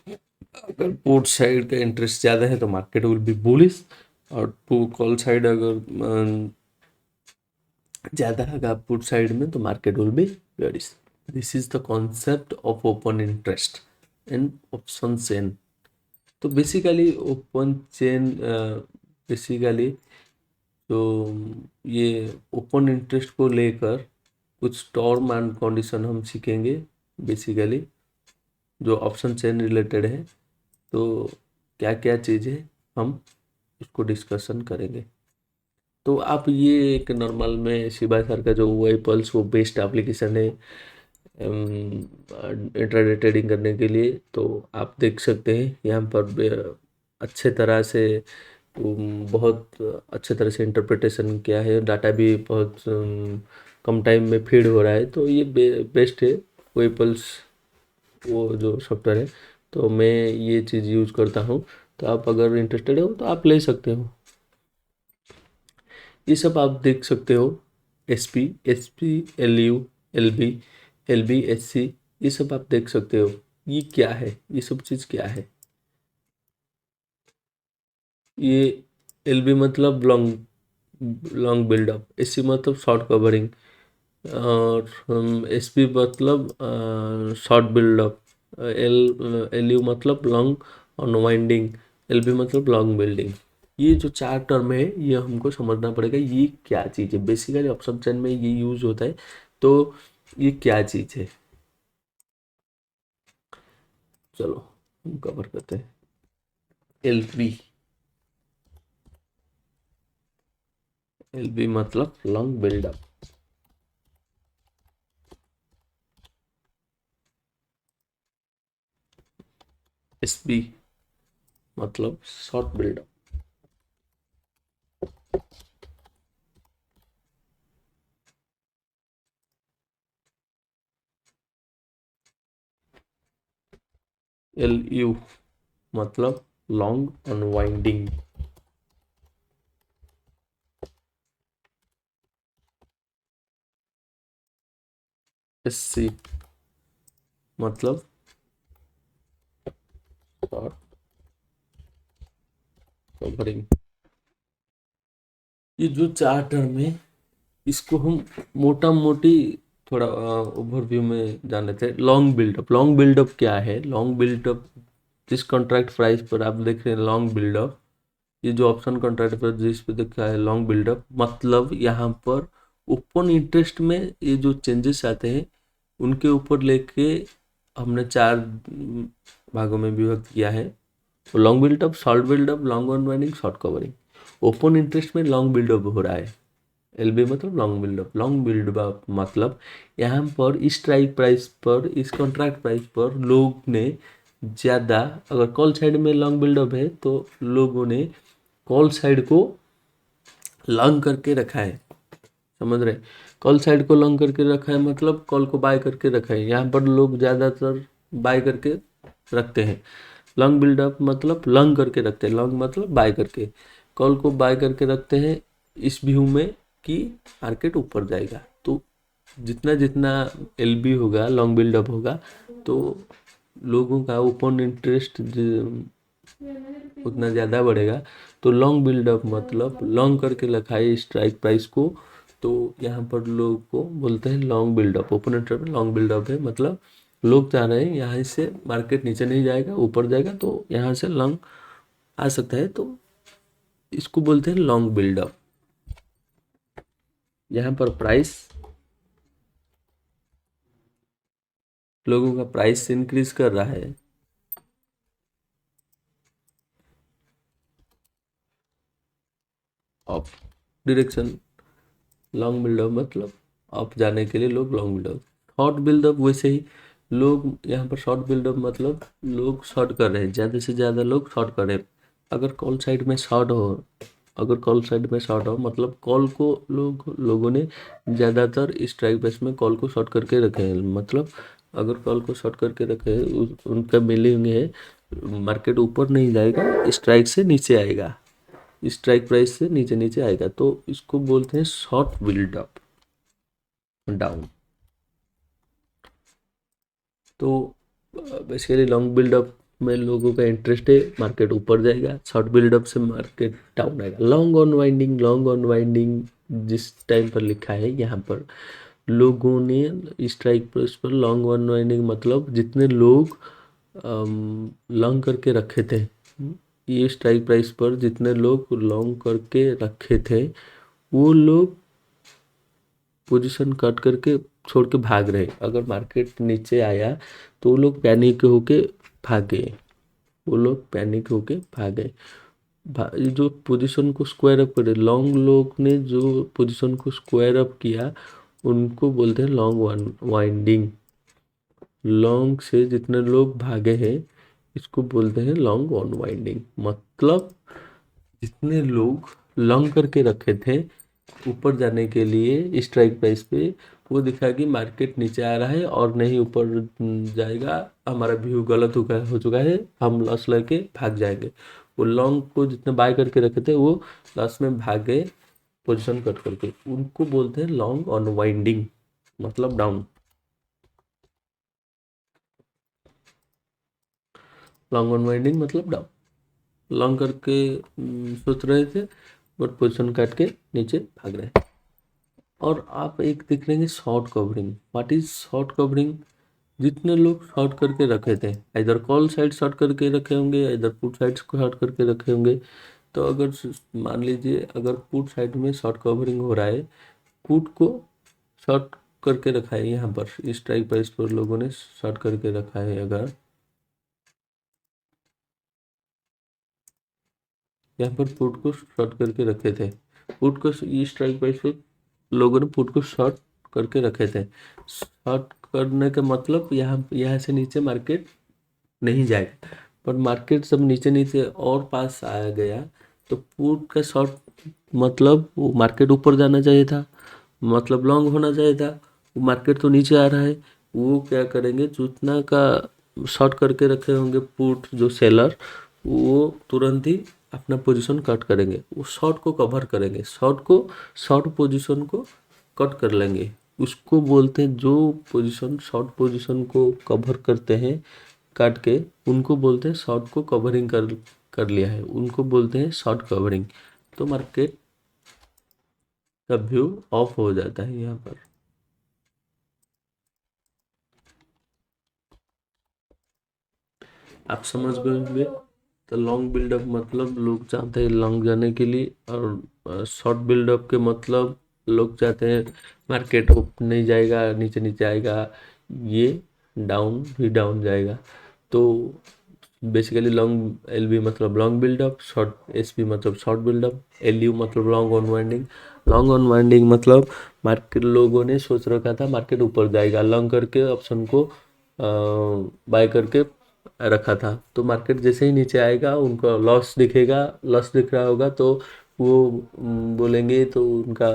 अगर पुट साइड का इंटरेस्ट ज़्यादा है तो मार्केट विल बी बुलिश, और कॉल साइड अगर ज़्यादा है पुट साइड में तो market will B bearish. This is the concept of open interest and option chain. तो बेसिकली ओपन चेन बेसिकली तो ये ओपन इंटरेस्ट को लेकर कुछ टर्म एंड कंडीशन हम सीखेंगे बेसिकली जो ऑप्शन चेन रिलेटेड है। तो क्या क्या चीज़ें हम उसको डिस्कशन करेंगे। तो आप ये एक नॉर्मल में शिबा सर का जो वही पल्स वो बेस्ट एप्लीकेशन है इंट्राडे ट्रेडिंग करने के लिए। तो आप देख सकते हैं यहाँ पर अच्छे तरह से बहुत अच्छे तरह से इंटरप्रिटेशन किया है, डाटा भी बहुत कम टाइम में फीड हो रहा है। तो ये बेस्ट है वही पल्स वो जो सॉफ्टवेयर है। तो मैं ये चीज़ यूज़ करता हूँ, तो आप अगर इंटरेस्टेड हो तो आप ले सकते हो। ये सब आप देख सकते हो, एस पी एल बी ये सब आप देख सकते हो। ये क्या है, ये सब चीज़ क्या है? ये एल मतलब लॉन्ग लॉन्ग बिल्डअप, एस मतलब शॉर्ट कवरिंग, और एस पी मतलब शॉर्ट बिल्डअप, एल यू मतलब लॉन्ग अनवाइंडिंग, एल बी मतलब लॉन्ग बिल्डिंग। ये जो चार टर्म है ये हमको समझना पड़ेगा ये क्या चीज़ है। बेसिकली ऑप्शन चेन में ये यूज होता है। तो ये क्या चीज़ है, चलो हम कवर करते हैं। एल बी मतलब लॉन्ग बिल्डअप, एस बी मतलब शॉर्ट बिल्डअप, एल यू मतलब लॉन्ग अनवाइंडिंग, एस सी मतलब शॉर्ट कवरिंग। ये जो चार टर्म है इसको हम मोटा मोटी थोड़ा ओवरव्यू में जान लेते हैं। लॉन्ग बिल्डअप क्या है? लॉन्ग बिल्डअप जिस कॉन्ट्रैक्ट प्राइस पर आप देख रहे हैं लॉन्ग बिल्डअप, ये जो ऑप्शन कॉन्ट्रैक्ट पर जिस पे देखा है लॉन्ग बिल्डअप, मतलब यहाँ पर ओपन इंटरेस्ट में ये जो चेंजेस आते हैं उनके ऊपर लेके हमने चार भागों में विभक्त किया है। तो long buildup, short buildup, long unwinding, short covering. Open interest में लॉन्ग बिल्डअप हो रहा है, एल बी मतलब लॉन्ग बिल्डअप मतलब यहाँ पर इस स्ट्राइक प्राइस पर, इस कॉन्ट्रैक्ट प्राइस पर लोग ने ज़्यादा, अगर कॉल साइड में लॉन्ग बिल्डअप है तो लोगों ने कॉल साइड को लॉन्ग करके रखा है, समझ रहे? कॉल साइड को लॉन्ग करके रखा है मतलब कॉल को बाय करके रखा है। यहाँ पर लोग ज़्यादातर बाय करके रखते हैं। लॉन्ग बिल्डअप मतलब लॉन्ग करके रखते हैं, लॉन्ग मतलब बाय करके, कॉल को बाय करके रखते हैं इस व्यू में कि मार्केट ऊपर जाएगा। तो जितना जितना एल बी होगा, लॉन्ग बिल्डअप होगा, तो लोगों का ओपन इंटरेस्ट उतना ज़्यादा बढ़ेगा। तो लॉन्ग बिल्डअप मतलब लॉन्ग करके रखा है स्ट्राइक प्राइस को, तो यहाँ पर लोग को बोलते हैं लॉन्ग बिल्डअप। ओपन इंटरेस्ट में लॉन्ग बिल्डअप है मतलब लोग चाह रहे हैं यहाँ से मार्केट नीचे नहीं जाएगा ऊपर जाएगा, तो यहाँ से लॉन्ग आ सकता है, तो इसको बोलते हैं लॉन्ग बिल्डअप। यहाँ पर प्राइस, लोगों का प्राइस इंक्रीज कर रहा है, अप डायरेक्शन, लॉन्ग बिल्डअप मतलब अप जाने के लिए लोग लॉन्ग बिल्डअप। शॉर्ट बिल्डअप वैसे ही, लोग यहाँ पर शॉर्ट बिल्डअप मतलब लोग शॉर्ट कर रहे हैं, ज़्यादा से ज़्यादा लोग शॉर्ट कर रहे हैं। अगर कॉल साइड में शॉर्ट हो, अगर कॉल साइड में शॉर्ट हो मतलब कॉल को लोगों ने ज़्यादातर स्ट्राइक बेस में कॉल को शॉर्ट करके रखे हैं। मतलब अगर कॉल को शॉर्ट करके रखे हैं उनका मीनिंग है मार्केट ऊपर नहीं जाएगा, स्ट्राइक से नीचे आएगा। स्ट्राइक प्राइस से नीचे नीचे आएगा, तो इसको बोलते हैं शॉर्ट बिल्डअप डाउन। तो बेसिकली लॉन्ग बिल्डअप में लोगों का इंटरेस्ट है, मार्केट ऊपर जाएगा, शॉर्ट बिल्डअप से मार्केट डाउन आएगा। लॉन्ग अनवाइंडिंग जिस टाइम पर लिखा है यहाँ पर लोगों ने स्ट्राइक प्राइस पर लॉन्ग अनवाइंडिंग मतलब जितने लोग लॉन्ग करके रखे थे, ये स्ट्राइक प्राइस पर जितने लोग लॉन्ग करके रखे थे वो लोग पोजीशन कट करके छोड़ के भाग रहे। अगर मार्केट नीचे आया तो वो लोग पैनिक होके भागे, वो लोग पैनिक होके भागे। ये जो पोजीशन को स्क्वायर अप करे, लॉन्ग लोग ने जो पोजीशन को स्क्वायर अप किया उनको बोलते हैं लॉन्ग वाइंडिंग। लॉन्ग से जितने लोग भागे हैं इसको बोलते हैं लॉन्ग अनवाइंडिंग। मतलब जितने लोग लॉन्ग करके रखे थे ऊपर जाने के लिए स्ट्राइक प्राइस पे, वो दिखा कि मार्केट नीचे आ रहा है और नहीं ऊपर जाएगा, हमारा व्यू गलत हो चुका है, हम लॉस लेके भाग जाएंगे। वो लॉन्ग को जितने बाय करके रखे थे वो लॉस में भाग गए पोजीशन कट करके, उनको बोलते हैं लॉन्ग अनवाइंडिंग मतलब डाउन। लॉन्ग अनवाइंडिंग मतलब डाउन। लॉन्ग करके सोच रहे थे बट पोजीशन काट के नीचे भाग रहे हैं। और आप एक देख लेंगे short covering. What is short covering? जितने लोग शॉर्ट करके रखे थे, इधर कॉल साइड शॉर्ट करके रखे होंगे, इधर पुट साइड को शॉर्ट करके रखे होंगे। तो अगर मान लीजिए अगर पुट साइड में शॉर्ट कवरिंग हो रहा है, पुट को शॉर्ट करके रखा है, यहाँ पर स्ट्राइक प्राइस पर लोगों ने शॉर्ट करके रखा है, अगर यहाँ पर पुट को शॉर्ट करके रखे थे, पुट को स्ट्राइक प्राइस पर लोगों ने पुट को शॉर्ट करके रखे थे। शॉर्ट करने का मतलब यहाँ से नीचे मार्केट नहीं जाएगा, पर मार्केट सब नीचे नीचे और पास आ गया तो पुट का शॉर्ट मतलब वो मार्केट ऊपर जाना चाहिए था, मतलब लॉन्ग होना चाहिए था। वो मार्केट तो नीचे आ रहा है, वो क्या करेंगे, जितना का शॉर्ट करके रखे होंगे पुट जो सेलर, वो तुरंत ही अपना पोजीशन कट करेंगे, वो शॉर्ट को कवर करेंगे, शॉर्ट पोजीशन को कट कर लेंगे। उसको बोलते हैं, जो पोजीशन शॉर्ट पोजीशन को कवर करते हैं काट के, उनको बोलते हैं शॉर्ट को कवरिंग कर लिया है, उनको बोलते हैं शॉर्ट कवरिंग। तो मार्केट का व्यू ऑफ हो जाता है यहाँ पर। आप समझ गए होंगे। तो लॉन्ग बिल्डअप मतलब लोग चाहते हैं लॉन्ग जाने के लिए, और शॉर्ट बिल्डअप के मतलब लोग चाहते हैं मार्केट अप नहीं जाएगा, नीचे नीचे आएगा, ये डाउन ही डाउन जाएगा। तो बेसिकली लॉन्ग एल बी मतलब long buildup, short S P मतलब शॉर्ट बिल्डअप, एल यू मतलब लॉन्ग अनवाइंडिंग। लॉन्ग अनवाइंडिंग मतलब मार्केट लोगों ने सोच रखा था मार्केट ऊपर जाएगा, लॉन्ग करके ऑप्शन को बाय करके रखा था, तो मार्केट जैसे ही नीचे आएगा उनको लॉस दिखेगा, लॉस दिख रहा होगा तो वो बोलेंगे तो उनका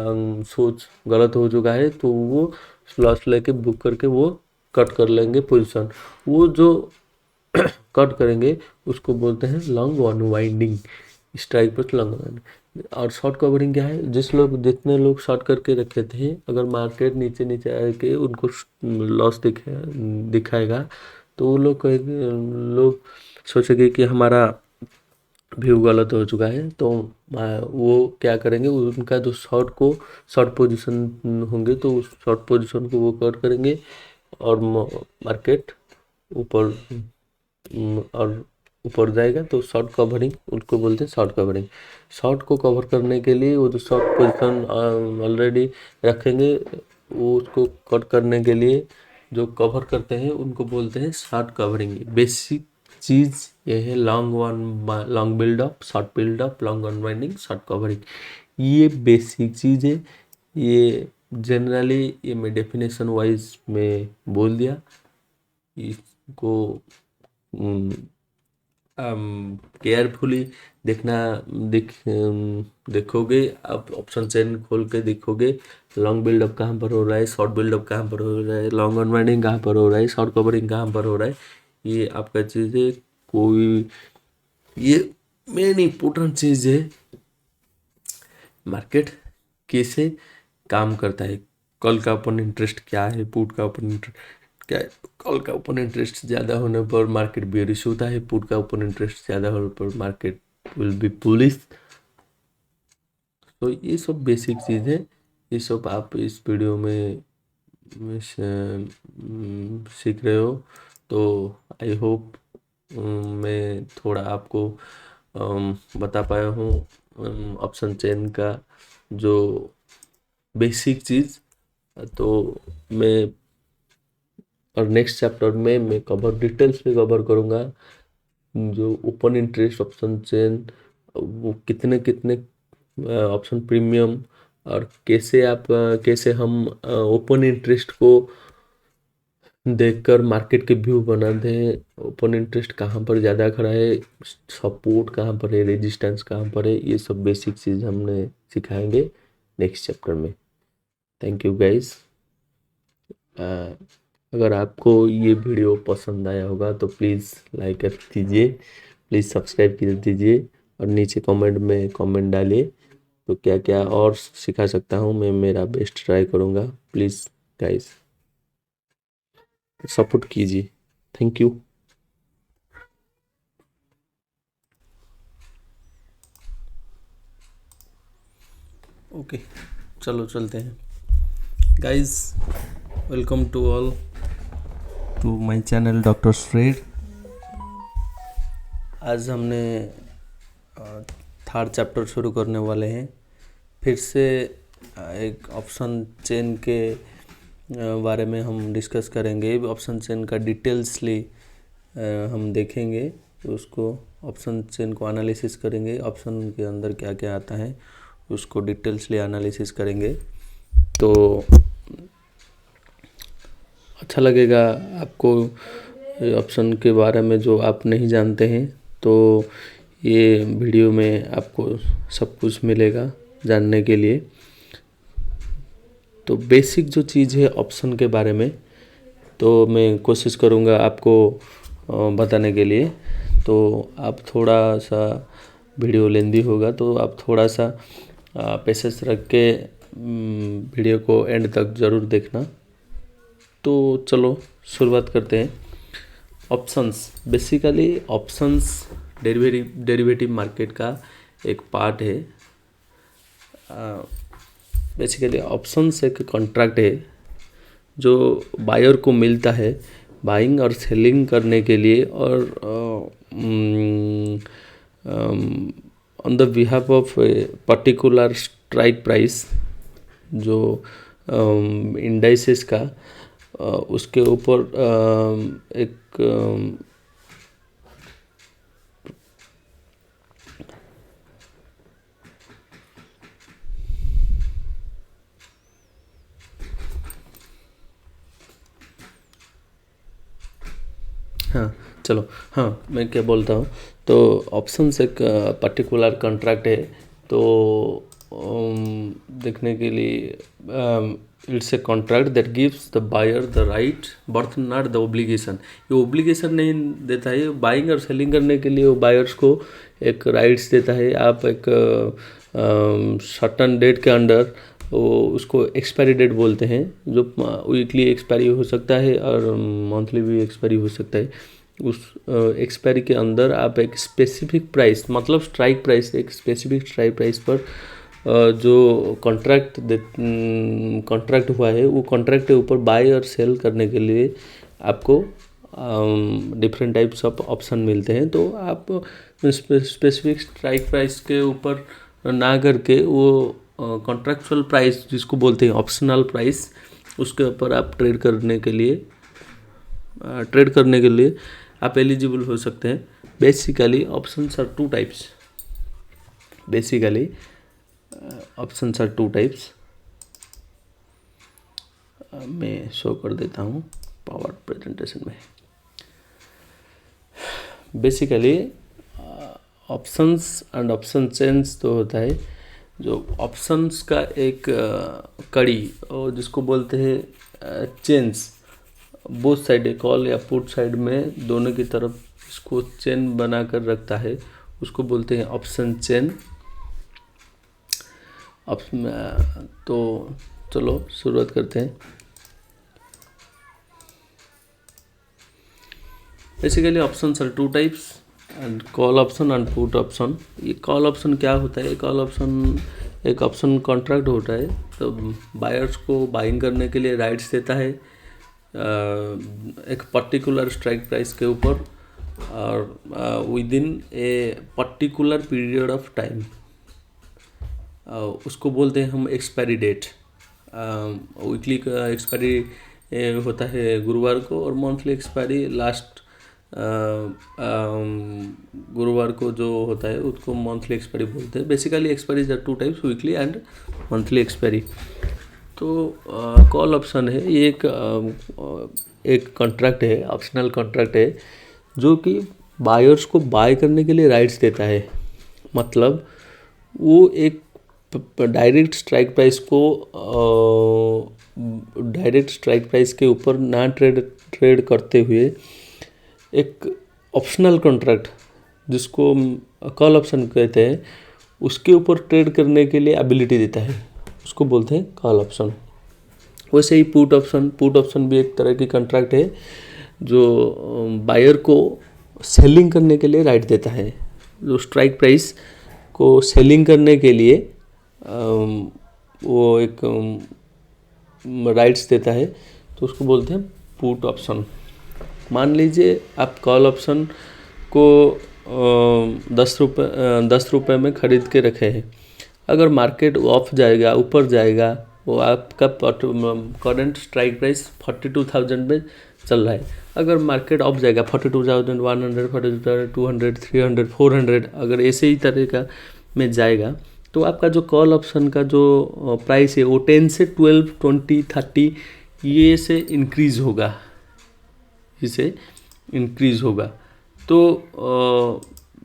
सोच गलत हो चुका है, तो वो लॉस लेके बुक करके वो कट कर लेंगे पोजीशन। वो जो कट करेंगे उसको बोलते हैं लॉन्ग अनवाइंडिंग। स्ट्राइक पर लॉन्ग अनवाइंडिंग। और शॉर्ट कवरिंग क्या है, जितने लोग शॉर्ट करके रखे थे, अगर मार्केट नीचे नीचे आके उनको लॉस दिखाएगा तो वो लोग कहेंगे, लोग सोचेंगे कि हमारा व्यू गलत हो चुका है, तो वो क्या करेंगे, उनका जो शॉर्ट पोजीशन होंगे तो उस शॉर्ट पोजीशन को वो कट करेंगे और मार्केट ऊपर और ऊपर जाएगा। तो शॉर्ट कवरिंग उनको बोलते हैं शॉर्ट कवरिंग। शॉर्ट को कवर करने के लिए वो जो शॉर्ट पोजीशन ऑलरेडी रखेंगे, वो उसको कट करने के लिए जो कवर करते हैं उनको बोलते हैं शॉर्ट कवरिंग। बेसिक चीज़ ये है, long buildup, short buildup, long unwinding, short covering, ये बेसिक चीज़ है। ये जनरली ये मैं डेफिनेशन वाइज में बोल दिया। इसको केयरफुली देखना, देखोगे आप ऑप्शन चेन खोल के देखोगे लॉन्ग बिल्डअप कहाँ पर हो रहा है, शॉर्ट बिल्डअप कहाँ पर हो रहा है, लॉन्ग अनवाइंडिंग कहाँ पर हो रहा है, शॉर्ट कवरिंग कहाँ पर हो रहा है, ये आपका चीज़ है। कोई ये मेन इम्पोर्टेंट चीज़ है मार्केट कैसे काम करता है, कॉल का ओपन इंटरेस्ट क्या है, पुट का ओपन इंटरेस्ट क्या है। कॉल का ओपन इंटरेस्ट ज़्यादा होने पर मार्केट बेरिश होता है, पुट का ओपन इंटरेस्ट ज़्यादा होने पर मार्केट विल बी बुलिश। तो ये सब बेसिक चीज़ है, ये सब आप इस वीडियो में सीख रहे हो। तो आई होप मैं थोड़ा आपको बता पाया हूँ ऑप्शन चेन का जो बेसिक चीज़। तो मैं और नेक्स्ट चैप्टर में मैं डिटेल्स में कवर करूँगा जो ओपन इंटरेस्ट ऑप्शन चेन, वो कितने कितने ऑप्शन प्रीमियम, और कैसे हम ओपन इंटरेस्ट को देखकर मार्केट के व्यू बना दें, ओपन इंटरेस्ट कहाँ पर ज़्यादा खड़ा है, सपोर्ट कहाँ पर है, रेजिस्टेंस कहाँ पर है, ये सब बेसिक चीज़ हमने सिखाएंगे नेक्स्ट चैप्टर में। Thank you guys. अगर आपको ये वीडियो पसंद आया होगा तो प्लीज़ लाइक कर दीजिए, प्लीज़ सब्सक्राइब कर दीजिए, और नीचे कमेंट में कमेंट डालिए तो क्या क्या और सिखा सकता हूँ मैं, मेरा बेस्ट ट्राई करूँगा। प्लीज़ गाइस सपोर्ट कीजिए। Thank you. ओके, चलो चलते हैं guys. Welcome to all to my channel doctor Fred. आज हमने थर्ड चैप्टर शुरू करने वाले हैं। फिर से एक ऑप्शन चेन के बारे में हम डिस्कस करेंगे। ऑप्शन चेन का डिटेल्सली हम देखेंगे, तो उसको ऑप्शन चेन को एनालिसिस करेंगे, ऑप्शन के अंदर क्या क्या आता है उसको डिटेल्सली एनालिसिस करेंगे। तो अच्छा लगेगा आपको ऑप्शन के बारे में जो आप नहीं जानते हैं, तो ये वीडियो में आपको सब कुछ मिलेगा जानने के लिए। तो बेसिक जो चीज़ है ऑप्शन के बारे में, तो मैं कोशिश करूँगा आपको बताने के लिए। तो आप थोड़ा सा वीडियो लेंदी होगा, तो आप थोड़ा सा पेशेंस रख के वीडियो को एंड तक ज़रूर देखना। तो चलो शुरुआत करते हैं। Options, basically options derivative market का एक पार्ट है। बेसिकली ऑप्शंस एक कॉन्ट्रैक्ट है जो बायर को मिलता है बाइंग और सेलिंग करने के लिए, और on the behalf of particular strike price जो इंडाइसेस का उसके ऊपर एक हाँ चलो, हाँ मैं क्या बोलता हूँ। तो ऑप्शंस एक पर्टिकुलर कॉन्ट्रैक्ट है। तो देखने के लिए it's a contract that gives the buyer the right but not the obligation. ये ओब्लिगेशन नहीं देता है, बाइंग और सेलिंग करने के लिए वो बायर्स को एक राइट्स देता है। आप एक सर्टन डेट के अंडर, वो उसको एक्सपायरी डेट बोलते हैं, जो वीकली एक्सपायरी हो सकता है और मंथली भी एक्सपायरी हो सकता है। उस एक्सपायरी के अंदर आप एक स्पेसिफिक प्राइस, मतलब स्ट्राइक प्राइस, एक स्पेसिफिक स्ट्राइक प्राइस पर जो कॉन्ट्रैक्ट हुआ है, वो कॉन्ट्रैक्ट के ऊपर बाय और सेल करने के लिए आपको डिफरेंट टाइप्स ऑफ ऑप्शन मिलते हैं। तो आप स्पेसिफिक स्ट्राइक प्राइस के ऊपर ना करके वो कॉन्ट्रैक्चुअल प्राइस जिसको बोलते हैं ऑप्शनल प्राइस, उसके ऊपर आप ट्रेड करने के लिए आप एलिजिबल हो सकते हैं। Basically options are two types. Options are two types. मैं शो कर देता हूँ पावर प्रेजेंटेशन में। Basically options and option chains तो होता है जो ऑप्शंस का एक कड़ी, और जिसको बोलते हैं चेन्स, बोथ साइड कॉल या पुट साइड में दोनों की तरफ इसको चेन बना कर रखता है, उसको बोलते हैं ऑप्शन चेन। तो चलो शुरुआत करते हैं। Basically options are two types, and call option and put option. ये कॉल ऑप्शन क्या होता है? कॉल ऑप्शन एक ऑप्शन कॉन्ट्रैक्ट होता है, तो बायर्स को बाइंग करने के लिए राइट्स देता है एक पर्टिकुलर स्ट्राइक प्राइस के ऊपर, और with in a particular period of time. उसको बोलते हैं हम एक्सपायरी डेट। वीकली का एक्सपायरी होता है गुरुवार को, और मंथली एक्सपायरी लास्ट गुरुवार को जो होता है उसको मंथली एक्सपायरी बोलते हैं। Basically expiries are two types, weekly and monthly expiry. तो कॉल ऑप्शन है, ये एक कॉन्ट्रैक्ट है, ऑप्शनल कॉन्ट्रैक्ट है, जो कि बायर्स को बाय करने के लिए राइट्स देता है। मतलब वो एक डायरेक्ट स्ट्राइक प्राइस के ऊपर ना ट्रेड करते हुए एक ऑप्शनल कॉन्ट्रैक्ट, जिसको कॉल ऑप्शन कहते हैं, उसके ऊपर ट्रेड करने के लिए एबिलिटी देता है, उसको बोलते हैं कॉल ऑप्शन। वैसे ही पुट ऑप्शन भी एक तरह की कॉन्ट्रैक्ट है, जो बायर को सेलिंग करने के लिए राइट देता है। जो स्ट्राइक प्राइस को सेलिंग करने के लिए वो एक राइट्स देता है, तो उसको बोलते हैं पुट ऑप्शन। मान लीजिए आप कॉल ऑप्शन को 10 रुपये में ख़रीद के रखे हैं। अगर मार्केट ऑफ जाएगा, ऊपर जाएगा, वो आपका करंट स्ट्राइक प्राइस 42,000 में चल रहा है। अगर मार्केट ऑफ जाएगा 42,100, 42,200, 300, 400, अगर ऐसे ही तरीका में जाएगा, तो आपका जो कॉल ऑप्शन का जो प्राइस है वो 10 से 12, 20, 30 ये से इंक्रीज़ होगा, इसे इंक्रीज़ होगा। तो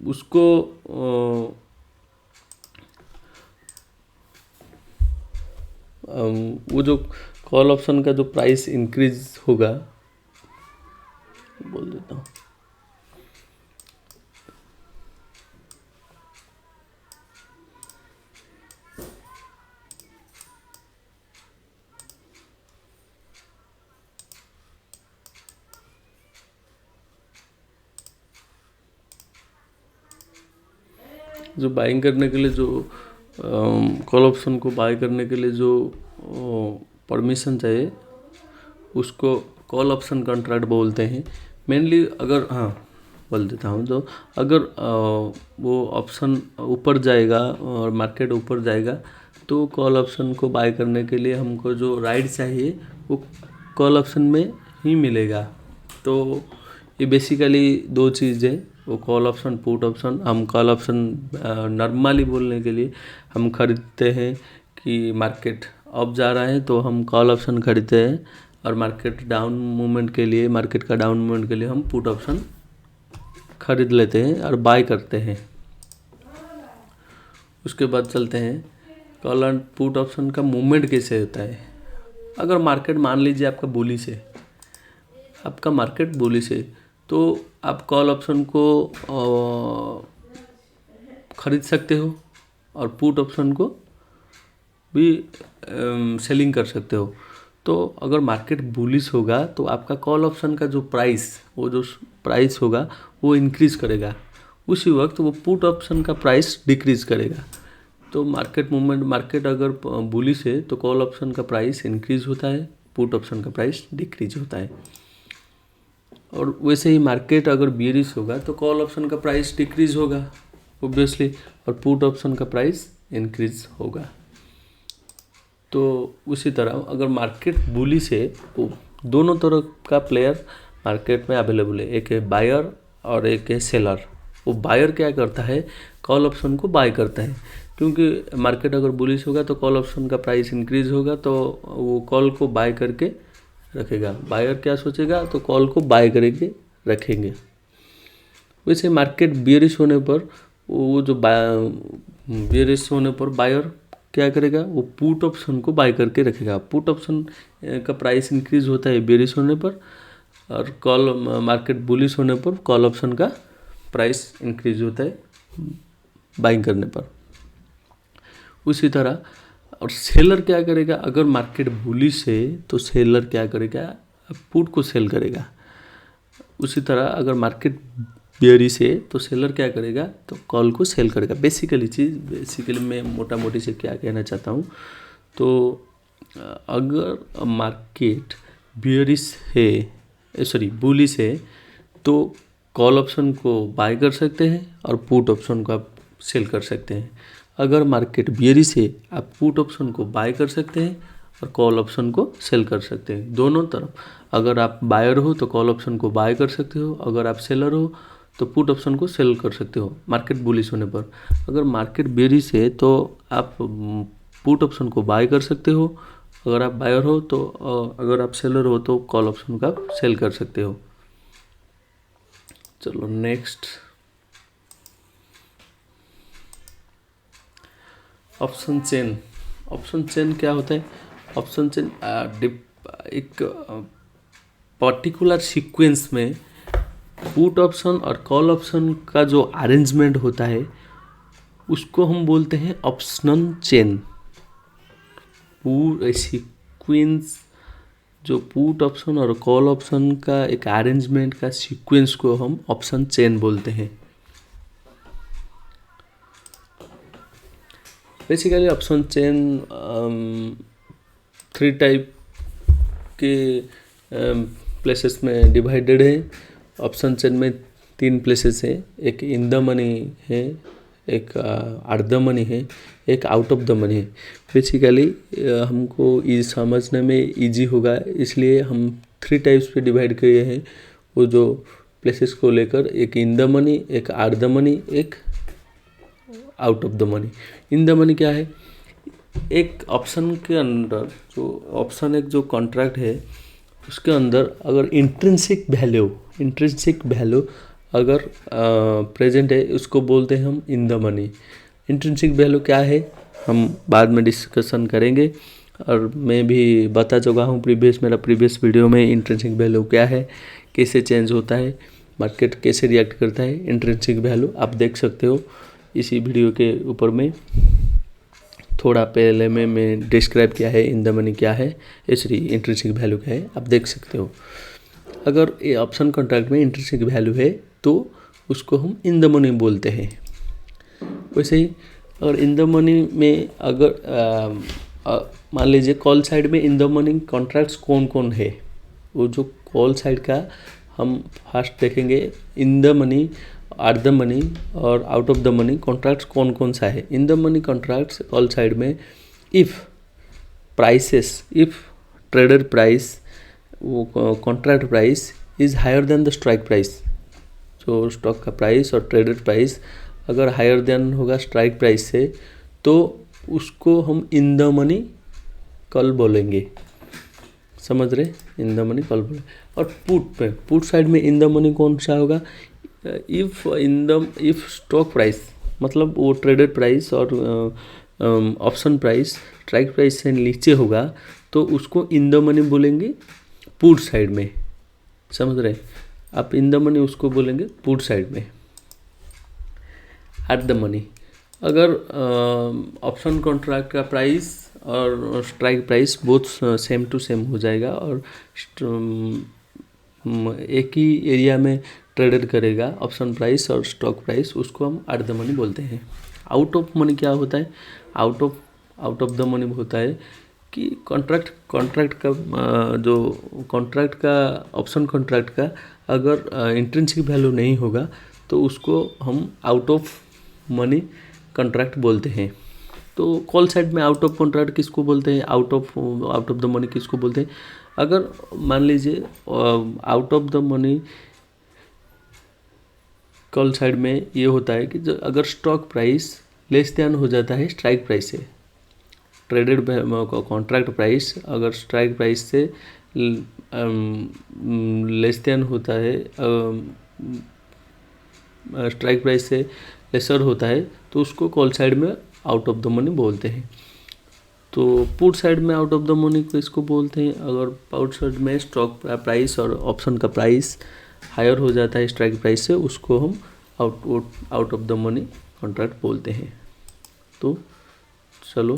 उसको वो जो कॉल ऑप्शन का जो प्राइस इंक्रीज होगा, बोल देता हूँ, जो बाइंग करने के लिए जो कॉल ऑप्शन को बाय करने के लिए जो परमिशन चाहिए, उसको कॉल ऑप्शन कॉन्ट्रैक्ट बोलते हैं। मेनली अगर बोल देता हूँ, तो अगर वो ऑप्शन ऊपर जाएगा और मार्केट ऊपर जाएगा, तो कॉल ऑप्शन को बाय करने के लिए हमको जो राइट चाहिए वो कॉल ऑप्शन में ही मिलेगा। तो ये बेसिकली दो चीज़ है, वो कॉल ऑप्शन, पुट ऑप्शन। हम कॉल ऑप्शन नॉर्मली बोलने के लिए हम खरीदते हैं कि मार्केट अप जा रहा है तो हम कॉल ऑप्शन खरीदते हैं, और मार्केट डाउन मूवमेंट के लिए, मार्केट का डाउन मूवमेंट के लिए हम पुट ऑप्शन खरीद लेते हैं और बाय करते हैं। उसके बाद चलते हैं कॉल एंड पुट ऑप्शन का मूवमेंट कैसे होता है। अगर मार्केट मान लीजिए आपका बुलिश है, आपका मार्केट बुलिश है, तो आप कॉल ऑप्शन को खरीद सकते हो और पुट ऑप्शन को भी सेलिंग कर सकते हो। तो अगर मार्केट बुलिश होगा तो आपका कॉल ऑप्शन का जो प्राइस, वो जो प्राइस होगा वो इंक्रीज़ करेगा, उसी वक्त वो पुट ऑप्शन का प्राइस डिक्रीज़ करेगा। तो मार्केट मूवमेंट, मार्केट अगर बुलिश है तो कॉल ऑप्शन का प्राइस इंक्रीज़ होता है, पुट ऑप्शन का प्राइस डिक्रीज होता है। और वैसे ही मार्केट अगर बेयरिश होगा तो कॉल ऑप्शन का प्राइस डिक्रीज होगा ऑब्वियसली, और पुट ऑप्शन का प्राइस इंक्रीज होगा। तो उसी तरह अगर मार्केट बुलिश है तो दोनों तरह का प्लेयर मार्केट में अवेलेबल है, एक है बायर और एक है सेलर। वो बायर क्या करता है, कॉल ऑप्शन को बाय करता है, क्योंकि मार्केट अगर बुलिश होगा तो कॉल ऑप्शन का प्राइस इंक्रीज होगा, तो वो कॉल को बाय करके रखेगा। बायर क्या सोचेगा, तो कॉल को बाय करके रखेंगे। वैसे मार्केट बियरिश होने पर, वो जो बियरिश होने पर बायर क्या करेगा, वो पुट ऑप्शन को बाय करके रखेगा। पुट ऑप्शन का प्राइस इंक्रीज होता है बियरिश होने पर, और कॉल मार्केट बुलिश होने पर कॉल ऑप्शन का प्राइस इंक्रीज होता है बाइंग करने पर। उसी तरह और सेलर क्या करेगा, अगर मार्केट बुलिश है तो सेलर क्या करेगा, पुट को सेल करेगा। उसी तरह अगर मार्केट बेयरिश है तो सेलर क्या करेगा, तो कॉल को सेल करेगा। बेसिकली मैं मोटा मोटी से क्या कहना चाहता हूँ, तो अगर मार्केट बेयरिश है, सॉरी बुलिश है, तो कॉल ऑप्शन को बाय कर सकते हैं और पुट ऑप्शन को आप सेल कर सकते हैं। अगर मार्केट बेयरिश है, आप पुट ऑप्शन को बाय कर सकते हैं और कॉल ऑप्शन को सेल कर सकते हैं, दोनों तरफ। अगर आप बायर हो तो कॉल ऑप्शन को बाय कर सकते हो, अगर आप सेलर हो तो पुट ऑप्शन को सेल कर सकते हो मार्केट बुलिश होने पर। अगर मार्केट बेयरिश है तो आप पुट ऑप्शन को बाय कर सकते हो, अगर आप बायर हो तो, अगर आप सेलर हो तो कॉल ऑप्शन का आप सेल कर सकते हो। चलो next, option chain. Option chain क्या होता है? ऑप्शन चेन एक पर्टिकुलर सीक्वेंस में पुट ऑप्शन और कॉल ऑप्शन का जो अरेंजमेंट होता है उसको हम बोलते हैं ऑप्शनल चेन। पूरा सीक्वेंस जो पुट ऑप्शन और कॉल ऑप्शन का एक अरेंजमेंट का सीक्वेंस को हम ऑप्शन चेन बोलते हैं। बेसिकली ऑप्शन चेन 3 टाइप के प्लेसेस में डिवाइडेड है। ऑप्शन चेन में 3 प्लेसेस है, एक इन द मनी है, एक एट द मनी है, एक आउट ऑफ द मनी है। बेसिकली हमको ये समझने में इजी होगा, इसलिए हम 3 टाइप्स पे डिवाइड किए हैं वो जो प्लेसेस को लेकर, एक इन द मनी, एक एट द मनी, एक out of the money. In the money क्या है? एक ऑप्शन के अंदर जो ऑप्शन, एक जो कॉन्ट्रैक्ट है उसके अंदर अगर इंट्रिंसिक वैल्यू अगर प्रेजेंट है, उसको बोलते हैं हम in the money. Intrinsic value क्या है हम बाद में डिस्कशन करेंगे, और मैं भी बता चुका हूँ मेरा प्रीवियस वीडियो में इंट्रिंसिक वैल्यू क्या है, कैसे चेंज होता है, मार्केट कैसे रिएक्ट करता है। इंट्रिंसिक वैल्यू आप देख सकते हो इसी वीडियो के ऊपर में थोड़ा पहले में मैं डिस्क्राइब किया है इन द मनी क्या है, इसलिए इंट्रिंसिक वैल्यू क्या है आप देख सकते हो। अगर ये ऑप्शन कॉन्ट्रैक्ट में इंट्रिंसिक वैल्यू है तो उसको हम इन द मनी बोलते हैं। वैसे ही अगर इन द मनी में अगर मान लीजिए कॉल साइड में इन द मनी कॉन्ट्रैक्ट्स कौन कौन है, वो जो कॉल साइड का हम फर्स्ट देखेंगे, in the money, at the money और out of the money contracts कौन कौन सा है। In the money contracts call side में इफ़ ट्रेडेड प्राइस, वो contract price is higher than the strike price, जो स्टॉक का प्राइस और ट्रेडेड प्राइस अगर हायर देन होगा स्ट्राइक प्राइस से, तो उसको हम इन द मनी कॉल बोलेंगे। समझ रहे? इन द मनी कॉल बोलेंगे। और पुट साइड में इन द मनी कौन सा होगा? इफ स्टॉक प्राइस, मतलब वो ट्रेडेड प्राइस और ऑप्शन प्राइस स्ट्राइक प्राइस से नीचे होगा तो उसको इन द मनी बोलेंगे पुट साइड में। समझ रहे? आप इन द मनी उसको बोलेंगे पुट साइड में। एट द मनी, अगर ऑप्शन कॉन्ट्रैक्ट का प्राइस और strike price both same to same हो जाएगा और एक ही एरिया में ट्रेडेड करेगा ऑप्शन प्राइस और स्टॉक प्राइस, उसको हम एट द मनी बोलते हैं। आउट ऑफ मनी क्या होता है? आउट ऑफ द मनी होता है कि कॉन्ट्रैक्ट का जो कॉन्ट्रैक्ट का ऑप्शन कॉन्ट्रैक्ट का अगर इंट्रिंसिक वैल्यू नहीं होगा तो उसको हम आउट ऑफ मनी कॉन्ट्रैक्ट बोलते हैं। तो कॉल साइड में आउट ऑफ कॉन्ट्रैक्ट किसको बोलते हैं, आउट ऑफ द मनी किसको बोलते हैं? अगर मान लीजिए out of the money call side में ये होता है कि जो अगर स्टॉक प्राइस लेस देन हो जाता है स्ट्राइक प्राइस से, ट्रेडेड कॉन्ट्रैक्ट प्राइस अगर स्ट्राइक प्राइस से लेस देन होता है, स्ट्राइक प्राइस से लेसर होता है, तो उसको कॉल साइड में आउट ऑफ द मनी बोलते हैं। तो पुट साइड में आउट ऑफ द मनी को इसको बोलते हैं अगर पुट साइड में स्टॉक प्राइस और ऑप्शन का प्राइस हायर हो जाता है स्ट्राइक प्राइस से, उसको हम out of the money contract बोलते हैं। तो चलो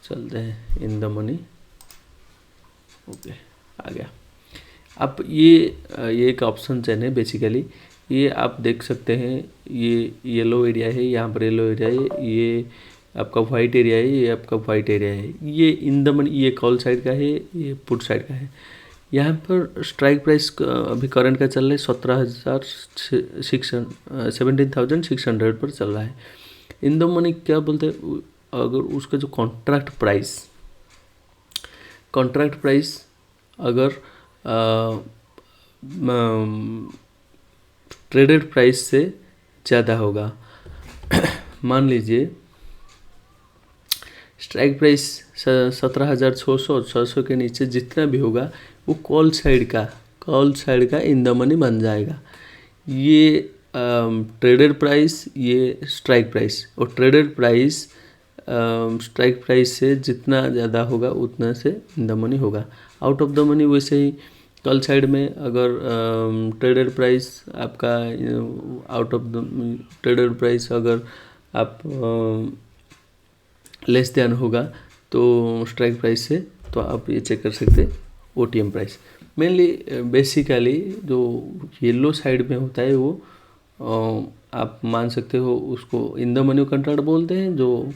चलते हैं इन द मनी। ओके, आ गया। अब ये एक ऑप्शन चेन है बेसिकली। ये आप देख सकते हैं, ये येलो एरिया है, यहाँ पर येलो एरिया है, ये आपका वाइट एरिया है, ये आपका वाइट एरिया है। ये इन द मनी, ये कॉल साइड का है, ये पुट साइड का है। यहाँ पर स्ट्राइक प्राइस अभी करंट का चल रहा है 17,600 पर चल रहा है। इन द मनी क्या बोलते हैं, अगर उसका जो कॉन्ट्रैक्ट प्राइस अगर ट्रेडेड प्राइस से ज़्यादा होगा, मान लीजिए स्ट्राइक प्राइस 17,600 के नीचे जितना भी होगा वो कॉल साइड का इन द मनी बन जाएगा। ये ट्रेडेड प्राइस, ये स्ट्राइक प्राइस, और ट्रेडेड प्राइस स्ट्राइक प्राइस से जितना ज़्यादा होगा उतना से इन द मनी होगा। आउट ऑफ द मनी वैसे ही कॉल साइड में अगर ट्रेडेड प्राइस आपका out of the traded price अगर आप लेस देन होगा तो स्ट्राइक प्राइस से, तो आप ये चेक कर सकते हैं OTM प्राइस। मेनली बेसिकली जो येलो साइड में होता है वो आप मान सकते हो उसको इन द मनी कॉन्ट्रैक्ट बोलते हैं। जो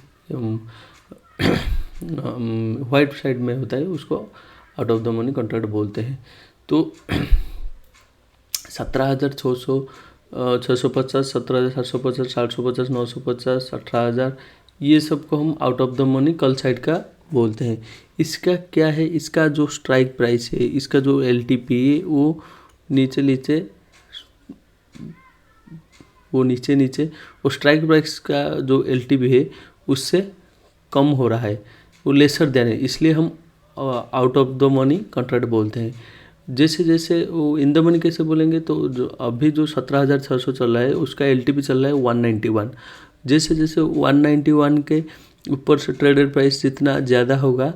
वाइट साइड में होता है उसको out of the money contract बोलते हैं। तो 17,600, 650, 17,750, 750, 950, 18,000, ये सब को हम out of the money call side का बोलते हैं। इसका क्या है, इसका जो स्ट्राइक प्राइस है, इसका जो LTP है वो नीचे और स्ट्राइक प्राइस का जो LTP है उससे कम हो रहा है, वो लेसर देन है, इसलिए हम out of the money contract बोलते हैं। जैसे जैसे वो इन द मनी कैसे बोलेंगे, तो जो अभी जो 17,600 चल रहा है उसका LTP चल रहा है 191। जैसे जैसे 191 के ऊपर से ट्रेडेड प्राइस जितना ज़्यादा होगा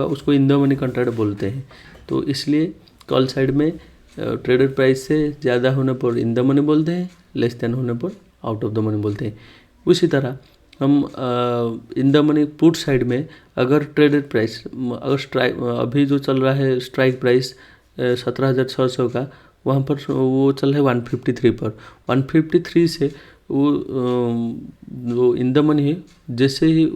उसको इन द मनी कॉन्ट्रैक्ट बोलते हैं। तो इसलिए कॉल साइड में ट्रेडेड प्राइस से ज़्यादा होने पर इन द मनी बोलते हैं, लेस देन होने पर आउट ऑफ द मनी बोलते हैं। उसी तरह हम in the money put side में अगर ट्रेडेड प्राइस अगर अभी जो चल रहा है स्ट्राइक प्राइस 17,600 का, वहाँ पर वो चल रहा है 153 पर। 153 से वो इन द मनी है, जैसे ही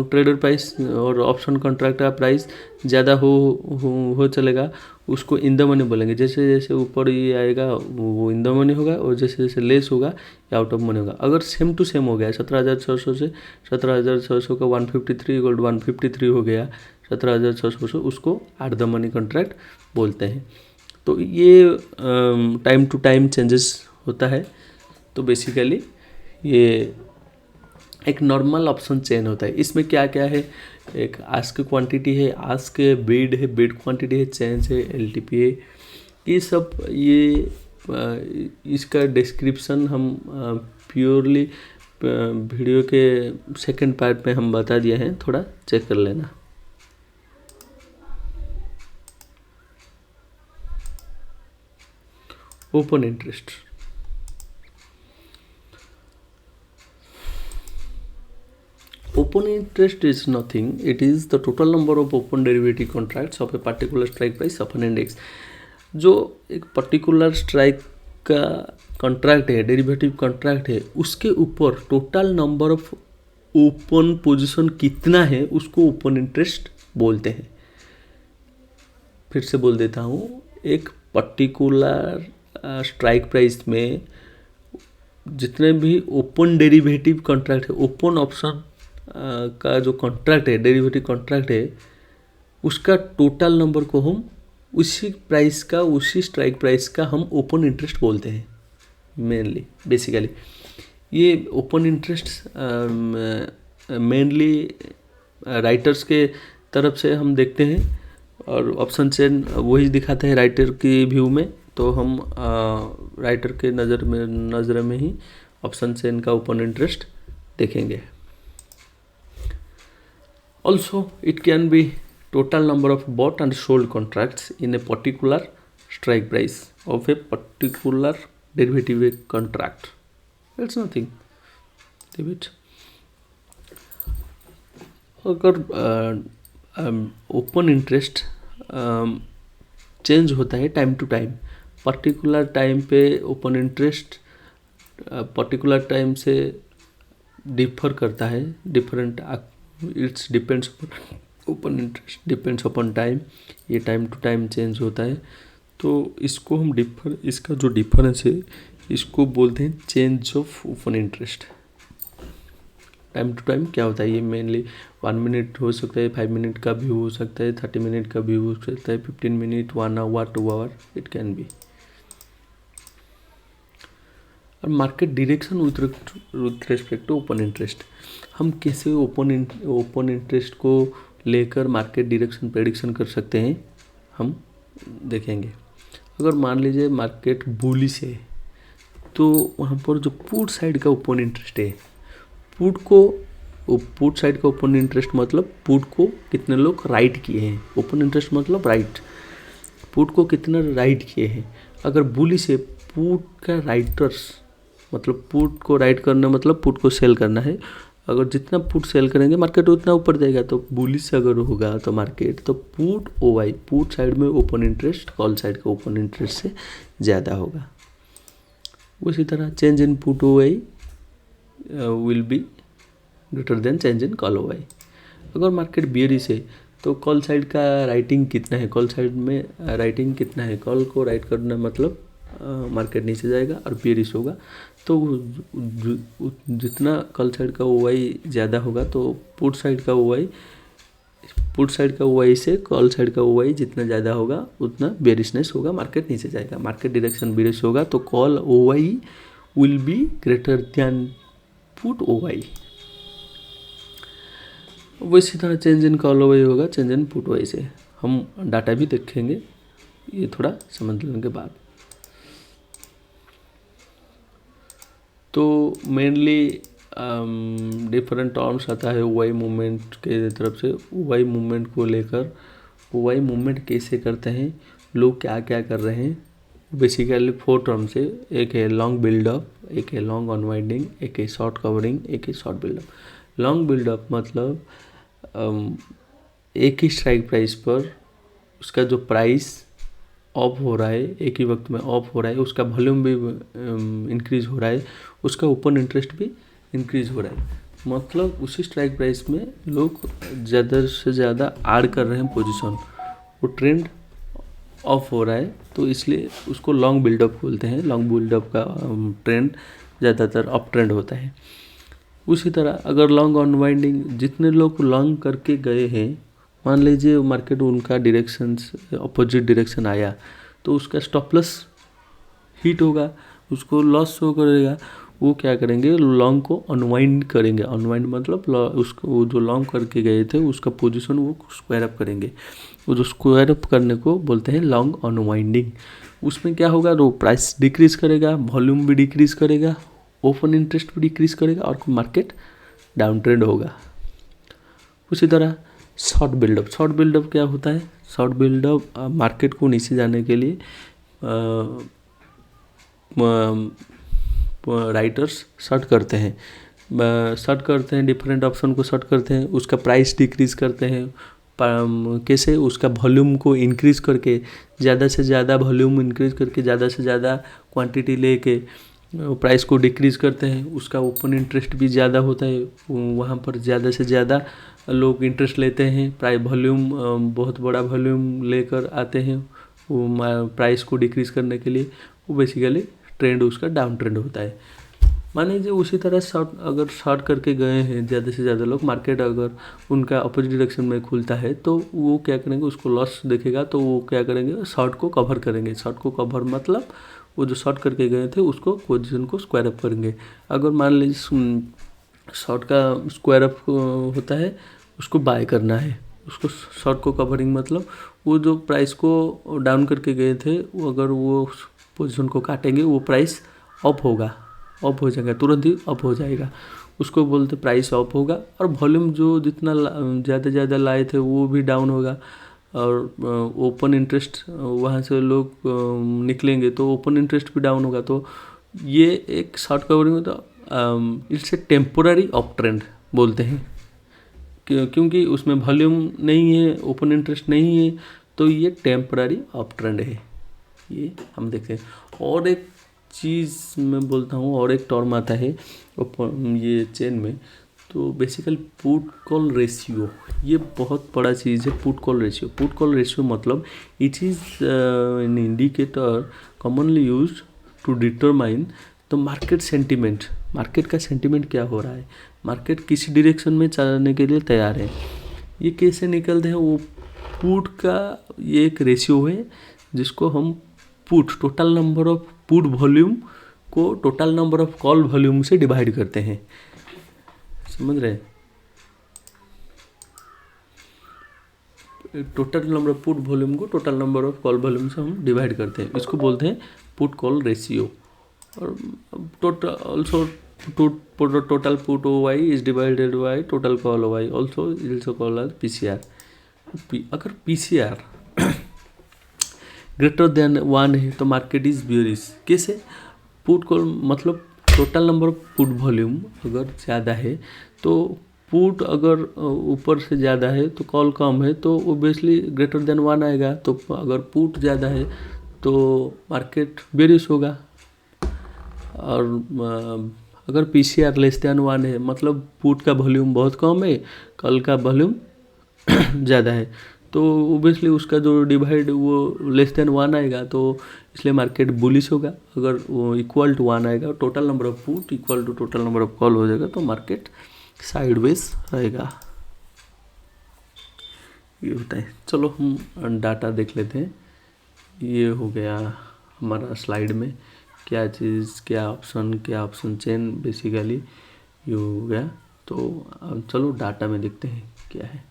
ट्रेडेड प्राइस और ऑप्शन कॉन्ट्रैक्ट का प्राइस ज़्यादा हो चलेगा उसको इन द मनी बोलेंगे। जैसे जैसे ऊपर ये आएगा वो इन द मनी होगा, और जैसे जैसे लेस होगा या आउट ऑफ मनी होगा। अगर सेम टू सेम हो गया 17,600 से 17,600 का 153 इक्वल टू 153 हो गया 17,600, उसको एट द मनी कॉन्ट्रैक्ट बोलते हैं। तो ये टाइम टू टाइम चेंजेस होता है। तो बेसिकली ये एक नॉर्मल ऑप्शन चेन होता है। इसमें क्या क्या है, एक आस्क क्वांटिटी है, आस्क बिड है, बिड क्वांटिटी है, चेंज है, LTP है, ये सब। इसका डिस्क्रिप्शन हम प्योरली वीडियो के सेकंड पार्ट में हम बता दिए हैं, थोड़ा चेक कर लेना। Open interest, open interest is nothing, it is the total number of open derivative contracts of a particular strike price of an index। जो एक पर्टिकुलर स्ट्राइक का कॉन्ट्रैक्ट है, डेरिवेटिव कॉन्ट्रैक्ट है, उसके ऊपर total number of open position कितना है उसको ओपन इंटरेस्ट बोलते हैं। फिर से बोल देता हूँ, एक पर्टिकुलर स्ट्राइक प्राइस में जितने भी ओपन डेरिवेटिव कॉन्ट्रैक्ट है, ओपन ऑप्शन का जो कॉन्ट्रैक्ट है, डेरिवेटिव कॉन्ट्रैक्ट है, उसका टोटल नंबर को हम उसी प्राइस का, उसी स्ट्राइक प्राइस का हम ओपन इंटरेस्ट बोलते हैं। मेनली बेसिकली ये ओपन इंटरेस्ट मेनली राइटर्स के तरफ से हम देखते हैं, और ऑप्शन चेन वही दिखाते हैं राइटर की व्यू में। तो हम राइटर के नज़र में ही ऑप्शन चेन का ओपन इंटरेस्ट देखेंगे। Also, it can be total number of bought and sold contracts in a particular strike price of a particular derivative contract. That's nothing. Leave it. अगर open interest change होता है time to time, particular time पे open interest particular time से differ करता है, different, it's depends open interest depends upon time, ये time to time change होता है। तो इसको हम इसका जो डिफरेंस है इसको बोलते हैं change of open interest. Time to time क्या होता है, ये मेनली 1 मिनट हो सकता है, 5 मिनट का भी हो सकता है, 30 मिनट का भी हो सकता है, 15 minute, 1 hour, 2 hour, it can be. और market direction with respect to open interest, हम कैसे ओपन इंटरेस्ट को लेकर मार्केट डायरेक्शन प्रेडिक्शन कर सकते हैं, हम देखेंगे। अगर मान लीजिए मार्केट बुलिश है तो वहाँ पर जो पुट साइड का ओपन इंटरेस्ट है, पुट साइड का ओपन इंटरेस्ट मतलब पुट को कितने लोग राइट किए हैं, ओपन इंटरेस्ट मतलब राइट, पुट को कितने राइट किए हैं। अगर बुलिश है, पुट का राइटर्स मतलब पुट को राइट करना मतलब पुट को सेल करना है, अगर जितना पुट सेल करेंगे मार्केट उतना ऊपर जाएगा। तो बुलिश अगर होगा तो मार्केट, तो पुट OI, पुट साइड में ओपन इंटरेस्ट कॉल साइड का ओपन इंटरेस्ट से ज़्यादा होगा। उसी तरह change in put OI will be greater than change in call OI। अगर मार्केट बियरिश है तो कॉल साइड का राइटिंग कितना है, कॉल साइड में राइटिंग कितना है, कॉल को राइट करना मतलब मार्केट नीचे जाएगा और बियरिश होगा तो जितना कॉल साइड का OI ज़्यादा होगा तो पुट साइड का OI से कॉल साइड का OI जितना ज़्यादा होगा उतना बेरिशनेस होगा, मार्केट नीचे जाएगा। मार्केट डायरेक्शन बेरिश होगा तो call OI will be greater than put OI। वैसी तरह चेंज इन कॉल OI होगा चेंज इन पुट OI से। हम डाटा भी देखेंगे ये थोड़ा समझ लेने के बाद। तो मेनली डिफरेंट टर्म्स आता है OI मूवमेंट के तरफ से। OI मूवमेंट को लेकर OI मूवमेंट कैसे करते हैं, लोग क्या क्या कर रहे हैं, बेसिकली 4 टर्म्स है। एक है लॉन्ग बिल्डअप, एक है लॉन्ग अनवाइंडिंग, एक है शॉर्ट कवरिंग, एक है शॉर्ट बिल्डअप। लॉन्ग बिल्डअप मतलब एक ही स्ट्राइक प्राइस पर उसका जो प्राइस ऑफ हो रहा है, एक ही वक्त में ऑफ हो रहा है, उसका वॉल्यूम भी इंक्रीज हो रहा है, उसका ओपन इंटरेस्ट भी इंक्रीज हो रहा है। मतलब उसी स्ट्राइक प्राइस में लोग ज़्यादा से ज़्यादा ऐड कर रहे हैं पोजीशन, वो ट्रेंड ऑफ हो रहा है तो इसलिए उसको लॉन्ग बिल्डअप बोलते हैं। लॉन्ग बिल्डअप का ट्रेंड ज़्यादातर अप ट्रेंड होता है। उसी तरह अगर लॉन्ग अनवाइंडिंग, जितने लोग लॉन्ग करके गए हैं, मान लीजिए मार्केट उनका डायरेक्शन अपोजिट डायरेक्शन आया तो उसका स्टॉप लॉस हिट होगा, उसको लॉस शो करेगा। वो क्या करेंगे, लॉन्ग को अनवाइंड करेंगे। अनवाइंड मतलब उसको जो लॉन्ग करके गए थे उसका पोजीशन वो स्क्वायर अप करेंगे। वो जो स्क्वायर अप करने को बोलते हैं लॉन्ग अनवाइंडिंग। उसमें क्या होगा, वो प्राइस डिक्रीज करेगा, वॉल्यूम भी डिक्रीज करेगा, ओपन इंटरेस्ट भी डिक्रीज करेगा और मार्केट डाउन ट्रेंड होगा। उसी तरह शॉर्ट बिल्डअप, शॉर्ट बिल्डअप क्या होता है, शॉर्ट बिल्डअप मार्केट को नीचे जाने के लिए राइटर्स शॉर्ट करते हैं, डिफरेंट ऑप्शन को शॉर्ट करते हैं, उसका प्राइस डिक्रीज करते हैं। कैसे, उसका वॉल्यूम को इंक्रीज करके, ज़्यादा से ज़्यादा वॉल्यूम इंक्रीज करके, ज़्यादा से ज़्यादा क्वांटिटी लेके प्राइस को डिक्रीज करते हैं। उसका ओपन इंटरेस्ट भी ज़्यादा होता है, वहाँ पर ज़्यादा से ज़्यादा लोग इंटरेस्ट लेते हैं, प्राइस वॉल्यूम बहुत बड़ा वॉल्यूम लेकर आते हैं वो प्राइस को डिक्रीज करने के लिए। वो बेसिकली ट्रेंड उसका डाउन ट्रेंड होता है। मान लीजिए उसी तरह अगर शॉर्ट करके गए हैं ज़्यादा से ज़्यादा लोग, मार्केट अगर उनका अपोजिट डायरेक्शन में खुलता है तो वो क्या करेंगे, उसको लॉस देखेगा तो वो क्या करेंगे, शॉर्ट को कवर करेंगे। शॉर्ट को कवर मतलब वो जो शॉर्ट करके गए थे उसको पोजीशन को स्क्वायर अप करेंगे। अगर मान लीजिए शॉर्ट का स्क्वायर अप होता है, उसको बाय करना है, उसको शॉर्ट को कवरिंग मतलब वो जो प्राइस को डाउन करके गए थे वो अगर वो पोजीशन को काटेंगे वो प्राइस अप होगा, अप हो जाएगा, तुरंत ही अप हो जाएगा, उसको बोलते प्राइस अप होगा। और वॉल्यूम जो जितना ज़्यादा लाए थे वो भी डाउन होगा और ओपन इंटरेस्ट वहाँ से लोग निकलेंगे तो ओपन इंटरेस्ट भी डाउन होगा। तो ये एक शॉर्ट कवरिंग में तो it's a temporary up trend बोलते हैं। क्योंकि उसमें वॉल्यूम नहीं है, ओपन इंटरेस्ट नहीं है, तो ये टेम्पररी अप ट्रेंड है, ये हम देखते हैं। और एक चीज़ मैं बोलता हूँ, और एक टर्म आता है ये चेन में, तो बेसिकली पुट कॉल रेशियो, ये बहुत बड़ा चीज़ है। पुट कॉल रेशियो मतलब it is an indicator commonly used to determine the market sentiment. Market का सेंटिमेंट क्या हो रहा है, मार्केट किस डायरेक्शन में चलने के लिए तैयार है, ये कैसे निकलते हैं। वो पुट का ये एक रेशियो है जिसको हम put, total number of put volume को total number of call volume से डिवाइड करते हैं, समझ रहे हैं। Total number of put volume को total number of call volume से हम डिवाइड करते हैं, इसको बोलते हैं पुट कॉल रेशियो। और total also total put O Y is divided by total call O Y, also is also called as PCR. अगर पीसीआर ग्रेटर देन 1 है तो मार्केट इज बियरिश। कैसे, पुट कॉल मतलब total number of put volume अगर ज़्यादा है तो put अगर ऊपर से ज़्यादा है तो कॉल कम है, तो ओबियसली ग्रेटर देन 1 आएगा। तो अगर पुट ज़्यादा है तो मार्केट बेरिश होगा। और अगर पीसीआर लेस देन 1 है मतलब पुट का वॉल्यूम बहुत कम है, कॉल का वॉल्यूम ज़्यादा है, तो ओबियसली उसका जो डिवाइड वो लेस देन 1 आएगा, तो इसलिए मार्केट बुलिश होगा। अगर वो इक्वल टू 1 आएगा, total number of put equal to total number of call हो जाएगा, तो मार्केट साइडवेज रहेगा। ये होता है। चलो हम डाटा देख लेते हैं। ये हो गया हमारा स्लाइड में क्या चीज़, क्या ऑप्शन चेन बेसिकली ये हो गया। तो चलो डाटा में देखते हैं क्या है।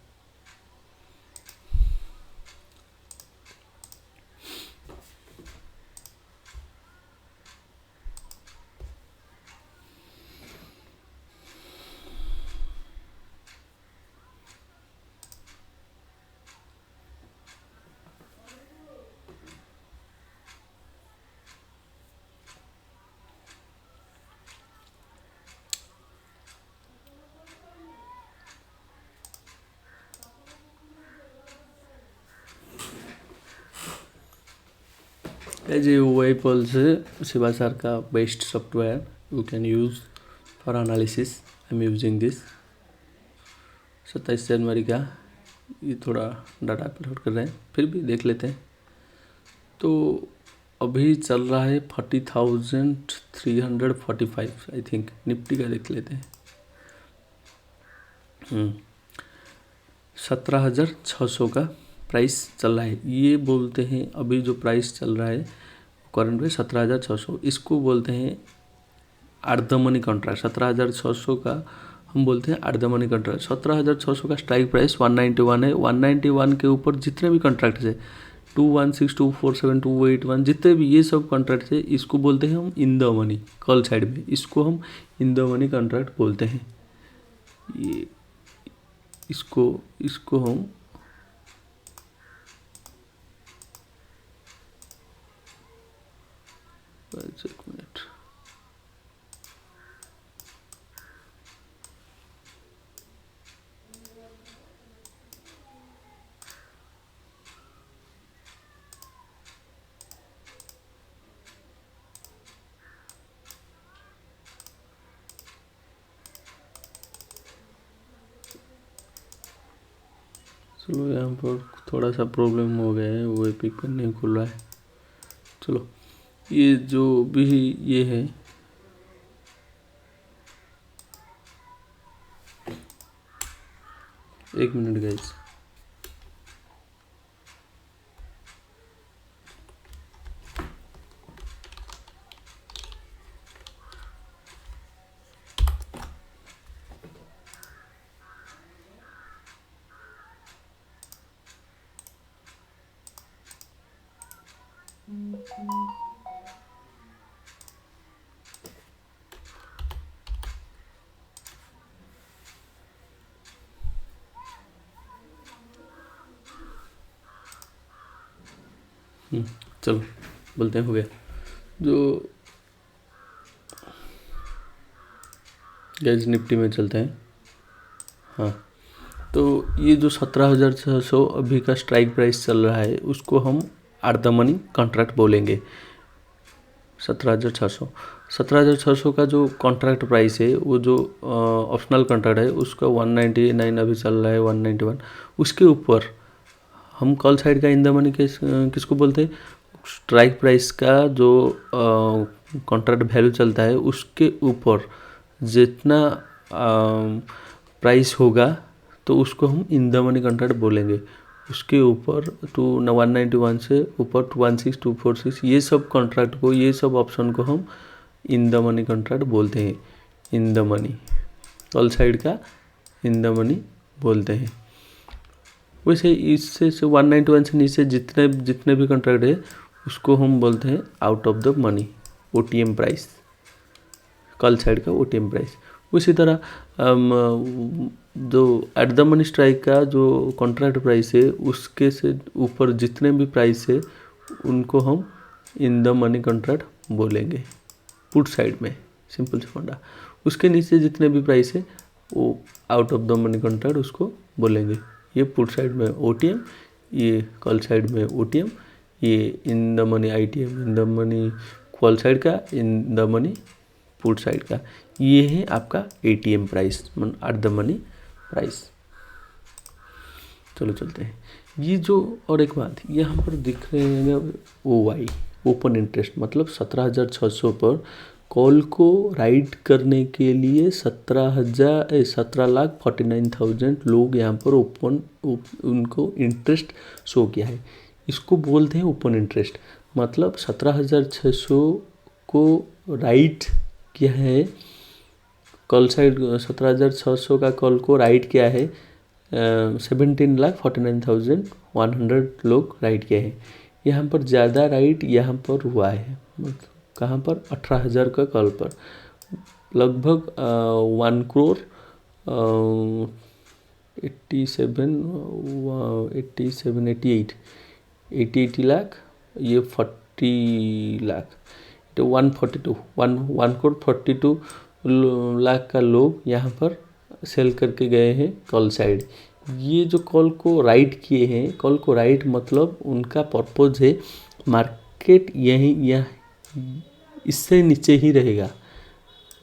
ये वेपल्स शिवा सर का best software you can use for analysis. I am using this. 27 जनवरी का ये थोड़ा डाटा अपलोड कर रहे हैं, फिर भी देख लेते हैं। तो अभी चल रहा है 40,345 आई थिंक। निफ्टी का देख लेते हैं। 17,600 का प्राइस चल रहा है। ये बोलते हैं अभी जो प्राइस चल रहा है करंट में 17,600, इसको बोलते हैं एट द मनी कॉन्ट्रैक्ट। 17,600 का हम बोलते हैं एट द मनी कॉन्ट्रैक्ट। 17,600 का स्ट्राइक प्राइस 191 है। 191 के ऊपर जितने भी कॉन्ट्रैक्ट है 216, 247, 281 जितने भी ये सब कॉन्ट्रैक्ट है, इसको बोलते हैं हम in the money. Call side में इसको हम इन द मनी कॉन्ट्रैक्ट बोलते हैं। ये इसको हम एक मिनट, चलो यहाँ पर थोड़ा सा प्रॉब्लम हो गया है, वो एपिक पर नहीं खुल रहा है। चलो ये जो भी ये है एक मिनट गाइस। चलो बोलते हैं हो गया। जो गैस निफ्टी में चलते हैं। हाँ तो ये जो 17,600 अभी का स्ट्राइक प्राइस चल रहा है उसको हम एट द मनी कॉन्ट्रैक्ट बोलेंगे। 17,600 का जो कॉन्ट्रैक्ट प्राइस है वो जो ऑप्शनल कॉन्ट्रैक्ट है उसका 199 अभी चल रहा है, 191। उसके ऊपर हम कॉल साइड का इन द मनी किसको बोलते हैं? स्ट्राइक प्राइस का जो कॉन्ट्रैक्ट वैल्यू चलता है उसके ऊपर जितना प्राइस होगा तो उसको हम इन द मनी कॉन्ट्रैक्ट बोलेंगे। उसके ऊपर 191 से ऊपर 216, 246 ये सब कॉन्ट्रैक्ट को, ये सब ऑप्शन को हम इन द मनी कॉन्ट्रैक्ट बोलते हैं। In the money call side का इन द मनी बोलते हैं। वैसे इससे 191 से नीचे जितने भी कॉन्ट्रैक्ट है उसको हम बोलते हैं out of the money, OTM price, call side का OTM प्राइस। उसी तरह जो एट द मनी स्ट्राइक का जो कॉन्ट्रैक्ट प्राइस है उसके से ऊपर जितने भी प्राइस है उनको हम इन द मनी कॉन्ट्रैक्ट बोलेंगे पुट साइड में, सिंपल से फंडा। उसके नीचे जितने भी प्राइस है वो out of the money contract उसको बोलेंगे। ये पुट साइड में OTM, ये कॉल साइड में OTM, ये in the money ITM, in the money call side का, in the money put side का। ये है आपका ATM price, at the money price. चलो चलते हैं। ये जो और एक बात यहाँ पर दिख रहे हैं OI, ओपन इंटरेस्ट, मतलब 17,600 पर कॉल को राइट करने के लिए 17,49,000 लोग यहाँ पर उनको इंटरेस्ट शो किया है। इसको बोलते हैं ओपन इंटरेस्ट। मतलब 17,600 को राइट किया है कॉल साइड, 17,600 का कॉल को राइट किया है 17,49,100 लोग राइट किए हैं। यहाँ पर ज़्यादा राइट यहाँ पर हुआ है, मतलब कहाँ पर? 18,000 का कॉल पर लगभग 1 करोड़ 88 लाख, ये 40 लाख, तो 1 करोड़ 42 लाख का लोग यहाँ पर सेल करके गए हैं कॉल साइड। ये जो कॉल को राइट किए हैं, कॉल को राइट मतलब उनका पर्पज़ है मार्केट यहीं इससे नीचे ही रहेगा,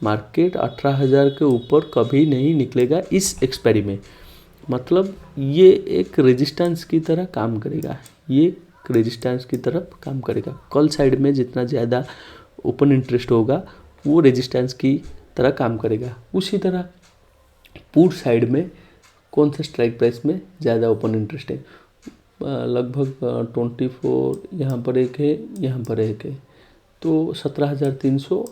मार्केट 18,000 के ऊपर कभी नहीं निकलेगा इस एक्सपायरी में। मतलब ये एक रेजिस्टेंस की तरह काम करेगा, ये रेजिस्टेंस की तरफ काम करेगा। कॉल साइड में जितना ज़्यादा ओपन इंटरेस्ट होगा वो रेजिस्टेंस की तरह काम करेगा। उसी तरह पुट साइड में कौन सा स्ट्राइक प्राइस में ज़्यादा ओपन इंटरेस्ट है? लगभग 24, यहाँ पर एक है, यहाँ पर एक है, तो 17,300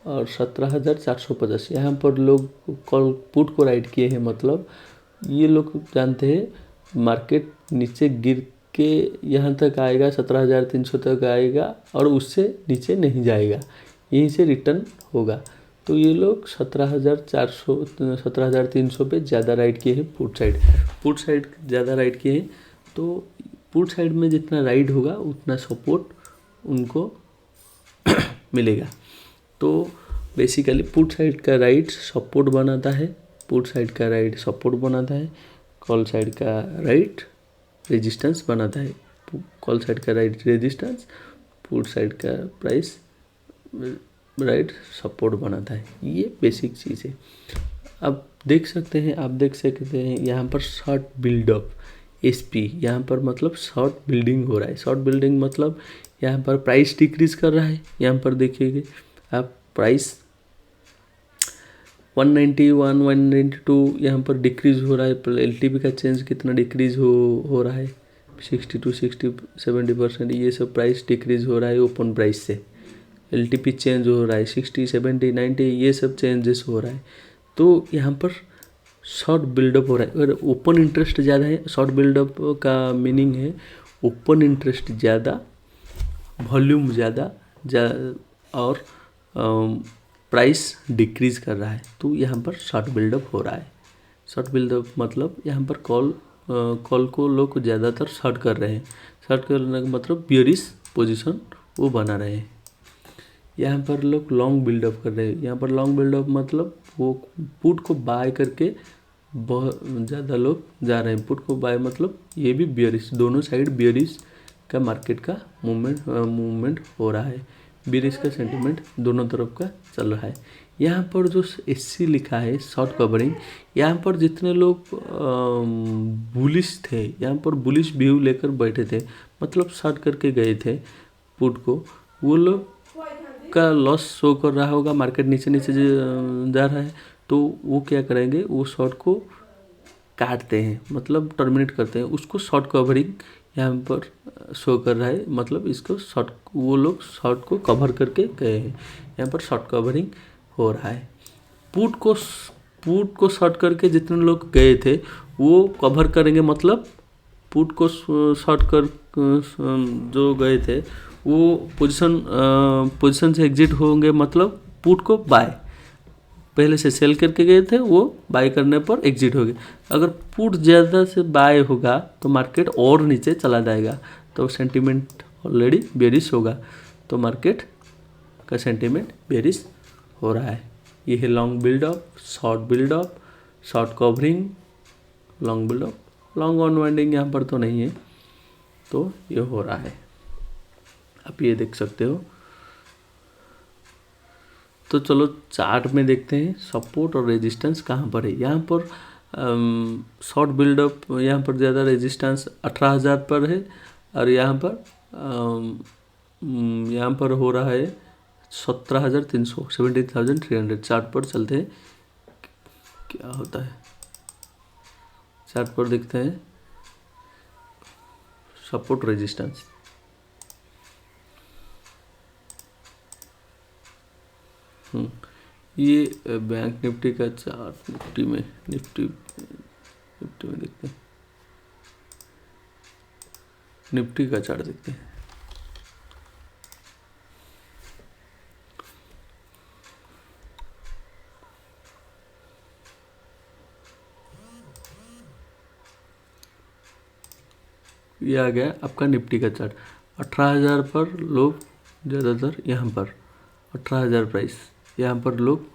और 17,450 यहाँ पर लोग कॉल पुट को राइट किए हैं। मतलब ये लोग जानते हैं मार्केट नीचे गिर के यहाँ तक आएगा, 17,300 तक आएगा और उससे नीचे नहीं जाएगा, यहीं से रिटर्न होगा। तो ये लोग 17,400 17,300 पे ज़्यादा राइट किए हैं पुट साइड ज़्यादा राइट किए हैं। तो पुट साइड में जितना राइट होगा उतना सपोर्ट उनको मिलेगा। तो बेसिकली पुट साइड का राइट सपोर्ट बनाता है, पुट साइड का राइट सपोर्ट बनाता है, कॉल साइड का राइट रेजिस्टेंस बनाता है। कॉल साइड का राइट रेजिस्टेंस, पुट साइड का प्राइस राइट सपोर्ट बनाता है। ये बेसिक चीज़ है। आप देख सकते हैं यहाँ पर शॉर्ट बिल्डअप SP, यहाँ पर मतलब शॉर्ट बिल्डिंग हो रहा है। शॉर्ट बिल्डिंग मतलब यहाँ पर प्राइस डिक्रीज कर रहा है। यहाँ पर देखिएगा आप, प्राइस 191, 192 यहाँ पर डिक्रीज हो रहा है। LTP का चेंज कितना डिक्रीज हो रहा है? 60 to 70%। ये सब प्राइस डिक्रीज हो रहा है ओपन प्राइस से। LTP चेंज हो रहा है 60, 70, 90, ये सब चेंजेस हो रहा है। तो यहाँ पर शॉर्ट बिल्डअप हो रहा है। अगर ओपन इंटरेस्ट ज़्यादा है, शॉर्ट बिल्डअप का मीनिंग है ओपन इंटरेस्ट ज़्यादा, वॉल्यूम ज़्यादा और प्राइस डिक्रीज कर रहा है, तो यहाँ पर शॉर्ट बिल्डअप हो रहा है। शॉर्ट बिल्डअप मतलब यहाँ पर कॉल को लोग ज़्यादातर शॉर्ट कर रहे हैं। शॉर्ट करने का मतलब बियरिश पोजीशन वो बना रहे हैं। यहाँ पर लोग लॉन्ग बिल्डअप कर रहे हैं। यहाँ पर लॉन्ग बिल्डअप मतलब वो पुट को बाय करके बहुत ज़्यादा लोग जा रहे हैं। पुट को बाय मतलब ये भी बियरिश, दोनों साइड बियरिश का मार्केट का मूवमेंट हो रहा है। बियरिश का सेंटिमेंट दोनों तरफ का चल रहा है। यहाँ पर जो SC लिखा है शॉर्ट कवरिंग, यहाँ पर जितने लोग बुलिश थे, यहाँ पर बुलिश व्यू लेकर बैठे थे, मतलब शॉर्ट करके गए थे पुट को, वो लोग का लॉस शो कर रहा होगा। मार्केट नीचे नीचे जा रहा है तो वो क्या करेंगे, वो शॉर्ट को काटते हैं, मतलब टर्मिनेट करते हैं उसको। शॉर्ट कवरिंग यहाँ पर शो कर रहा है, मतलब इसको शॉर्ट, वो लोग शॉर्ट को कवर करके गए हैं। यहाँ पर शॉर्ट कवरिंग हो रहा है। पुट को शॉर्ट करके जितने लोग गए थे वो कवर करेंगे, मतलब पुट को शॉर्ट कर जो गए थे वो पोजीशन से एग्जिट होंगे, मतलब पुट को बाय, पहले से सेल करके गए थे वो बाय करने पर एग्जिट हो गए। अगर पुट ज़्यादा से बाय होगा तो मार्केट और नीचे चला जाएगा, तो सेंटीमेंट ऑलरेडी बेरिश होगा, तो मार्केट का सेंटीमेंट बेरिश हो रहा है। ये है long buildup, short buildup, short covering, long buildup, long unwinding यहाँ पर तो नहीं है, तो ये हो रहा है, आप ये देख सकते हो। तो चलो चार्ट में देखते हैं सपोर्ट और रेजिस्टेंस कहाँ पर है। यहाँ पर शॉर्ट बिल्डअप, यहाँ पर ज़्यादा रेजिस्टेंस 18,000 पर है, और यहाँ पर हो रहा है 17,300, 17,300। चार्ट पर चलते हैं क्या होता है। चार्ट पर देखते हैं सपोर्ट रेजिस्टेंस। ये बैंक निफ्टी का चार्ट, निफ्टी में देखते हैं, निफ्टी का चार्ट देखते हैं। ये आ गया आपका निफ्टी का चार्ट। 18,000 पर लोग ज़्यादातर, यहाँ पर 18,000 प्राइस, यहाँ पर लोग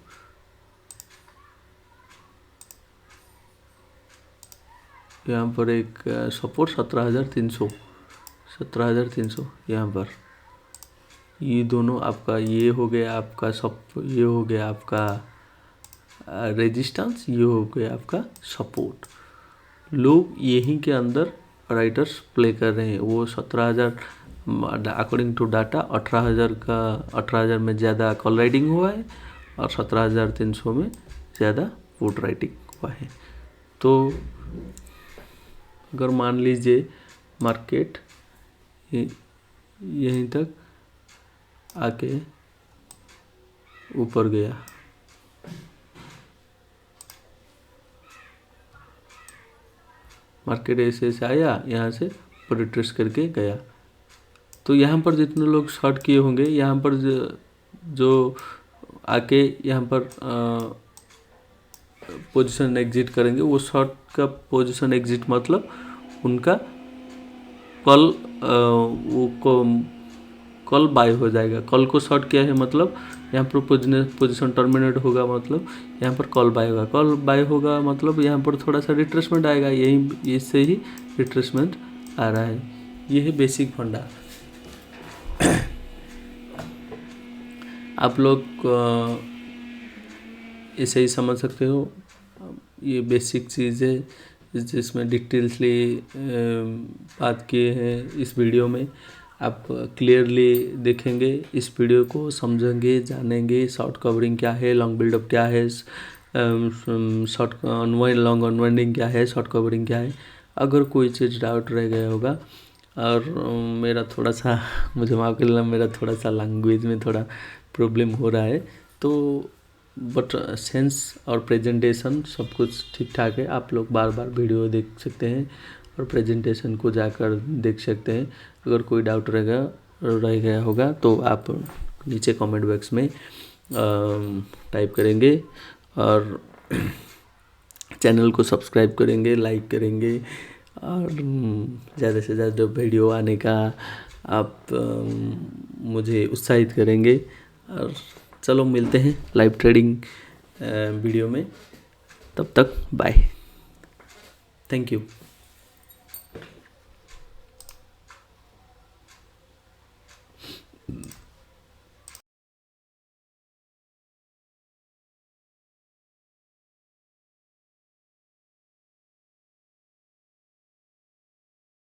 यहाँ पर एक सपोर्ट 17,300, 17,300 यहाँ पर। ये दोनों आपका, ये हो गया आपका ये हो गया आपका रेजिस्टेंस, ये हो गया आपका सपोर्ट। लोग यहीं के अंदर राइटर्स प्ले कर रहे हैं। वो 17,000 अकॉर्डिंग टू डाटा 18,000 में ज़्यादा कॉल राइटिंग हुआ है और 17,300 में ज़्यादा पुट राइटिंग हुआ है। तो अगर मान लीजिए मार्केट यहीं तक आके ऊपर गया, मार्केट ऐसे ऐसे आया, यहाँ से रिट्रेस करके गया, तो यहाँ पर जितने लोग शॉर्ट किए होंगे, यहाँ पर जो आके यहाँ पर पोजीशन एग्जिट करेंगे, वो शॉर्ट का पोजीशन एग्जिट मतलब उनका कल बाय हो जाएगा। कल को शॉर्ट किया है मतलब यहाँ पर पोजीशन टर्मिनेट होगा, मतलब यहाँ पर कॉल बाय होगा। कॉल बाय होगा मतलब यहाँ पर थोड़ा सा रिट्रेसमेंट आएगा, यही इससे ही रिट्रेसमेंट आ रहा है। ये है बेसिक फंडा। आप लोग ऐसे ही समझ सकते हो। ये बेसिक चीज़ है जिसमें डिटेल्सली बात किए हैं इस वीडियो में। आप क्लियरली देखेंगे इस वीडियो को, समझेंगे, जानेंगे शॉर्ट कवरिंग क्या है, लॉन्ग बिल्डअप क्या है, लॉन्ग अनवाइंडिंग क्या है, शॉर्ट कवरिंग क्या है। अगर कोई चीज़ डाउट रह गया होगा, और मेरा थोड़ा सा, मुझे माफ़ कर लेना, मेरा थोड़ा सा लैंग्वेज में थोड़ा प्रॉब्लम हो रहा है, तो बट सेंस और प्रेजेंटेशन सब कुछ ठीक ठाक है। आप लोग बार बार वीडियो देख सकते हैं और प्रेजेंटेशन को जाकर देख सकते हैं। अगर कोई डाउट रह गया होगा तो आप नीचे कमेंट बॉक्स में टाइप करेंगे, और चैनल को सब्सक्राइब करेंगे, लाइक करेंगे, और ज़्यादा से ज़्यादा वीडियो आने का आप मुझे उत्साहित करेंगे। और चलो मिलते हैं लाइव ट्रेडिंग वीडियो में, तब तक बाय। Thank you.